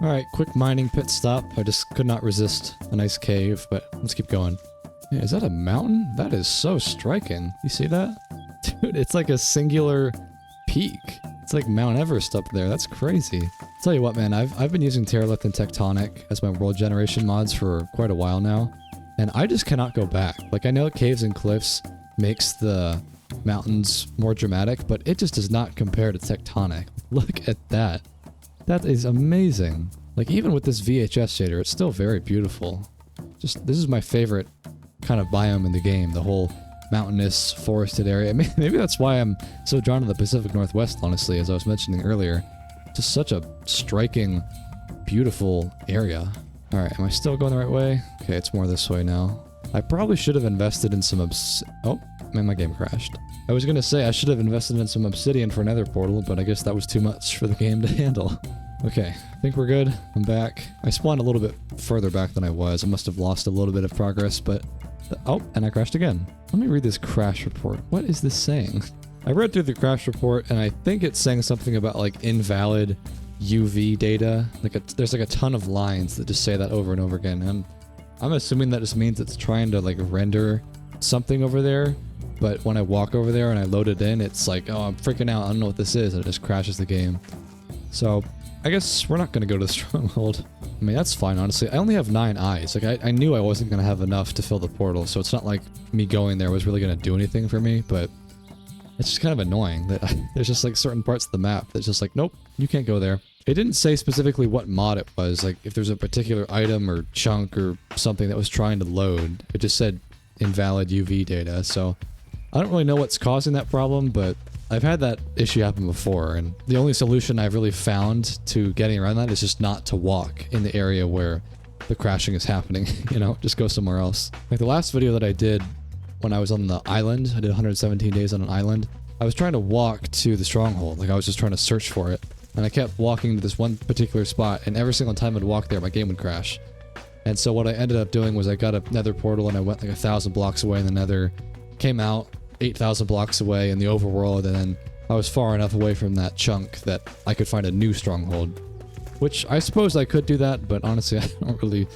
Alright, quick mining pit stop. I just could not resist a nice cave, but let's keep going. Yeah, is that a mountain? That is so striking. You see that? Dude, it's like a singular peak. It's like Mount Everest up there. That's crazy. I'll tell you what, man, I've been using Terralith and Tectonic as my world generation mods for quite a while now, and I just cannot go back. Like, I know caves and cliffs makes the mountains more dramatic, but it just does not compare to Tectonic. Look at that. That is amazing. Like, even with this VHS shader, it's still very beautiful. Just, this is my favorite kind of biome in the game, the whole mountainous, forested area. Maybe that's why I'm so drawn to the Pacific Northwest, honestly, as I was mentioning earlier. Just such a striking, beautiful area. Alright, am I still going the right way? Okay, it's more this way now. I probably should have invested in some oh, man, my game crashed. I was gonna say I should have invested in some obsidian for Nether portal, but I guess that was too much for the game to handle. Okay, I think we're good. I'm back. I spawned a little bit further back than I was. I must have lost a little bit of progress, but... Oh, and I crashed again. Let me read this crash report. What is this saying? I read through the crash report, and I think it's saying something about, like, invalid UV data. Like, there's, like, a ton of lines that just say that over and over again. And I'm assuming that just means it's trying to, like, render something over there. But when I walk over there and I load it in, it's like, oh, I'm freaking out. I don't know what this is. And it just crashes the game. So... I guess we're not going to go to the Stronghold. I mean, that's fine, honestly. I only have 9 eyes. Like, I knew I wasn't going to have enough to fill the portal, so it's not like me going there was really going to do anything for me, but it's just kind of annoying that there's just, like, certain parts of the map that's just like, nope, you can't go there. It didn't say specifically what mod it was, like, if there's a particular item or chunk or something that was trying to load. It just said invalid UV data, so I don't really know what's causing that problem, but... I've had that issue happen before, and the only solution I've really found to getting around that is just not to walk in the area where the crashing is happening, you know, just go somewhere else. Like the last video that I did when I was on the island, I did 117 days on an island, I was trying to walk to the Stronghold, like I was just trying to search for it, and I kept walking to this one particular spot, and every single time I'd walk there, my game would crash. And so what I ended up doing was I got a Nether portal, and I went like 1,000 blocks away in the Nether, came out, 8,000 blocks away in the overworld, and then I was far enough away from that chunk that I could find a new stronghold. Which I suppose I could do that, but honestly I don't really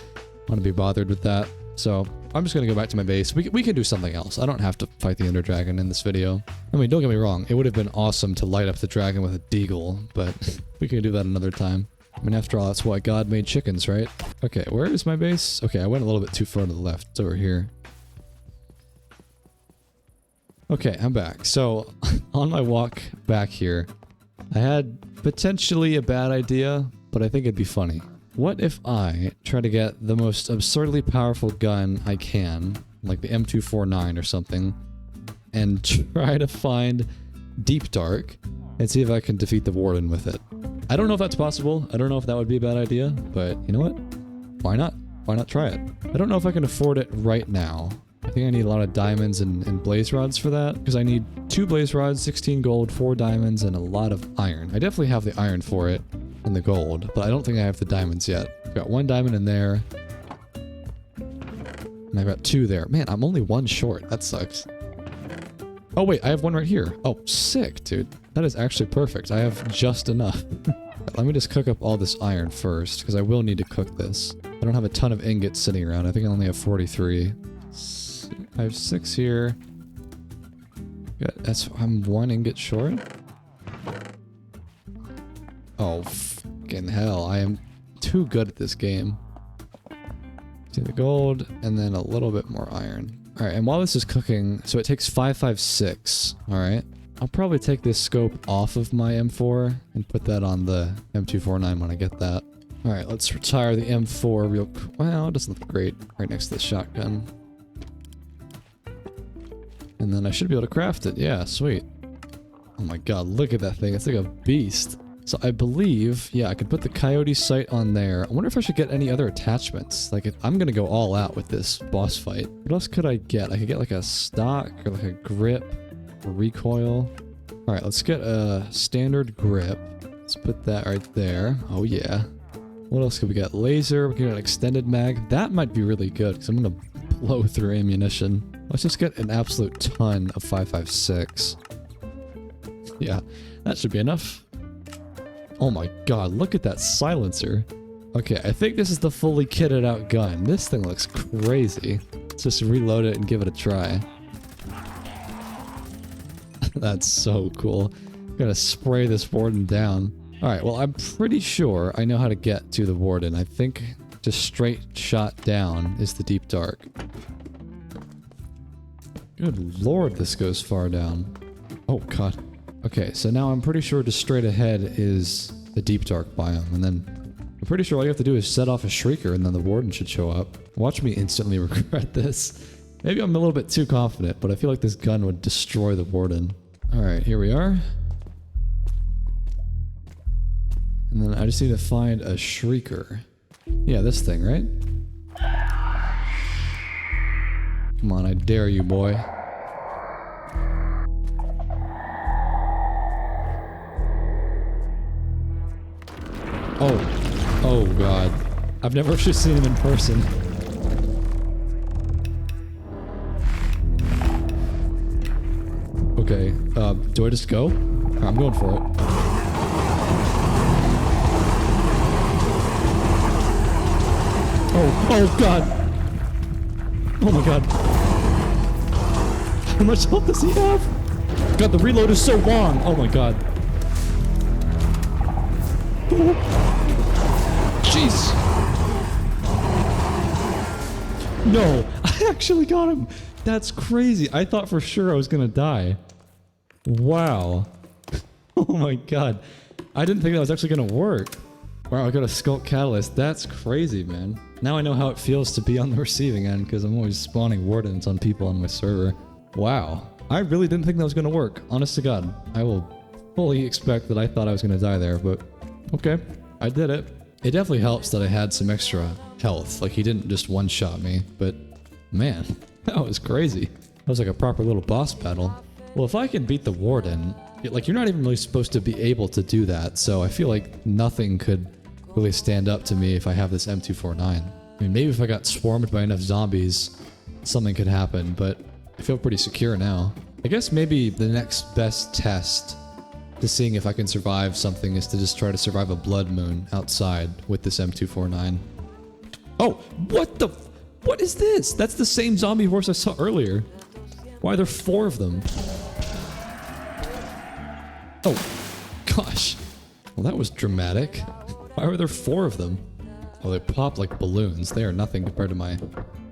want to be bothered with that. So I'm just going to go back to my base. We can do something else. I don't have to fight the Ender Dragon in this video. I mean, don't get me wrong, it would have been awesome to light up the dragon with a deagle, but we can do that another time. I mean, after all, that's why God made chickens, right? Okay, where is my base? Okay, I went a little bit too far to the left. It's over here. Okay, I'm back. So, on my walk back here, I had potentially a bad idea, but I think it'd be funny. What if I try to get the most absurdly powerful gun I can, like the M249 or something, and try to find Deep Dark, and see if I can defeat the warden with it? I don't know if that's possible. I don't know if that would be a bad idea, but you know what? Why not? Why not try it? I don't know if I can afford it right now. I think I need a lot of diamonds and blaze rods for that, because I need 2 blaze rods, 16 gold, 4 diamonds, and a lot of iron. I definitely have the iron for it, and the gold, but I don't think I have the diamonds yet. I've got 1 diamond in there, and I've got 2 there. Man, I'm only 1 short. That sucks. Oh wait, I have 1 right here. Oh, sick, dude. That is actually perfect. I have just enough. Let me just cook up all this iron first, because I will need to cook this. I don't have a ton of ingots sitting around. I think I only have 43. I have 6 here. I'm 1 ingot short. Oh, fucking hell. I am too good at this game. See the gold, and then a little bit more iron. Alright, and while this is cooking, so it takes 556. Alright. I'll probably take this scope off of my M4 and put that on the M249 when I get that. Alright, let's retire the M4 real quick. Well, it doesn't look great right next to the shotgun. And then I should be able to craft it. Yeah, sweet. Oh my god, look at that thing. It's like a beast. So I believe, yeah, I could put the coyote sight on there. I wonder if I should get any other attachments. Like, I'm gonna go all out with this boss fight. What else could I get? I could get like a stock or like a grip or recoil. Alright, let's get a standard grip. Let's put that right there. Oh yeah. What else could we get? Laser, we can get an extended mag. That might be really good because I'm gonna blow through ammunition. Let's just get an absolute ton of 556. Yeah, that should be enough. Oh my god, look at that silencer. Okay, I think this is the fully kitted out gun. This thing looks crazy. Let's just reload it and give it a try. That's so cool. Gotta spray this warden down. Alright, well I'm pretty sure I know how to get to the warden. I think just straight shot down is the deep dark. Good lord, this goes far down. Oh god. Okay, so now I'm pretty sure just straight ahead is the deep dark biome, and then I'm pretty sure all you have to do is set off a shrieker and then the warden should show up. Watch me instantly regret this. Maybe I'm a little bit too confident, but I feel like this gun would destroy the warden. Alright, here we are. And then I just need to find a shrieker. Yeah, this thing, right? Come on, I dare you, boy. Oh. Oh, God. I've never actually seen him in person. Okay, do I just go? I'm going for it. Oh, God. Oh my God. How much health does he have? God, the reload is so long. Oh my God. Jeez. No, I actually got him. That's crazy. I thought for sure I was gonna die. Wow. Oh my God. I didn't think that was actually gonna work. Wow, I got a Skulk Catalyst. That's crazy, man. Now I know how it feels to be on the receiving end, because I'm always spawning wardens on people on my server. Wow. I really didn't think that was gonna work. Honest to God. I will fully expect that I thought I was gonna die there, but okay. I did it. It definitely helps that I had some extra health. Like, he didn't just one-shot me, but man, that was crazy. That was like a proper little boss battle. Well, if I can beat the warden, like, you're not even really supposed to be able to do that, so I feel like nothing could really stand up to me if I have this M249. I mean, maybe if I got swarmed by enough zombies, something could happen, but I feel pretty secure now. I guess maybe the next best test to seeing if I can survive something is to just try to survive a blood moon outside with this M249. Oh, what is this? That's the same zombie horse I saw earlier. Why are there 4 of them? Oh, gosh. Well, that was dramatic. Why were there 4 of them? Oh, they pop like balloons. They are nothing compared to my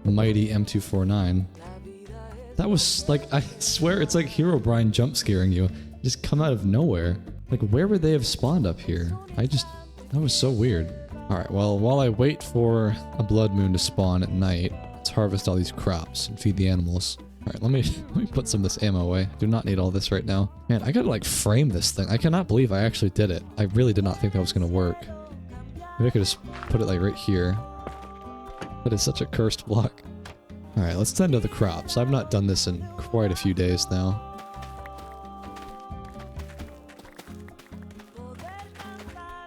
mighty M249. That was like, I swear it's like Herobrine jump scaring you. Just come out of nowhere. Like, where would they have spawned up here? that was so weird. Alright, well, while I wait for a blood moon to spawn at night, let's harvest all these crops and feed the animals. Alright, let me put some of this ammo away. Do not need all this right now. Man, I gotta like frame this thing. I cannot believe I actually did it. I really did not think that was gonna work. Maybe I could just put it like right here. That is such a cursed block. Alright, let's tend to the crops. I've not done this in quite a few days now.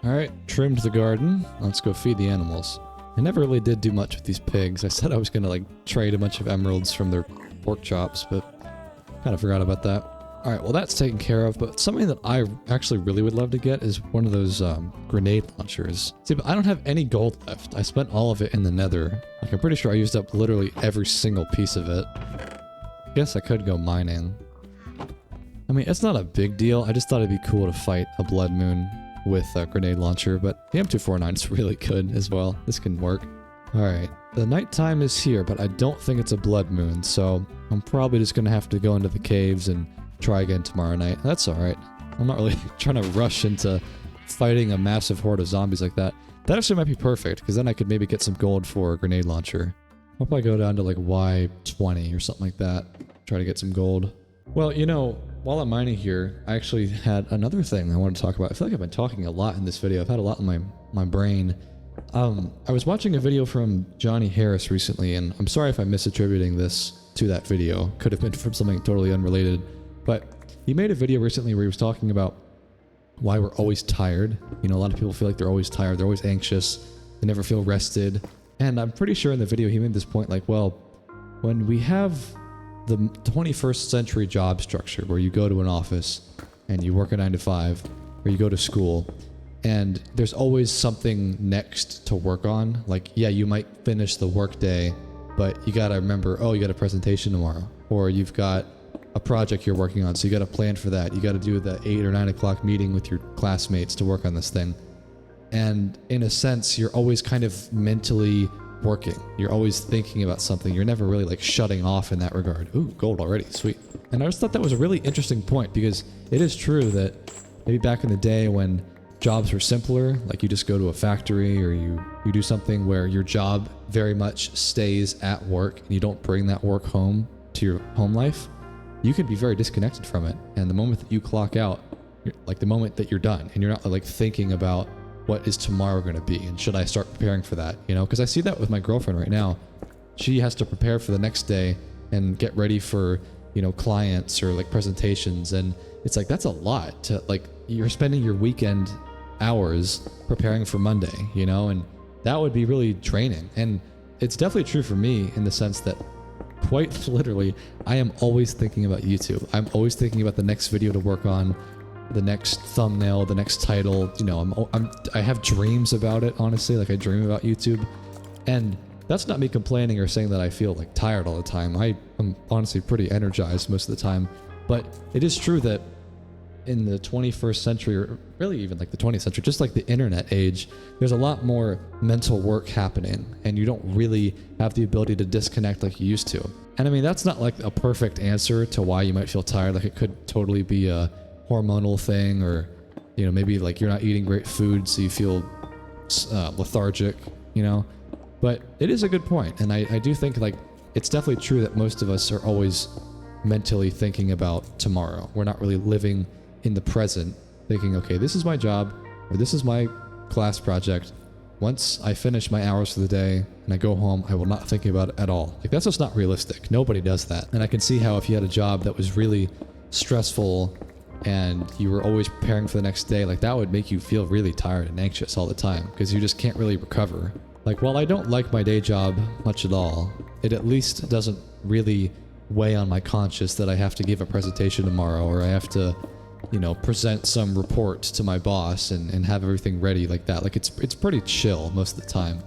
Alright, trimmed the garden. Let's go feed the animals. I never really did do much with these pigs. I said I was gonna like trade a bunch of emeralds from their pork chops, but kind of forgot about that. Alright, well that's taken care of, but something that I actually really would love to get is one of those grenade launchers. See, but I don't have any gold left. I spent all of it in the Nether. Like, I'm pretty sure I used up literally every single piece of it. Guess I could go mining. I mean, it's not a big deal. I just thought it'd be cool to fight a blood moon with a grenade launcher, but the M249 is really good as well. This can work. Alright, the nighttime is here, but I don't think it's a blood moon, so I'm probably just gonna have to go into the caves and try again tomorrow night. That's alright. I'm not really trying to rush into fighting a massive horde of zombies like that. That actually might be perfect, because then I could maybe get some gold for a grenade launcher. I'll probably go down to like Y20 or something like that. Try to get some gold. Well, you know, while I'm mining here, I actually had another thing I wanted to talk about. I feel like I've been talking a lot in this video. I've had a lot in my brain. I was watching a video from Johnny Harris recently, and I'm sorry if I'm misattributing this to that video. Could have been from something totally unrelated. But he made a video recently where he was talking about why we're always tired. You know, a lot of people feel like they're always tired. They're always anxious. They never feel rested. And I'm pretty sure in the video he made this point like, well, when we have the 21st century job structure where you go to an office and you work a 9 to 5, or you go to school, and there's always something next to work on. Like, yeah, you might finish the work day, but you gotta remember, oh, you got a presentation tomorrow, or you've got a project you're working on, so you gotta plan for that. You gotta do the 8 or 9 o'clock meeting with your classmates to work on this thing. And in a sense, you're always kind of mentally working. You're always thinking about something. You're never really like shutting off in that regard. Ooh, gold already, sweet. And I just thought that was a really interesting point, because it is true that maybe back in the day when jobs were simpler, like you just go to a factory or you do something where your job very much stays at work and you don't bring that work home to your home life, you can be very disconnected from it. And the moment that you clock out, like the moment that you're done and you're not like thinking about what is tomorrow going to be and should I start preparing for that, you know? Because I see that with my girlfriend right now. She has to prepare for the next day and get ready for, you know, clients or like presentations, and it's like that's a lot to like, you're spending your weekend hours preparing for Monday, you know, and that would be really draining. And it's definitely true for me in the sense that quite literally, I am always thinking about YouTube. I'm always thinking about the next video to work on, the next thumbnail, the next title. You know, I have dreams about it, honestly. Like, I dream about YouTube. And that's not me complaining or saying that I feel like tired all the time. I'm honestly pretty energized most of the time. But it is true that in the 21st century, or really even like the 20th century, just like the internet age, there's a lot more mental work happening, and you don't really have the ability to disconnect like you used to. And I mean, that's not like a perfect answer to why you might feel tired. Like, it could totally be a hormonal thing, or, you know, maybe like you're not eating great food, so you feel lethargic, you know. But it is a good point, and I do think like it's definitely true that most of us are always mentally thinking about tomorrow. We're not really living in the present, thinking, okay, this is my job, or this is my class project. Once I finish my hours for the day and I go home, I will not think about it at all. Like, that's just not realistic. Nobody does that. And I can see how if you had a job that was really stressful and you were always preparing for the next day, like, that would make you feel really tired and anxious all the time, because you just can't really recover. Like, while I don't like my day job much at all, it at least doesn't really weigh on my conscience that I have to give a presentation tomorrow, or I have to, you know, present some report to my boss and have everything ready like that. Like, it's pretty chill most of the time,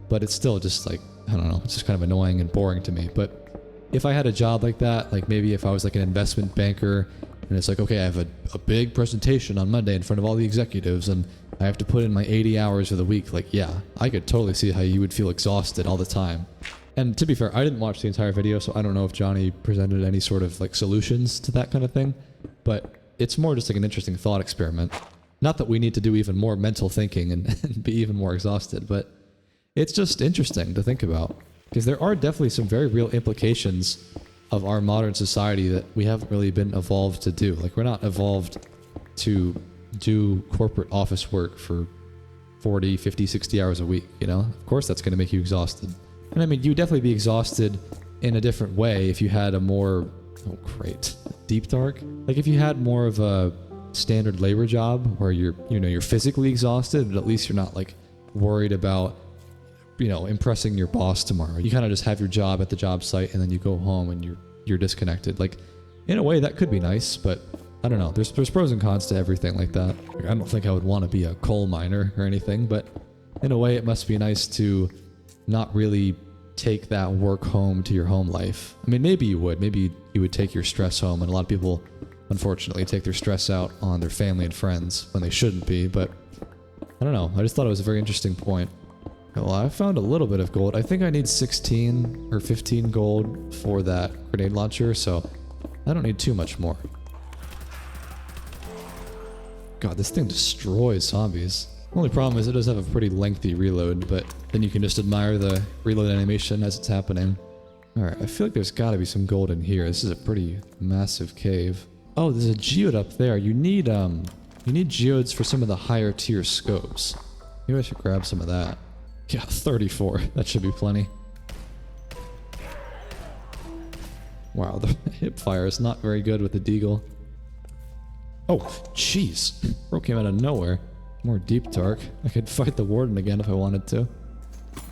but it's still just like, I don't know, it's just kind of annoying and boring to me. But if I had a job like that, like maybe if I was like an investment banker and it's like, okay, I have a big presentation on Monday in front of all the executives and I have to put in my 80 hours of the week, like, yeah, I could totally see how you would feel exhausted all the time. And to be fair, I didn't watch the entire video, so I don't know if Johnny presented any sort of like solutions to that kind of thing, but it's more just like an interesting thought experiment. Not that we need to do even more mental thinking and be even more exhausted, but it's just interesting to think about, because there are definitely some very real implications of our modern society that we haven't really been evolved to do. Like, we're not evolved to do corporate office work for 40, 50, 60 hours a week, you know? Of course that's going to make you exhausted. And I mean, you would definitely be exhausted in a different way if you had a more, oh great, deep dark? Like, if you had more of a standard labor job where you're physically exhausted, but at least you're not like worried about, you know, impressing your boss tomorrow. You kind of just have your job at the job site and then you go home and you're disconnected. Like, in a way that could be nice, but I don't know. There's pros and cons to everything like that. I don't think I would want to be a coal miner or anything, but in a way it must be nice to not really take that work home to your home life. I mean, maybe you would. Maybe you would take your stress home, and a lot of people, unfortunately, take their stress out on their family and friends when they shouldn't be, but I don't know. I just thought it was a very interesting point. Well, I found a little bit of gold. I think I need 16 or 15 gold for that grenade launcher, so I don't need too much more. God, this thing destroys zombies. Only problem is it does have a pretty lengthy reload, but then you can just admire the reload animation as it's happening. Alright, I feel like there's gotta be some gold in here. This is a pretty massive cave. Oh, there's a geode up there. You need geodes for some of the higher tier scopes. Maybe I should grab some of that. Yeah, 34. That should be plenty. Wow, the hip fire is not very good with the deagle. Oh, jeez. Bro came out of nowhere. More deep dark. I could fight the warden again if I wanted to.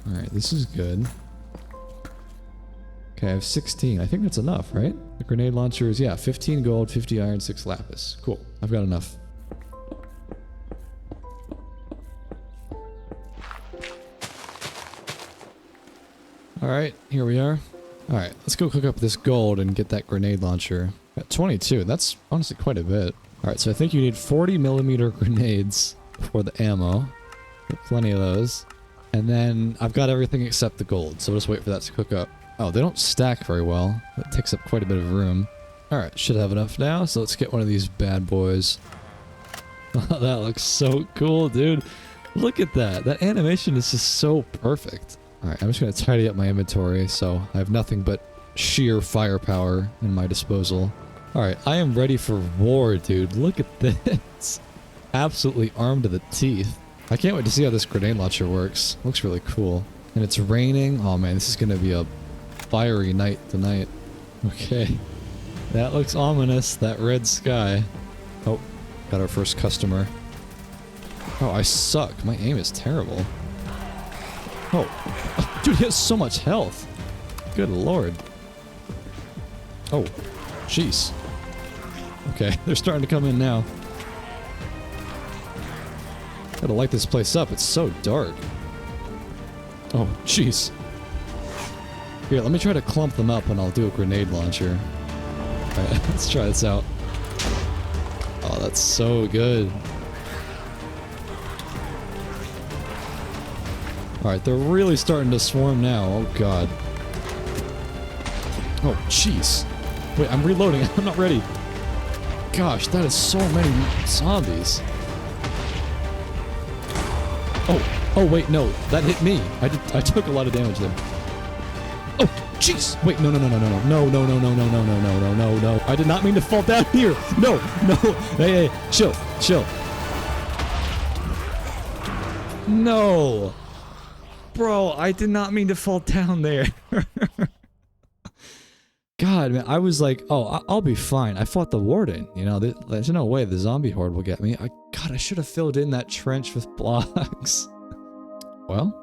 Alright, this is good. Okay, I have 16. I think that's enough, right? The grenade launcher is, yeah, 15 gold, 50 iron, 6 lapis. Cool. I've got enough. Alright, here we are. Alright, let's go cook up this gold and get that grenade launcher. Got 22. That's honestly quite a bit. Alright, so I think you need 40mm grenades for the ammo. Got plenty of those. And then I've got everything except the gold, so we'll just wait for that to cook up. Oh, they don't stack very well. That takes up quite a bit of room. Alright, should have enough now, so let's get one of these bad boys. Oh, that looks so cool, dude. Look at that. That animation is just so perfect. Alright, I'm just going to tidy up my inventory, so I have nothing but sheer firepower in my disposal. Alright, I am ready for war, dude. Look at this. Absolutely armed to the teeth. I can't wait to see how this grenade launcher works. Looks really cool. And it's raining. Oh man, this is going to be a fiery night tonight. Okay. That looks ominous, that red sky. Oh, got our first customer. Oh, I suck. My aim is terrible. Oh. Dude, he has so much health. Good lord. Oh. Jeez. Okay, they're starting to come in now. Gotta light this place up. It's so dark. Oh, jeez. Here, let me try to clump them up and I'll do a grenade launcher. Alright, let's try this out. Oh, that's so good. Alright, they're really starting to swarm now. Oh, God. Oh, jeez. Wait, I'm reloading. I'm not ready. Gosh, that is so many zombies. Oh, wait, no. That hit me. I took a lot of damage there. Oh, jeez. Wait, no. I did not mean to fall down here. No. Hey, chill. No. Bro, I did not mean to fall down there. God, man, I was like, oh, I'll be fine. I fought the warden, you know, there's no way the zombie horde will get me. God, I should have filled in that trench with blocks. Well,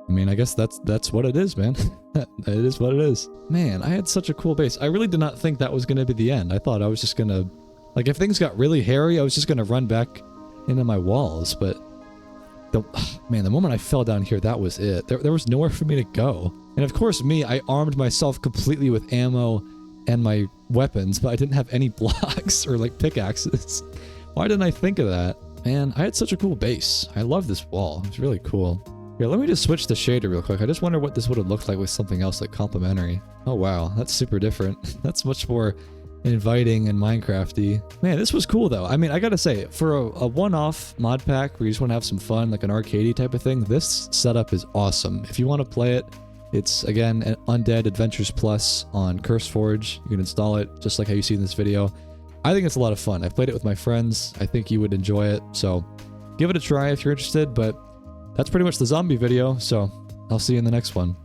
I mean, I guess that's what it is, man. It is what it is. Man, I had such a cool base. I really did not think that was going to be the end. I thought I was just going to, like, if things got really hairy, I was just going to run back into my walls, but man, the moment I fell down here, that was it. There was nowhere for me to go. And of course I armed myself completely with ammo and my weapons, but I didn't have any blocks or like pickaxes. Why didn't I think of that? Man, I had such a cool base. I love this wall. It's really cool. Here, let me just switch the shader real quick. I just wonder what this would have looked like with something else like complementary. Oh wow, that's super different. That's much more inviting and Minecrafty. Man, this was cool though. I mean, I gotta say, for a one-off mod pack where you just want to have some fun, like an arcadey type of thing, this setup is awesome. If you want to play it, it's again an Undead Adventures Plus on CurseForge. You can install it just like how you see in this video. I think it's a lot of fun. I've played it with my friends. I think you would enjoy it, so give it a try if you're interested, but that's pretty much the zombie video, so I'll see you in the next one.